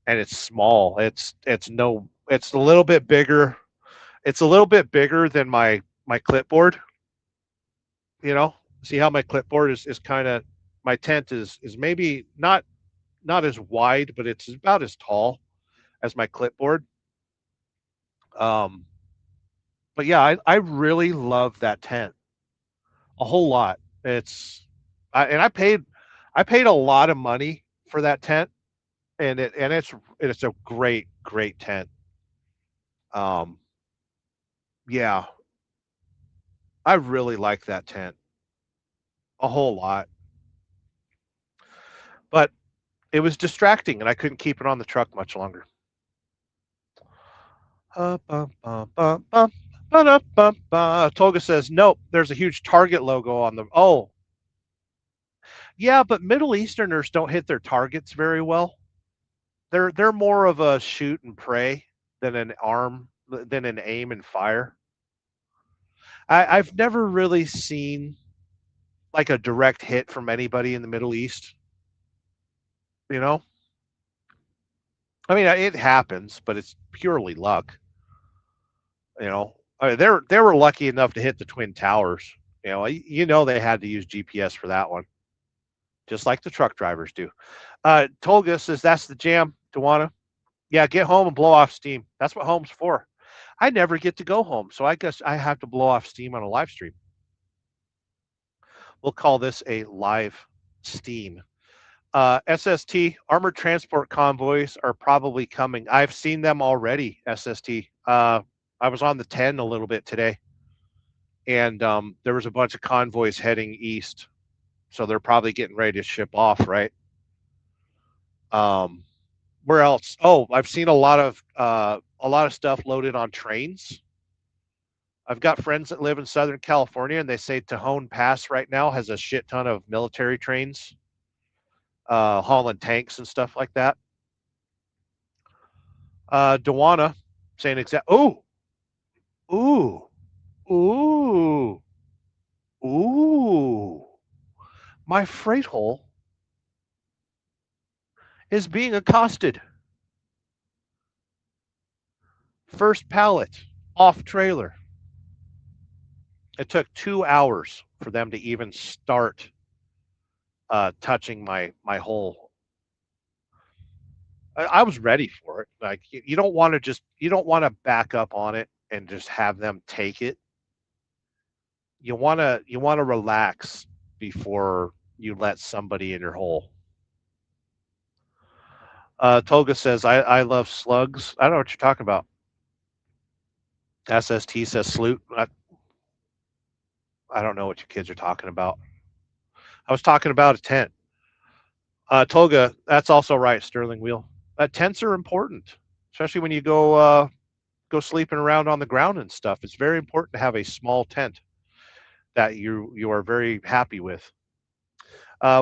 And it's small. It's a little bit bigger. It's a little bit bigger than my clipboard. See how my clipboard is kind of, my tent is maybe not as wide, but it's about as tall as my clipboard. But yeah, I really love that tent a whole lot. I paid a lot of money for that tent, and it's a great tent. Yeah, I really like that tent a whole lot, but it was distracting, and I couldn't keep it on the truck much longer. Tolga says, nope, there's a huge Target logo on the. Oh, yeah, but Middle Easterners don't hit their targets very well. They're more of a shoot and pray than an aim and fire. I've never really seen like a direct hit from anybody in the Middle East. I mean, it happens, but it's purely luck. I mean, they were lucky enough to hit the Twin Towers. They had to use GPS for that one, just like the truck drivers do. Tolga says that's the jam, Dewana. Yeah, get home and blow off steam. That's what home's for. I never get to go home, so I guess I have to blow off steam on a live stream. We'll call this a live steam. SST, armored transport convoys are probably coming. I've seen them already, SST. I was on the 10 a little bit today, and there was a bunch of convoys heading east, so they're probably getting ready to ship off, right? Where else? Oh, I've seen a lot of stuff loaded on trains. I've got friends that live in Southern California, and they say Tejon Pass right now has a shit ton of military trains, hauling tanks and stuff like that. Dewana saying exact. Oh, ooh, ooh, ooh. My freight hole is being accosted. First pallet off trailer. It took 2 hours for them to even start touching my hole. I was ready for it. Like you don't want to back up on it and just have them take it. You want to relax before you let somebody in your hole. Toga says I love slugs. I don't know what you're talking about. SST says salute. I don't know what your kids are talking about. I was talking about a tent. Toga, that's also right, Sterling Wheel. Tents are important, especially when you go sleeping around on the ground and stuff. It's very important to have a small tent that you are very happy with.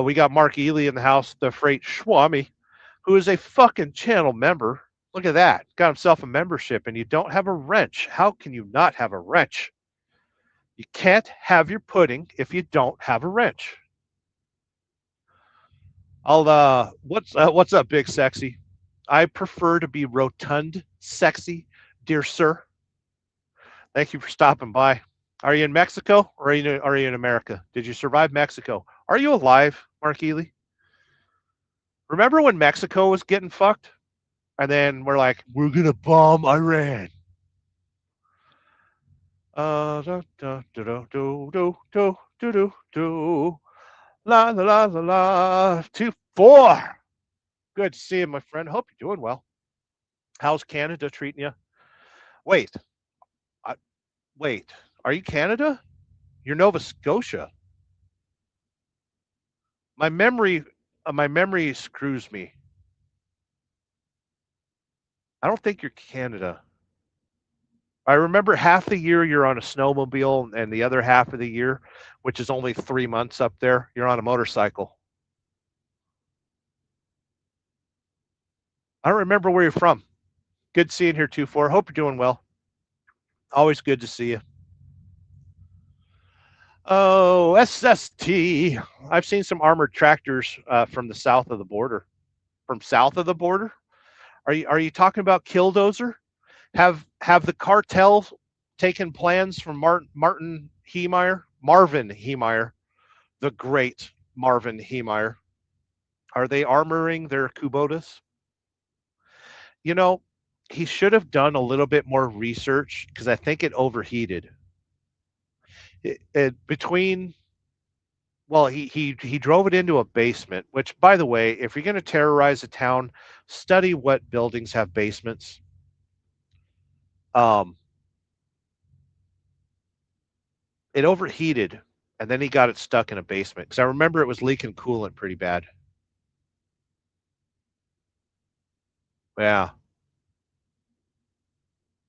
We got Mark Ely in the house, the freight Schwami, who is a fucking channel member. Look at that. Got himself a membership, and you don't have a wrench. How can you not have a wrench? You can't have your pudding if you don't have a wrench. What's up, Big Sexy? I prefer to be rotund, sexy, dear sir. Thank you for stopping by. Are you in Mexico or are you in America? Did you survive Mexico? Are you alive, Mark Ely? Remember when Mexico was getting fucked? And then we're like, we're gonna bomb Iran. Da, da, da, do, do, do, do, do, do. La la la la la. 2-4. Good to see you, my friend. Hope you're doing well. How's Canada treating you? Wait, wait. Are you Canada? You're Nova Scotia. My memory screws me. I don't think you're Canada. I remember half the year you're on a snowmobile, and the other half of the year, which is only 3 months up there, you're on a motorcycle. I don't remember where you're from. Good seeing here, 2-4. Hope you're doing well. Always good to see you. Oh, SST. I've seen some armored tractors from the south of the border. From south of the border? Are you talking about Killdozer? Have the cartel taken plans from Marvin Heemeyer, the great Marvin Heemeyer? Are they armoring their Kubotas? You know, he should have done a little bit more research because I think it overheated. Well, he drove it into a basement, which, by the way, if you're going to terrorize a town, study what buildings have basements. It overheated, and then he got it stuck in a basement because I remember it was leaking coolant pretty bad. Yeah.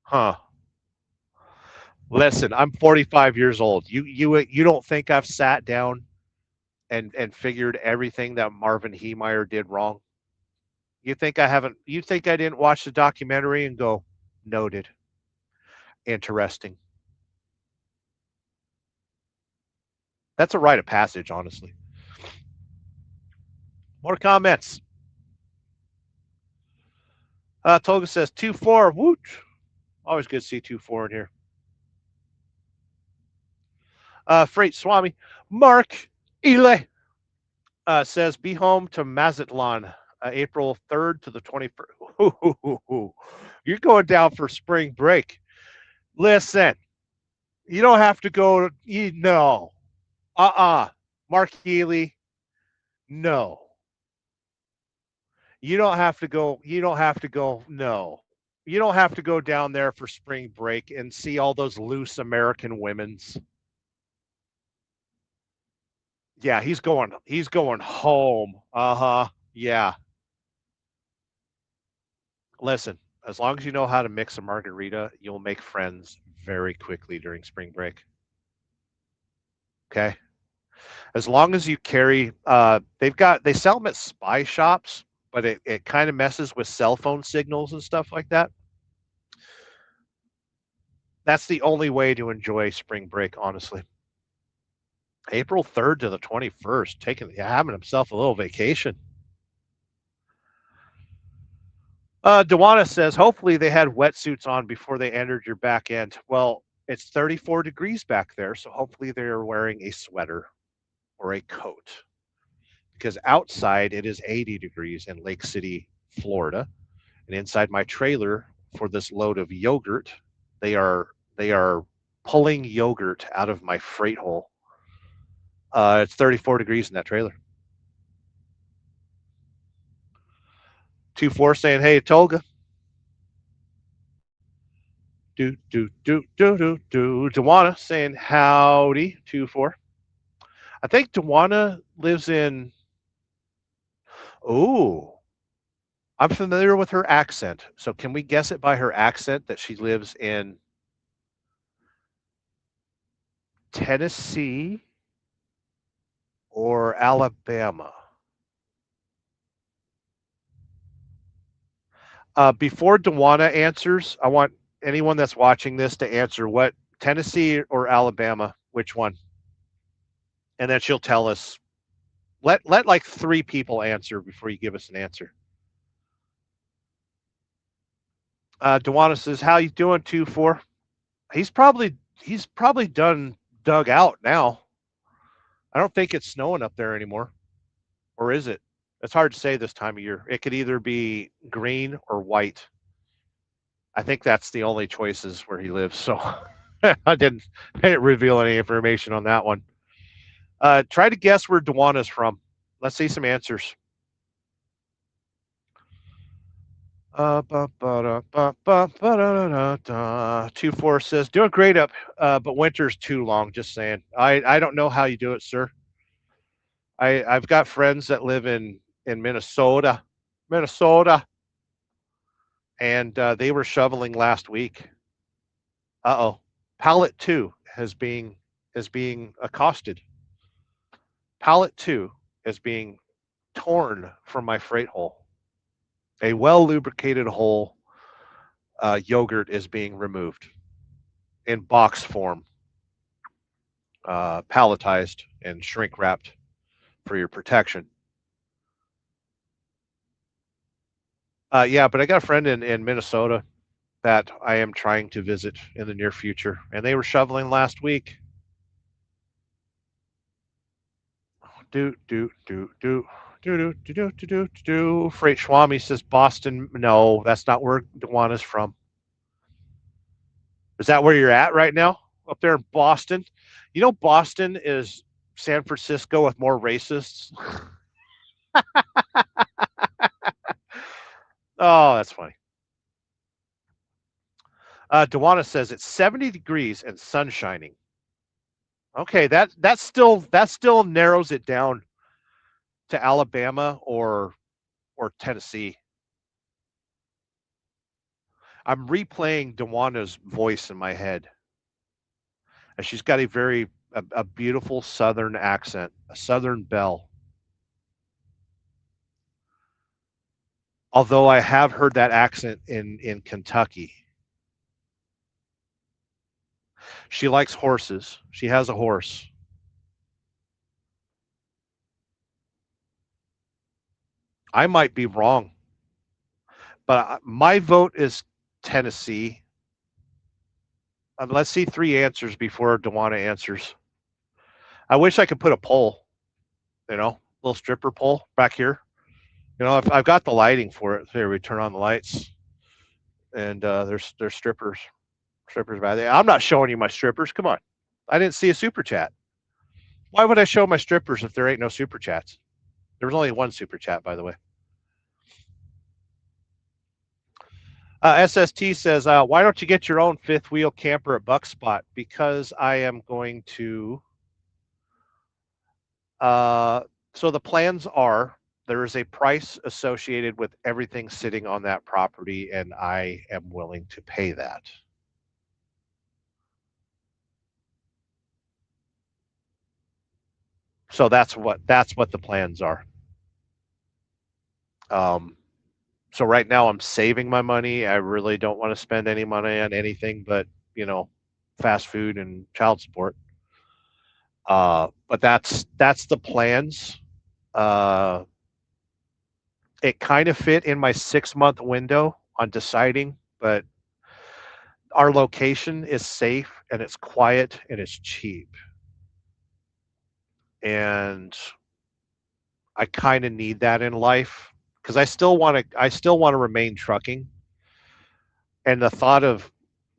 Huh. Listen, I'm 45 years old. You don't think I've sat down and figured everything that Marvin Heemeyer did wrong? You think I haven't? You think I didn't watch the documentary and go, noted, interesting? That's a rite of passage, honestly. More comments. Toga says 2-4. Woot. Always good to see 2-4 in here. Freight Swami. Mark Ely says be home to Mazatlan April 3rd to the 21st. You're going down for spring break. Listen, you don't have to go. No. Mark Healy, no. You don't have to go. You don't have to go. No. You don't have to go down there for spring break and see all those loose American women's. Yeah, he's going home. Uh-huh. Yeah. Listen, as long as you know how to mix a margarita, you'll make friends very quickly during spring break. Okay. As long as you carry, they sell them at spy shops, but it kind of messes with cell phone signals and stuff like that. That's the only way to enjoy spring break, honestly. April 3rd to the 21st, having himself a little vacation. Dewana says, hopefully they had wetsuits on before they entered your back end. Well, it's 34 degrees back there, so hopefully they're wearing a sweater or a coat. Because outside it is 80 degrees in Lake City, Florida. And inside my trailer for this load of yogurt, they are pulling yogurt out of my freight hole. It's 34 degrees in that trailer. 2-4 saying, hey, Tolga. Dewana saying, howdy, 2-4. I think Dewana lives in. Oh, I'm familiar with her accent. So can we guess it by her accent that she lives in Tennessee or Alabama? Before Dewana answers, I want anyone that's watching this to answer what Tennessee or Alabama, which one? And then she'll tell us. Let like 3 people answer before you give us an answer. Dewana says, "How you doing, 2-4?" He's probably dug out now. I don't think it's snowing up there anymore, or is it? It's hard to say this time of year. It could either be green or white. I think that's the only choices where he lives. So I didn't reveal any information on that one. Try to guess where Dewana's from. Let's see some answers. 2-4 says, doing great up, but winter's too long. Just saying. I don't know how you do it, sir. I've got friends that live in Minnesota, and they were shoveling last week. Pallet 2 is being accosted. Pallet 2 is being torn from my freight hole. A well lubricated hole. Yogurt is being removed in box form, palletized and shrink wrapped for your protection. Yeah, but I got a friend in Minnesota that I am trying to visit in the near future, and they were shoveling last week. Freight Schwami says Boston. No, that's not where Dewana's from. Is that where you're at right now? Up there in Boston? You know, Boston is San Francisco with more racists. Oh, that's funny. Dewana says it's 70 degrees and sun shining. Okay, that still narrows it down to Alabama or Tennessee. I'm replaying Dewana's voice in my head. And she's got a beautiful southern accent, a southern belle. Although I have heard that accent in Kentucky. She likes horses. She has a horse. I might be wrong, but my vote is Tennessee. Let's see 3 answers before Dewana answers. I wish I could put a poll, little stripper pole back here. I've got the lighting for it. Here, we turn on the lights, and there's strippers back there. I'm not showing you my strippers. Come on, I didn't see a super chat. Why would I show my strippers if there ain't no super chats? There was only 1 super chat, by the way. SST says, why don't you get your own 5th wheel camper at Buck Spot? Because I am going to. So the plans are There is a price associated with everything sitting on that property, and I am willing to pay that. So that's what the plans are. Um, so right now I'm saving my money. I really don't want to spend any money on anything but, you know, fast food and child support. But that's the plans. Uh, it kind of fit in my 6-month window on deciding, but our location is safe and it's quiet and it's cheap. And I kind of need that in life because I still want to remain trucking. And the thought of,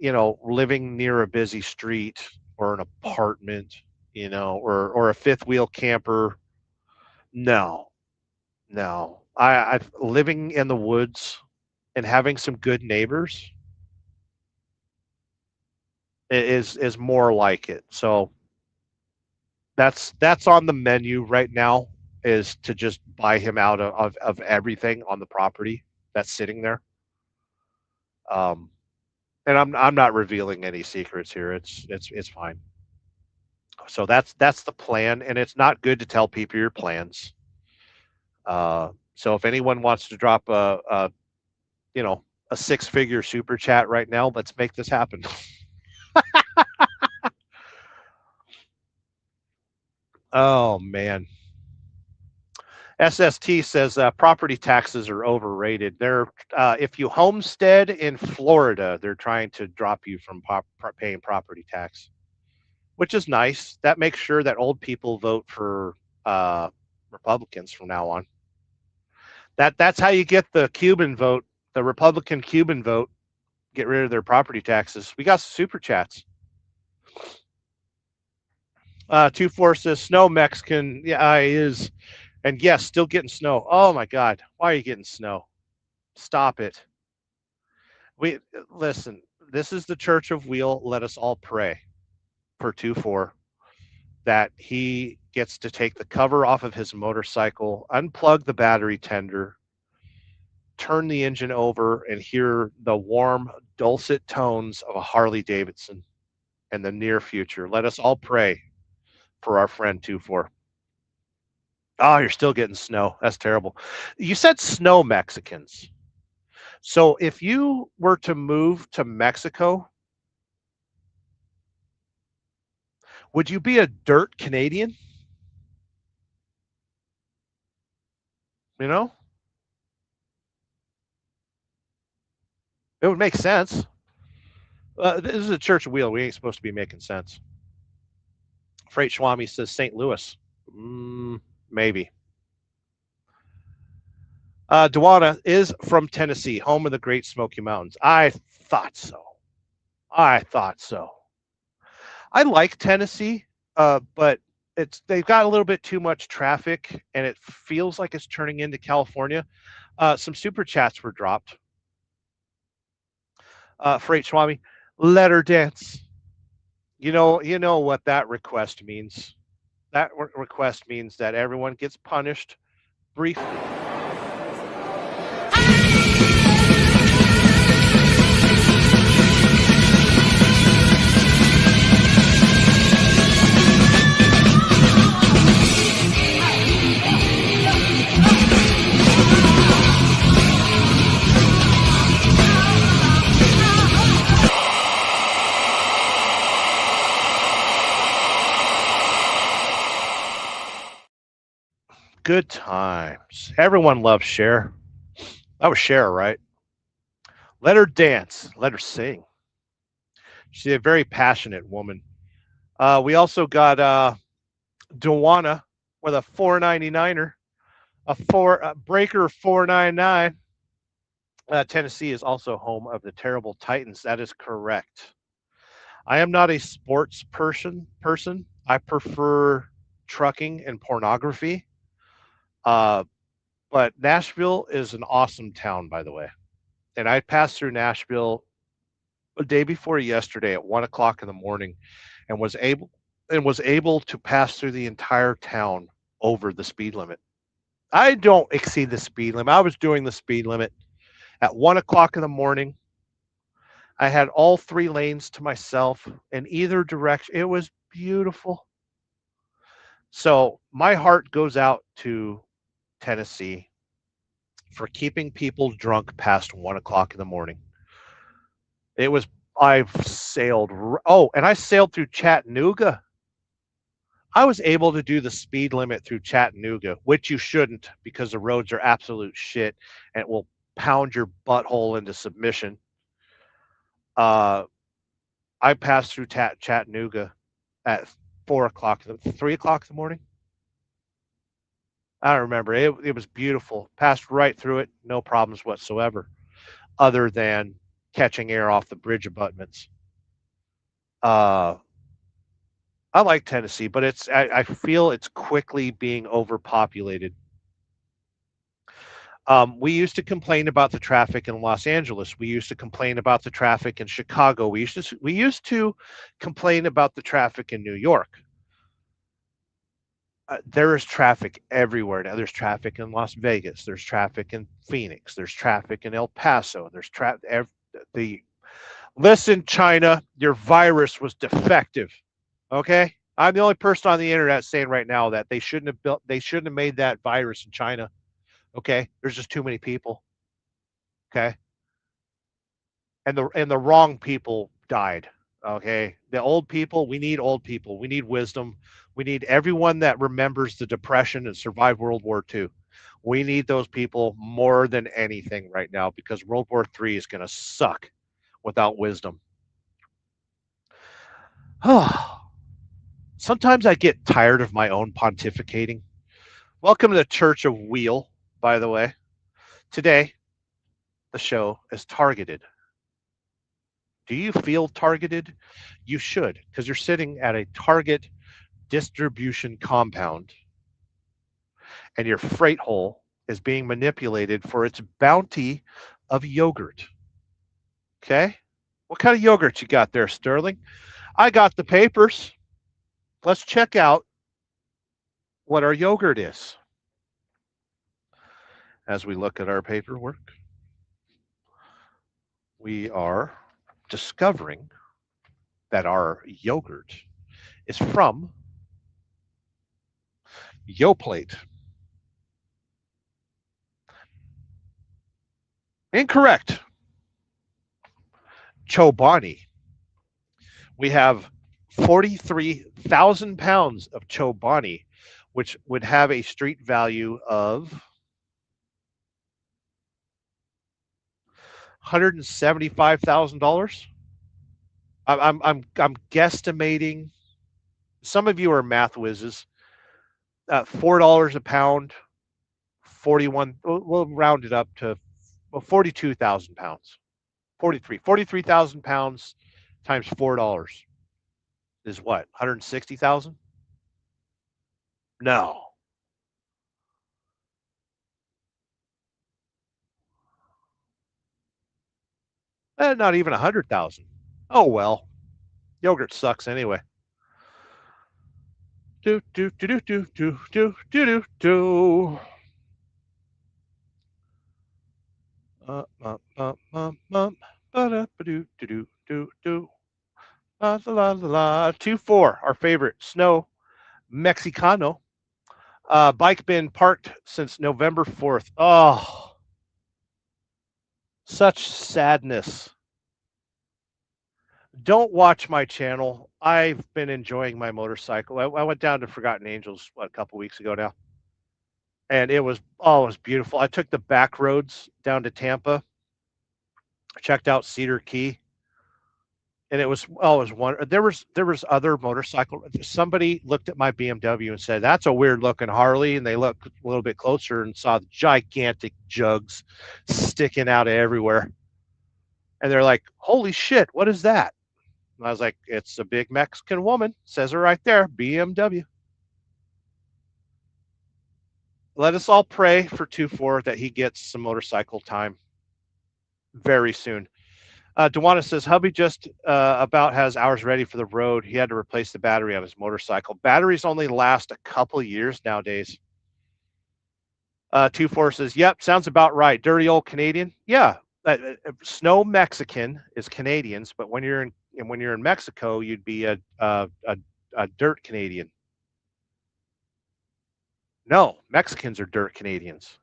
living near a busy street or an apartment, or a fifth wheel camper, no, no. I living in the woods and having some good neighbors is more like it. So that's on the menu right now, is to just buy him out of everything on the property that's sitting there. Um, and I'm not revealing any secrets here. It's fine. So that's the plan, and it's not good to tell people your plans. So if anyone wants to drop you know a 6-figure super chat right now, let's make this happen. Oh man. SST says property taxes are overrated. If you homestead in Florida, they're trying to drop you from paying property tax, which is nice. That makes sure that old people vote for Republicans from now on. That's how you get the Cuban vote, the Republican Cuban vote. Get rid of their property taxes. We got super chats. 2-4 says snow Mexican. Yeah, he is. And yes, still getting snow. Oh my God, why are you getting snow? Stop it. Listen. This is the Church of Wheel. Let us all pray for 2-4 that he gets to take the cover off of his motorcycle, unplug the battery tender, turn the engine over, and hear the warm, dulcet tones of a Harley Davidson in the near future. Let us all pray for our friend 2-4. Oh, you're still getting snow. That's terrible. You said snow Mexicans. So if you were to move to Mexico, would you be a dirt Canadian? You know? It would make sense. This is a Church of Wheel. We ain't supposed to be making sense. Freight Swami says St. Louis. Maybe. Dewana is from Tennessee, home of the Great Smoky Mountains. I thought so. I like Tennessee, but they've got a little bit too much traffic, and it feels like it's turning into California. Some super chats were dropped. Freight Swami, let her dance. You know what that request means. That request means that everyone gets punished briefly. Good times. Everyone loves Cher. That was Cher, right? Let her dance. Let her sing. She's a very passionate woman. We also got Dewana with a 499er, a breaker 499. Tennessee is also home of the terrible Titans. That is correct. I am not a sports person. I prefer trucking and pornography. But Nashville is an awesome town, by the way. And I passed through Nashville the day before yesterday at 1:00 in the morning, and was able to pass through the entire town over the speed limit. I don't exceed the speed limit. I was doing the speed limit at 1 o'clock in the morning. I had all 3 lanes to myself in either direction. It was beautiful. So my heart goes out to Tennessee for keeping people drunk past 1 o'clock in the morning. It was I've sailed. Oh, and I sailed through Chattanooga. I was able to do the speed limit through Chattanooga, which you shouldn't because the roads are absolute shit and it will pound your butthole into submission. Uh, I passed through Chattanooga at 4 o'clock, 3 o'clock in the morning. I don't remember. It was beautiful. Passed right through it, no problems whatsoever, other than catching air off the bridge abutments. Uh, I like Tennessee, but I feel it's quickly being overpopulated. We used to complain about the traffic in Los Angeles. We used to complain about the traffic in Chicago. We used to complain about the traffic in New York. There is traffic everywhere now. There's traffic in Las Vegas. There's traffic in Phoenix. There's traffic in El Paso. There's traffic. Listen, China, your virus was defective. Okay, I'm the only person on the internet saying right now that they shouldn't have made that virus in China. Okay, there's just too many people. Okay, and the wrong people died. Okay, the old people. We need old people. We need wisdom. We need everyone that remembers the Depression and survived World War II. We need those people more than anything right now because World War III is going to suck without wisdom. Sometimes I get tired of my own pontificating. Welcome to the Church of Wheel, by the way. Today, the show is targeted. Do you feel targeted? You should, because you're sitting at a Target distribution compound and your freight hole is being manipulated for its bounty of yogurt. Okay? What kind of yogurt you got there, Sterling? I got the papers. Let's check out what our yogurt is. As we look at our paperwork, we are discovering that our yogurt is from Yoplait. Incorrect. Chobani. We have 43,000 pounds of Chobani, which would have a street value of $175,000. I'm guesstimating. Some of you are math whizzes. $4 a pound, 41. We'll round it up to 42,000 pounds. 43,000 pounds times $4 is what? 160,000? No. Not even 100,000. Oh well. Yogurt sucks anyway. Do do do do do do do do do do. Do do do do. La la la la. 2-4. Our favorite snow Mexicano. Bike been parked since November 4th. Oh, such sadness. Don't watch my channel. I've been enjoying my motorcycle. I went down to Forgotten Angels a couple weeks ago now, and it was beautiful. I took the back roads down to Tampa, checked out Cedar Key, and it was one. There was other motorcycle. Somebody looked at my BMW and said, "That's a weird looking Harley," and they looked a little bit closer and saw the gigantic jugs sticking out of everywhere, and they're like, "Holy shit, what is that?" And I was like, "It's a big Mexican woman." Says it right there, BMW. Let us all pray for 2-4 that he gets some motorcycle time very soon. Dewana says, hubby just about has ours ready for the road. He had to replace the battery on his motorcycle. Batteries only last a couple years nowadays. 24 says, "Yep, sounds about right. Dirty old Canadian." Yeah, snow Mexican is Canadians, but when you're in Mexico, you'd be a dirt Canadian. No, Mexicans are dirt Canadians.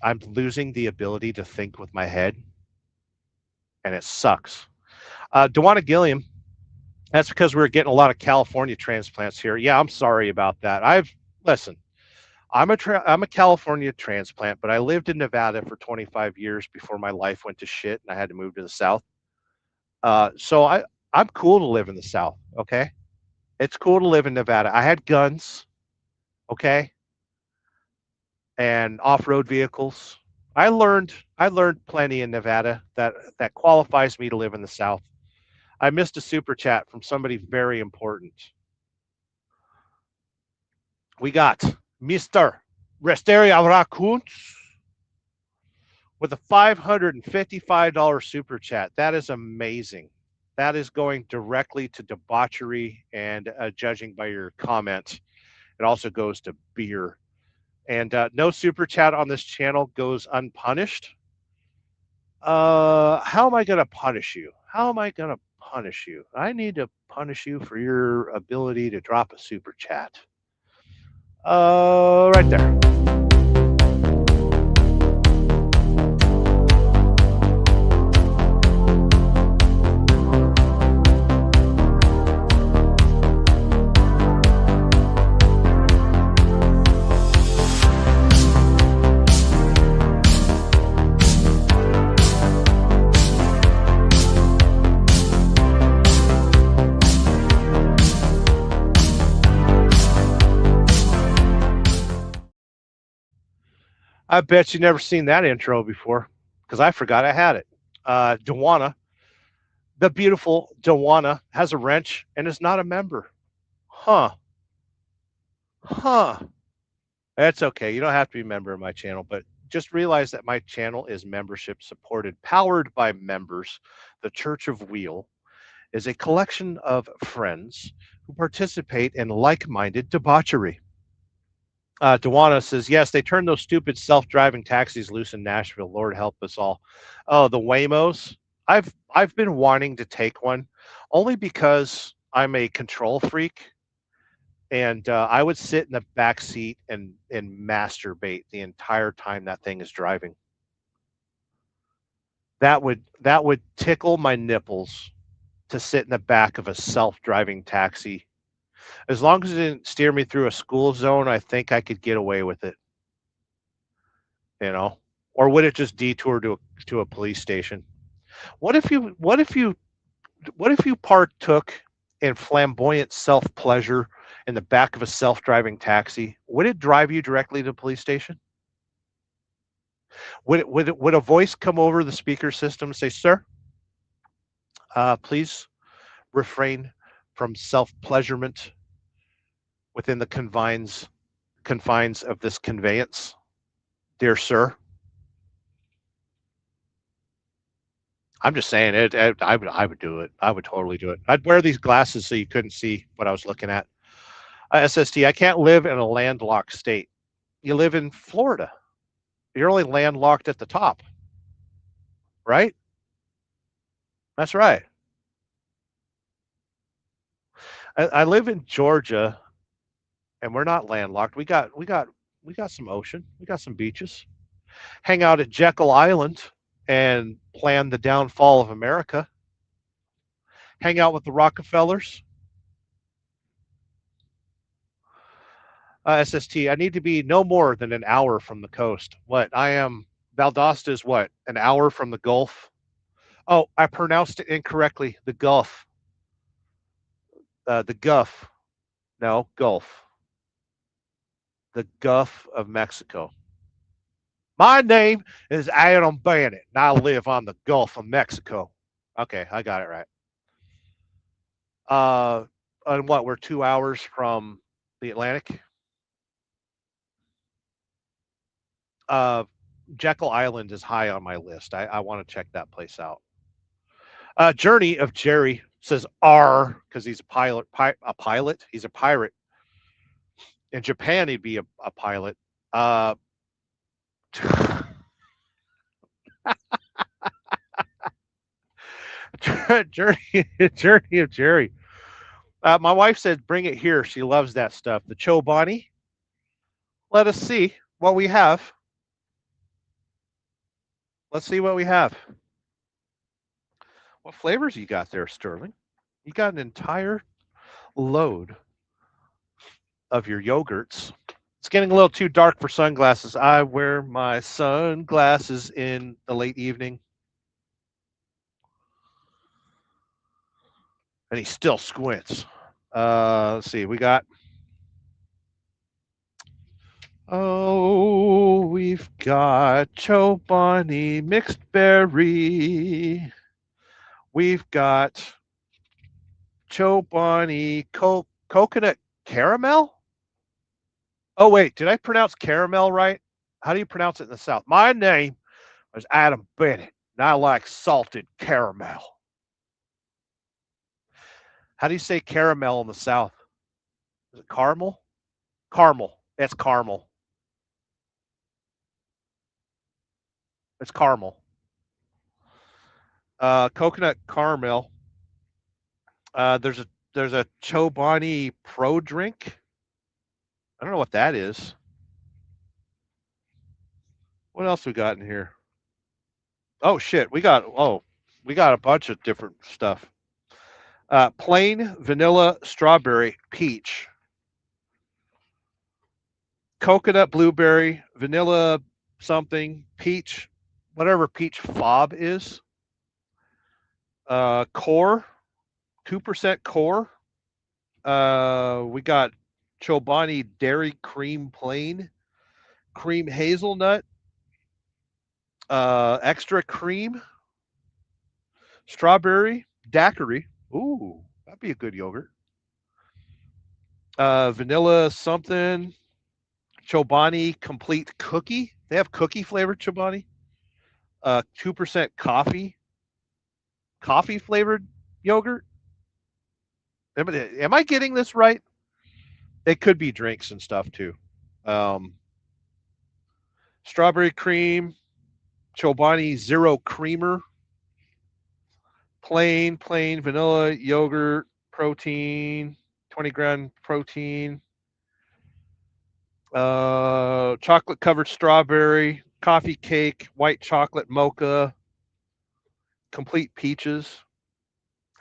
I'm losing the ability to think with my head, and it sucks. Dewana Gilliam, that's because we're getting a lot of California transplants here. Yeah, I'm sorry about that. Listen. I'm a California transplant, but I lived in Nevada for 25 years before my life went to shit and I had to move to the South. So I'm cool to live in the South. Okay, it's cool to live in Nevada. I had guns. Okay, and off-road vehicles. I learned plenty in Nevada that qualifies me to live in the South. I missed a super chat from somebody very important. We got Mr. Resteria Raccoons with a $555 super chat. That is amazing. That is going directly to debauchery and judging by your comment, it also goes to beer. And no super chat on this channel goes unpunished. How am I going to punish you? How am I going to punish you? I need to punish you for your ability to drop a super chat. Right there. I bet you never seen that intro before because I forgot I had it. Dewana, the beautiful Dewana, has a wrench and is not a member. Huh. That's okay. You don't have to be a member of my channel, but just realize that my channel is membership supported, powered by members. The Church of Wheel is a collection of friends who participate in like-minded debauchery. Dewana says, yes, they turned those stupid self-driving taxis loose in Nashville. Lord help us all. Oh, the Waymos. I've been wanting to take one only because I'm a control freak, and I would sit in the back seat and masturbate the entire time that thing is driving. That would tickle my nipples to sit in the back of a self-driving taxi. As long as it didn't steer me through a school zone, I think I could get away with it. You know, or would it just detour to a police station? What if you partook in flamboyant self-pleasure in the back of a self-driving taxi? Would it drive you directly to the police station? Would a voice come over the speaker system and say, "Sir, please refrain from self-pleasurement within the confines of this conveyance, dear sir"? I'm just saying it. I would do it. I would totally do it. I'd wear these glasses so you couldn't see what I was looking at. SST, I can't live in a landlocked state. You live in Florida. You're only landlocked at the top, right? That's right. I live in Georgia, and we're not landlocked. We got some ocean. We got some beaches. Hang out at Jekyll Island and plan the downfall of America. Hang out with the Rockefellers. SST, I need to be no more than an hour from the coast. What? I am. Valdosta is what? An hour from the Gulf? Oh, I pronounced it incorrectly. The Gulf. The Gulf. No, Gulf. The Gulf of Mexico. My name is Adam Bennett, and I live on the Gulf of Mexico. Okay, I got it right. And what? We're 2 hours from the Atlantic. Jekyll Island is high on my list. I want to check that place out. Journey of Jerry says R because he's a pilot. He's a pirate. In Japan, he'd be a pilot. Uh, Journey, Journey of Jerry. My wife said, "Bring it here." She loves that stuff. The Chobani. Let us see what we have. Let's see what we have. What flavors you got there, Sterling? You got an entire load of your yogurts. It's getting a little too dark for sunglasses. I wear my sunglasses in the late evening. And he still squints. Let's see. We got. Oh, we've got Chobani mixed berry. We've got Chobani coconut caramel. Oh, wait. Did I pronounce caramel right? How do you pronounce it in the South? My name is Adam Bennett, and I like salted caramel. How do you say caramel in the South? Is it caramel? Caramel. It's caramel. It's caramel. Coconut caramel. There's a Chobani Pro drink. I don't know what that is. What else we got in here? Oh shit, we got a bunch of different stuff. Plain vanilla strawberry peach. Coconut blueberry, vanilla something, peach, whatever peach fob is. Core, 2% core. We got Chobani dairy cream plain, cream hazelnut, extra cream, strawberry, daiquiri. Ooh, that'd be a good yogurt. Vanilla something, Chobani complete cookie. They have cookie flavored Chobani. 2% coffee flavored yogurt. Am I getting this right? It could be drinks and stuff too. Strawberry cream, Chobani zero creamer, plain vanilla yogurt, protein, 20-gram protein, chocolate covered strawberry, coffee cake, white chocolate mocha, complete peaches.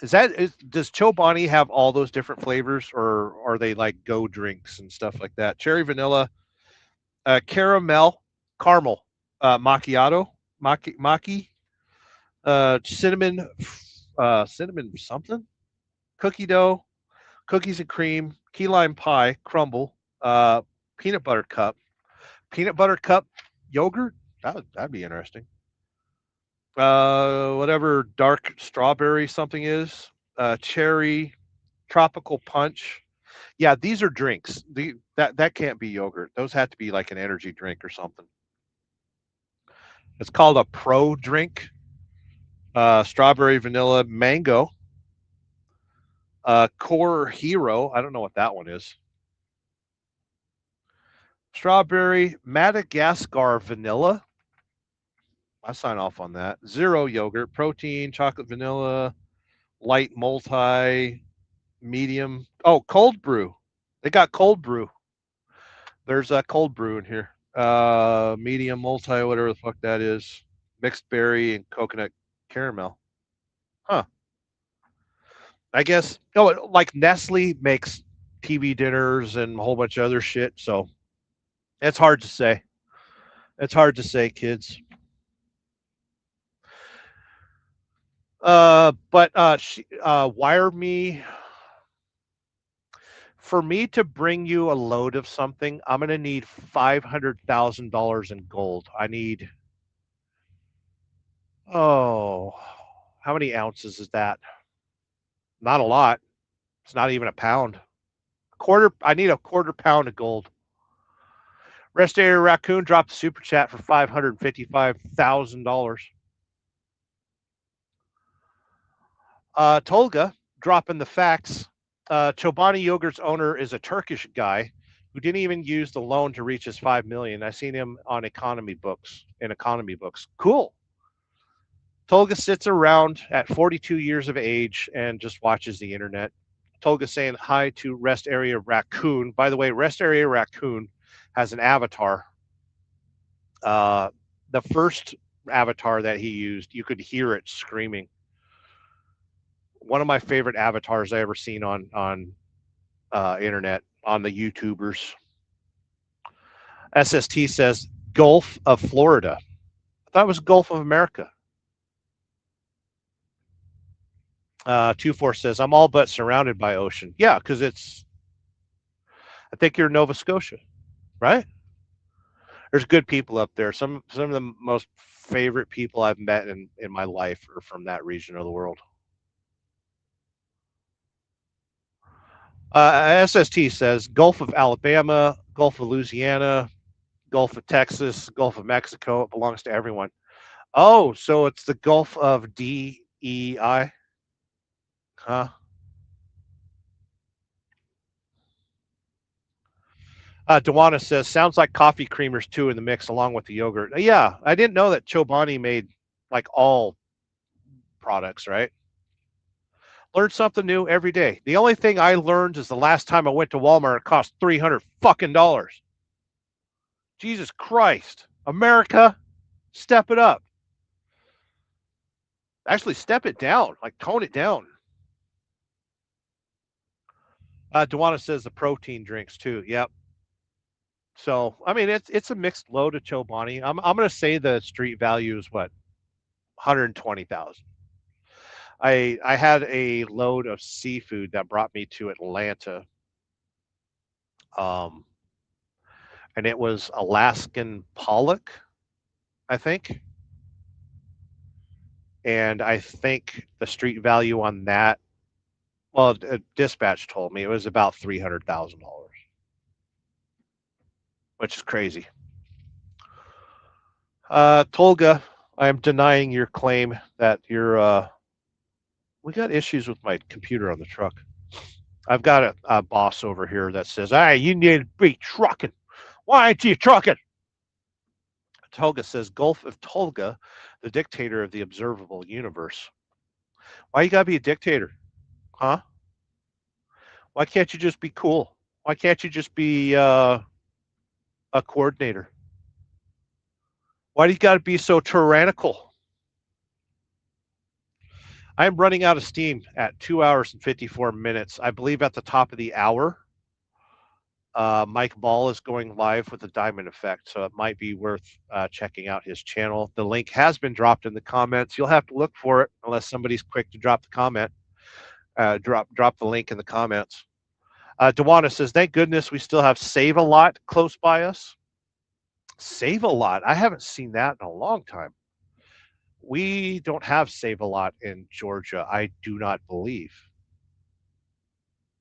Does Chobani have all those different flavors, or are they like go drinks and stuff like that? Cherry vanilla, caramel, macchiato, maki, cinnamon, cinnamon something, cookie dough, cookies and cream, key lime pie, crumble, peanut butter cup yogurt. That'd be interesting. Whatever dark strawberry something is, cherry, tropical punch. Yeah, these are drinks. That can't be yogurt. Those have to be like an energy drink or something. It's called a pro drink. Strawberry, vanilla, mango. Core Hero. I don't know what that one is. Strawberry, Madagascar vanilla. I sign off on that. Zero yogurt, protein, chocolate vanilla, light multi, medium. Oh, cold brew. They got cold brew. There's a cold brew in here. Medium multi, whatever the fuck that is. Mixed berry and coconut caramel. Huh. I guess, like Nestle makes TV dinners and a whole bunch of other shit. So it's hard to say. It's hard to say, kids. But wire me. For me to bring you a load of something, I'm gonna need $500,000 in gold. I need. Oh, how many ounces is that? Not a lot. It's not even a pound. Quarter. I need a quarter pound of gold. Rest Area Raccoon dropped a super chat for $555,000. Tolga dropping the facts. Chobani Yogurt's owner is a Turkish guy. who didn't even use the loan to reach his 5 million. I seen him on economy books, in economy books. Cool. Tolga sits around at 42 years of age and just watches the internet. Tolga saying hi to Rest Area Raccoon. By the way, Rest Area Raccoon has an avatar. The first avatar that he used, you could hear it screaming. One of my favorite avatars I ever seen on internet, on the YouTubers. SST says Gulf of Florida. I thought it was Gulf of America. 24 says I'm all but surrounded by ocean. Yeah, because I think you're Nova Scotia, right? There's good people up there. Some of the most favorite people I've met in my life are from that region of the world. SST says Gulf of Alabama, Gulf of Louisiana, Gulf of Texas, Gulf of Mexico. It belongs to everyone. Oh, so it's the Gulf of DEI? Huh? Dewana says, sounds like coffee creamers too in the mix along with the yogurt. Yeah, I didn't know that Chobani made like all products, right? Learn something new every day. The only thing I learned is the last time I went to Walmart, it cost $300 fucking dollars. Jesus Christ. America, step it up. Actually, step it down, like tone it down. Dewana says the protein drinks too. Yep. So I mean, it's a mixed load of Chobani. I'm gonna say the street value is what, 120,000. I had a load of seafood that brought me to Atlanta. And it was Alaskan pollock, I think. And I think the street value on that, well, dispatch told me it was about $300,000, which is crazy. Tolga, I am denying your claim that you're. We got issues with my computer on the truck. I've got a boss over here that says, "Hey, you need to be trucking. Why aren't you trucking?" Tolga says, Gulf of Tolga, the dictator of the observable universe. Why you gotta be a dictator? Huh? Why can't you just be cool? Why can't you just be a coordinator? Why do you gotta be so tyrannical? I'm running out of steam at 2 hours and 54 minutes. I believe at the top of the hour, Mike Ball is going live with the Diamond Effect, so it might be worth checking out his channel. The link has been dropped in the comments. You'll have to look for it unless somebody's quick to drop the comment. Drop the link in the comments. Dewana says, thank goodness we still have Save a Lot close by us. Save a Lot? I haven't seen that in a long time. We don't have Save a Lot in Georgia, I do not believe.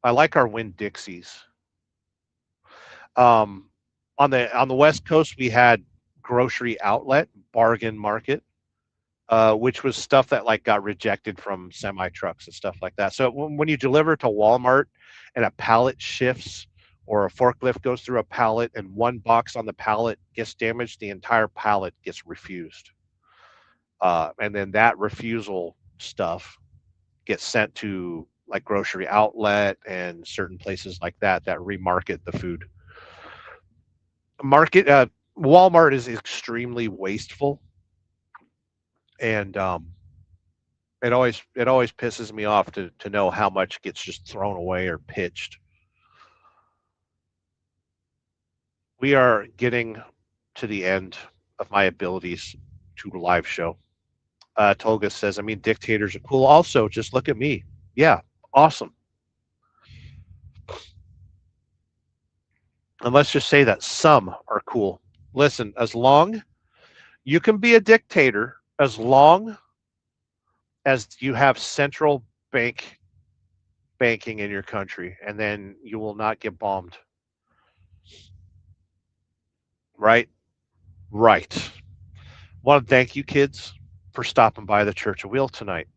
I like our Winn-Dixies. On the West Coast, we had Grocery Outlet, Bargain Market, which was stuff that like got rejected from semi trucks and stuff like that. So when you deliver to Walmart and a pallet shifts or a forklift goes through a pallet and one box on the pallet gets damaged, the entire pallet gets refused. And then that refusal stuff gets sent to like Grocery Outlet and certain places like that remarket the food. Walmart is extremely wasteful, and it always pisses me off to know how much gets just thrown away or pitched. We are getting to the end of my abilities to live show. Tolga says, I mean, dictators are cool. Also, just look at me. Yeah, awesome. And let's just say that some are cool. Listen, as long you can be a dictator, as long as you have central banking in your country, and then you will not get bombed. Right? Right. Want to thank you kids for stopping by the Church of Wheel tonight.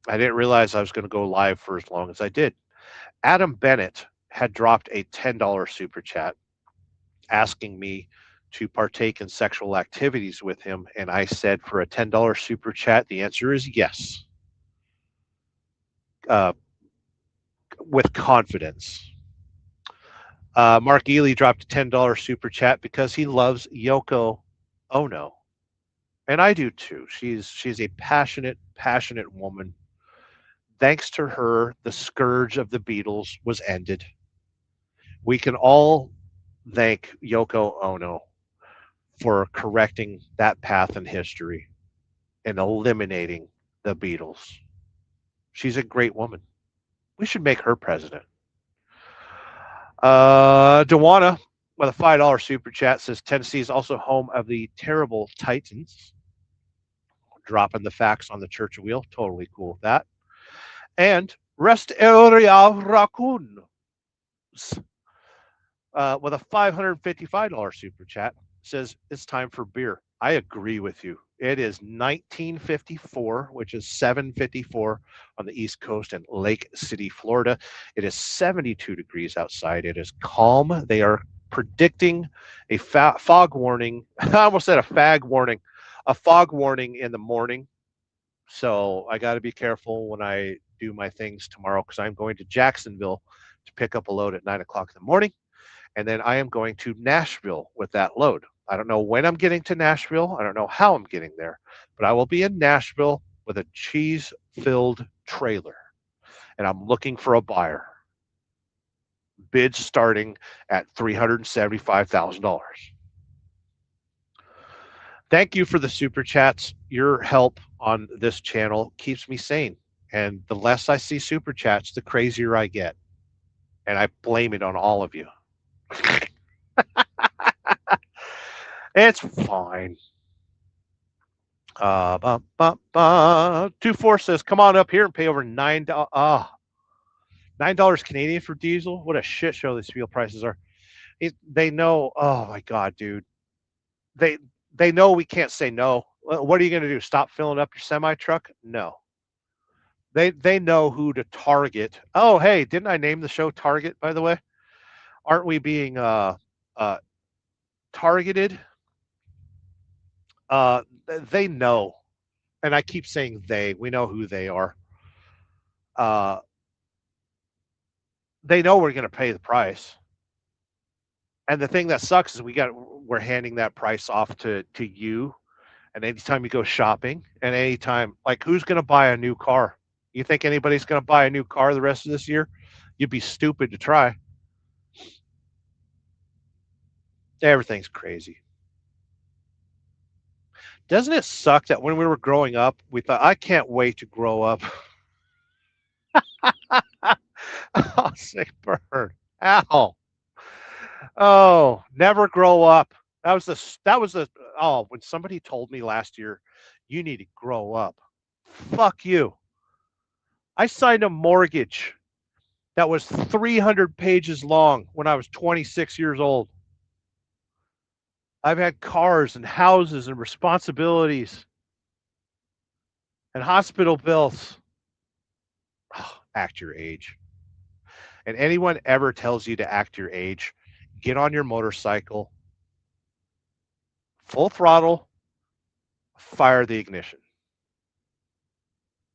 I didn't realize I was going to go live for as long as I did. Adam Bennett had dropped a $10 super chat. asking me to partake in sexual activities with him. And I said, for a $10 super chat, the answer is yes, uh, with confidence. Mark Ely dropped a $10 super chat because he loves Yoko Ono. And I do too. She's a passionate woman. Thanks to her, the scourge of the Beatles was ended. We can all thank Yoko Ono for correcting that path in history and eliminating the Beatles. She's a great woman. We should make her president. Dewana with a $5 super chat says Tennessee is also home of the terrible Titans. Dropping the facts on the church wheel. Totally cool with that. And Rest Area Raccoon with a $555 super chat says it's time for beer. I agree with you. It is 1954, which is 7:54 on the East Coast in Lake City, Florida. It is 72 degrees outside. It is calm. They are predicting a fog warning. I almost said a fag warning. A fog warning in the morning. So I got to be careful when I do my things tomorrow because I'm going to Jacksonville to pick up a load at 9 o'clock in the morning. And then I am going to Nashville with that load. I don't know when I'm getting to Nashville. I don't know how I'm getting there, but I will be in Nashville with a cheese-filled trailer. And I'm looking for a buyer. Bids starting at $375,000. Thank you for the super chats. Your help on this channel keeps me sane. And the less I see super chats, the crazier I get. And I blame it on all of you. It's fine. 24 says, come on up here and pay over $9 Canadian for diesel. What a shit show these fuel prices are. They know. Oh my god, dude. They know we can't say no. What are you going to do? Stop filling up your semi truck? No. They know who to target. Oh, hey, didn't I name the show Target, by the way? Aren't we being targeted? They know, and I keep saying they. We know who they are. They know we're going to pay the price, and the thing that sucks is we're handing that price off to you. And anytime you go shopping, and anytime, like, who's going to buy a new car? You think anybody's going to buy a new car the rest of this year? You'd be stupid to try. Everything's crazy. Doesn't it suck that when we were growing up, we thought, I can't wait to grow up? Oh, sick bird. Ow. Oh, never grow up. When somebody told me last year, you need to grow up. Fuck you. I signed a mortgage that was 300 pages long when I was 26 years old. I've had cars and houses and responsibilities and hospital bills. Oh, act your age. And anyone ever tells you to act your age, get on your motorcycle, full throttle, fire the ignition.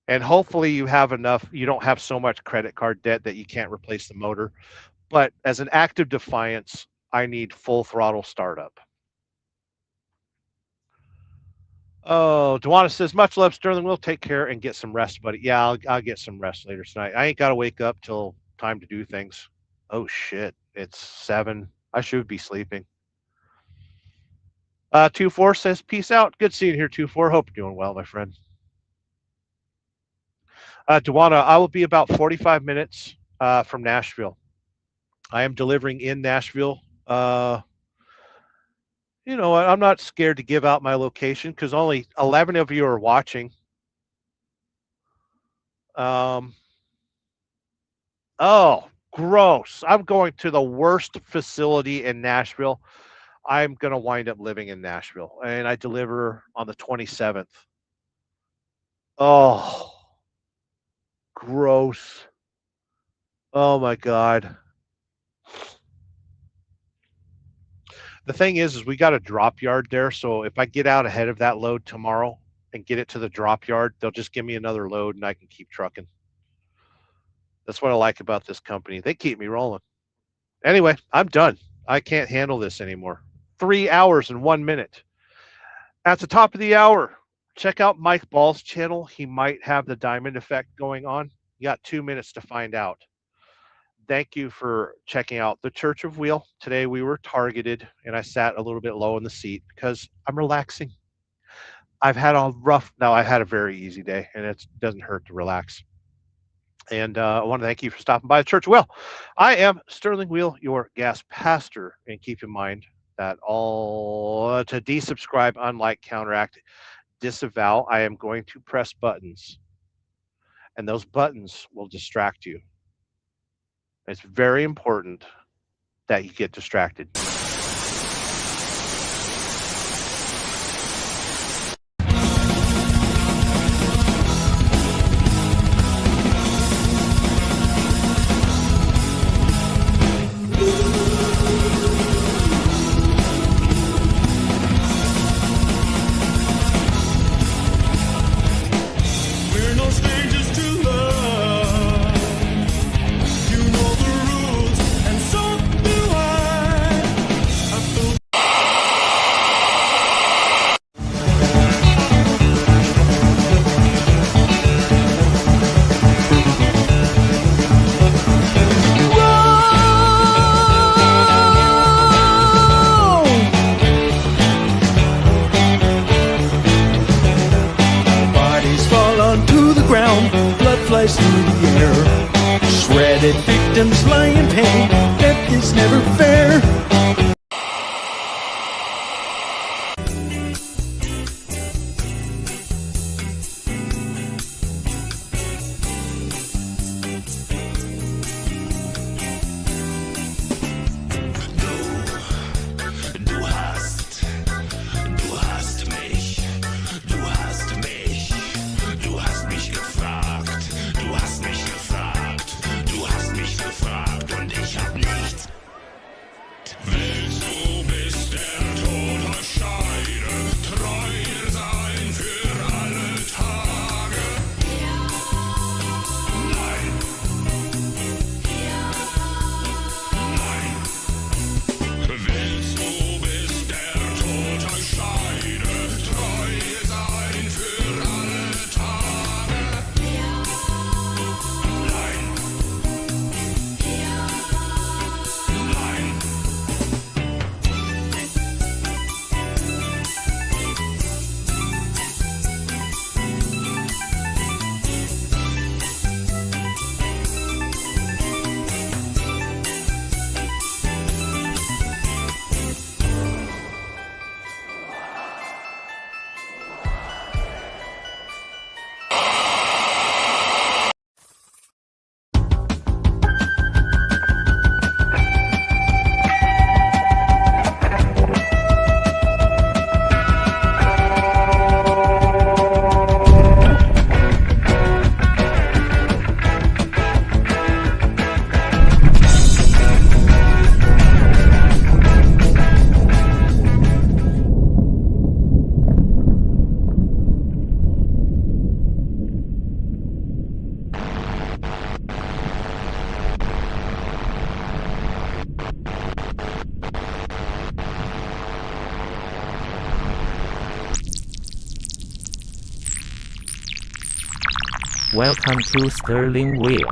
And hopefully you have enough, you don't have so much credit card debt that you can't replace the motor. But as an act of defiance, I need full throttle startup. Oh, Dewana says, much love, Sterling. We'll take care and get some rest, buddy. Yeah, I'll get some rest later tonight. I ain't got to wake up till time to do things. Oh, shit. It's 7. I should be sleeping. 24 says, peace out. Good seeing you here, 24. Hope you're doing well, my friend. Dewana, I will be about 45 minutes from Nashville. I am delivering in Nashville. You know, I'm not scared to give out my location because only 11 of you are watching. Oh, gross. I'm going to the worst facility in Nashville. I'm going to wind up living in Nashville, and I deliver on the 27th. Oh, gross. Oh, my God. The thing is we got a drop yard there. So if I get out ahead of that load tomorrow and get it to the drop yard, they'll just give me another load and I can keep trucking. That's what I like about this company. They keep me rolling. Anyway, I'm done. I can't handle this anymore. 3 hours and 1 minute. At the top of the hour, check out Mike Ball's channel. He might have the diamond effect going on. You got 2 minutes to find out. Thank you for checking out the Church of Wheel. Today we were targeted and I sat a little bit low in the seat because I'm relaxing. I've had a very easy day and it doesn't hurt to relax. And I want to thank you for stopping by the Church of Wheel. I am Sterling Wheel, your gas pastor. And keep in mind that to desubscribe, unlike, counteract, disavow, I am going to press buttons. And those buttons will distract you. It's very important that you get distracted. We're no strangers to love. You know the rules, and so do I. I feel bodies fall onto the ground, blood flies through the air. Shredded victims lie in pain, death is never fair. Du hast mich gefragt und ich hab nichts. Willst du bis der Tod euch scheide, treu sein für alle Tage? Nein. Nein. Willst du bis der Tod euch scheide, treu sein für alle Tage? Nein. Nein. Welcome to Sterling Wheel.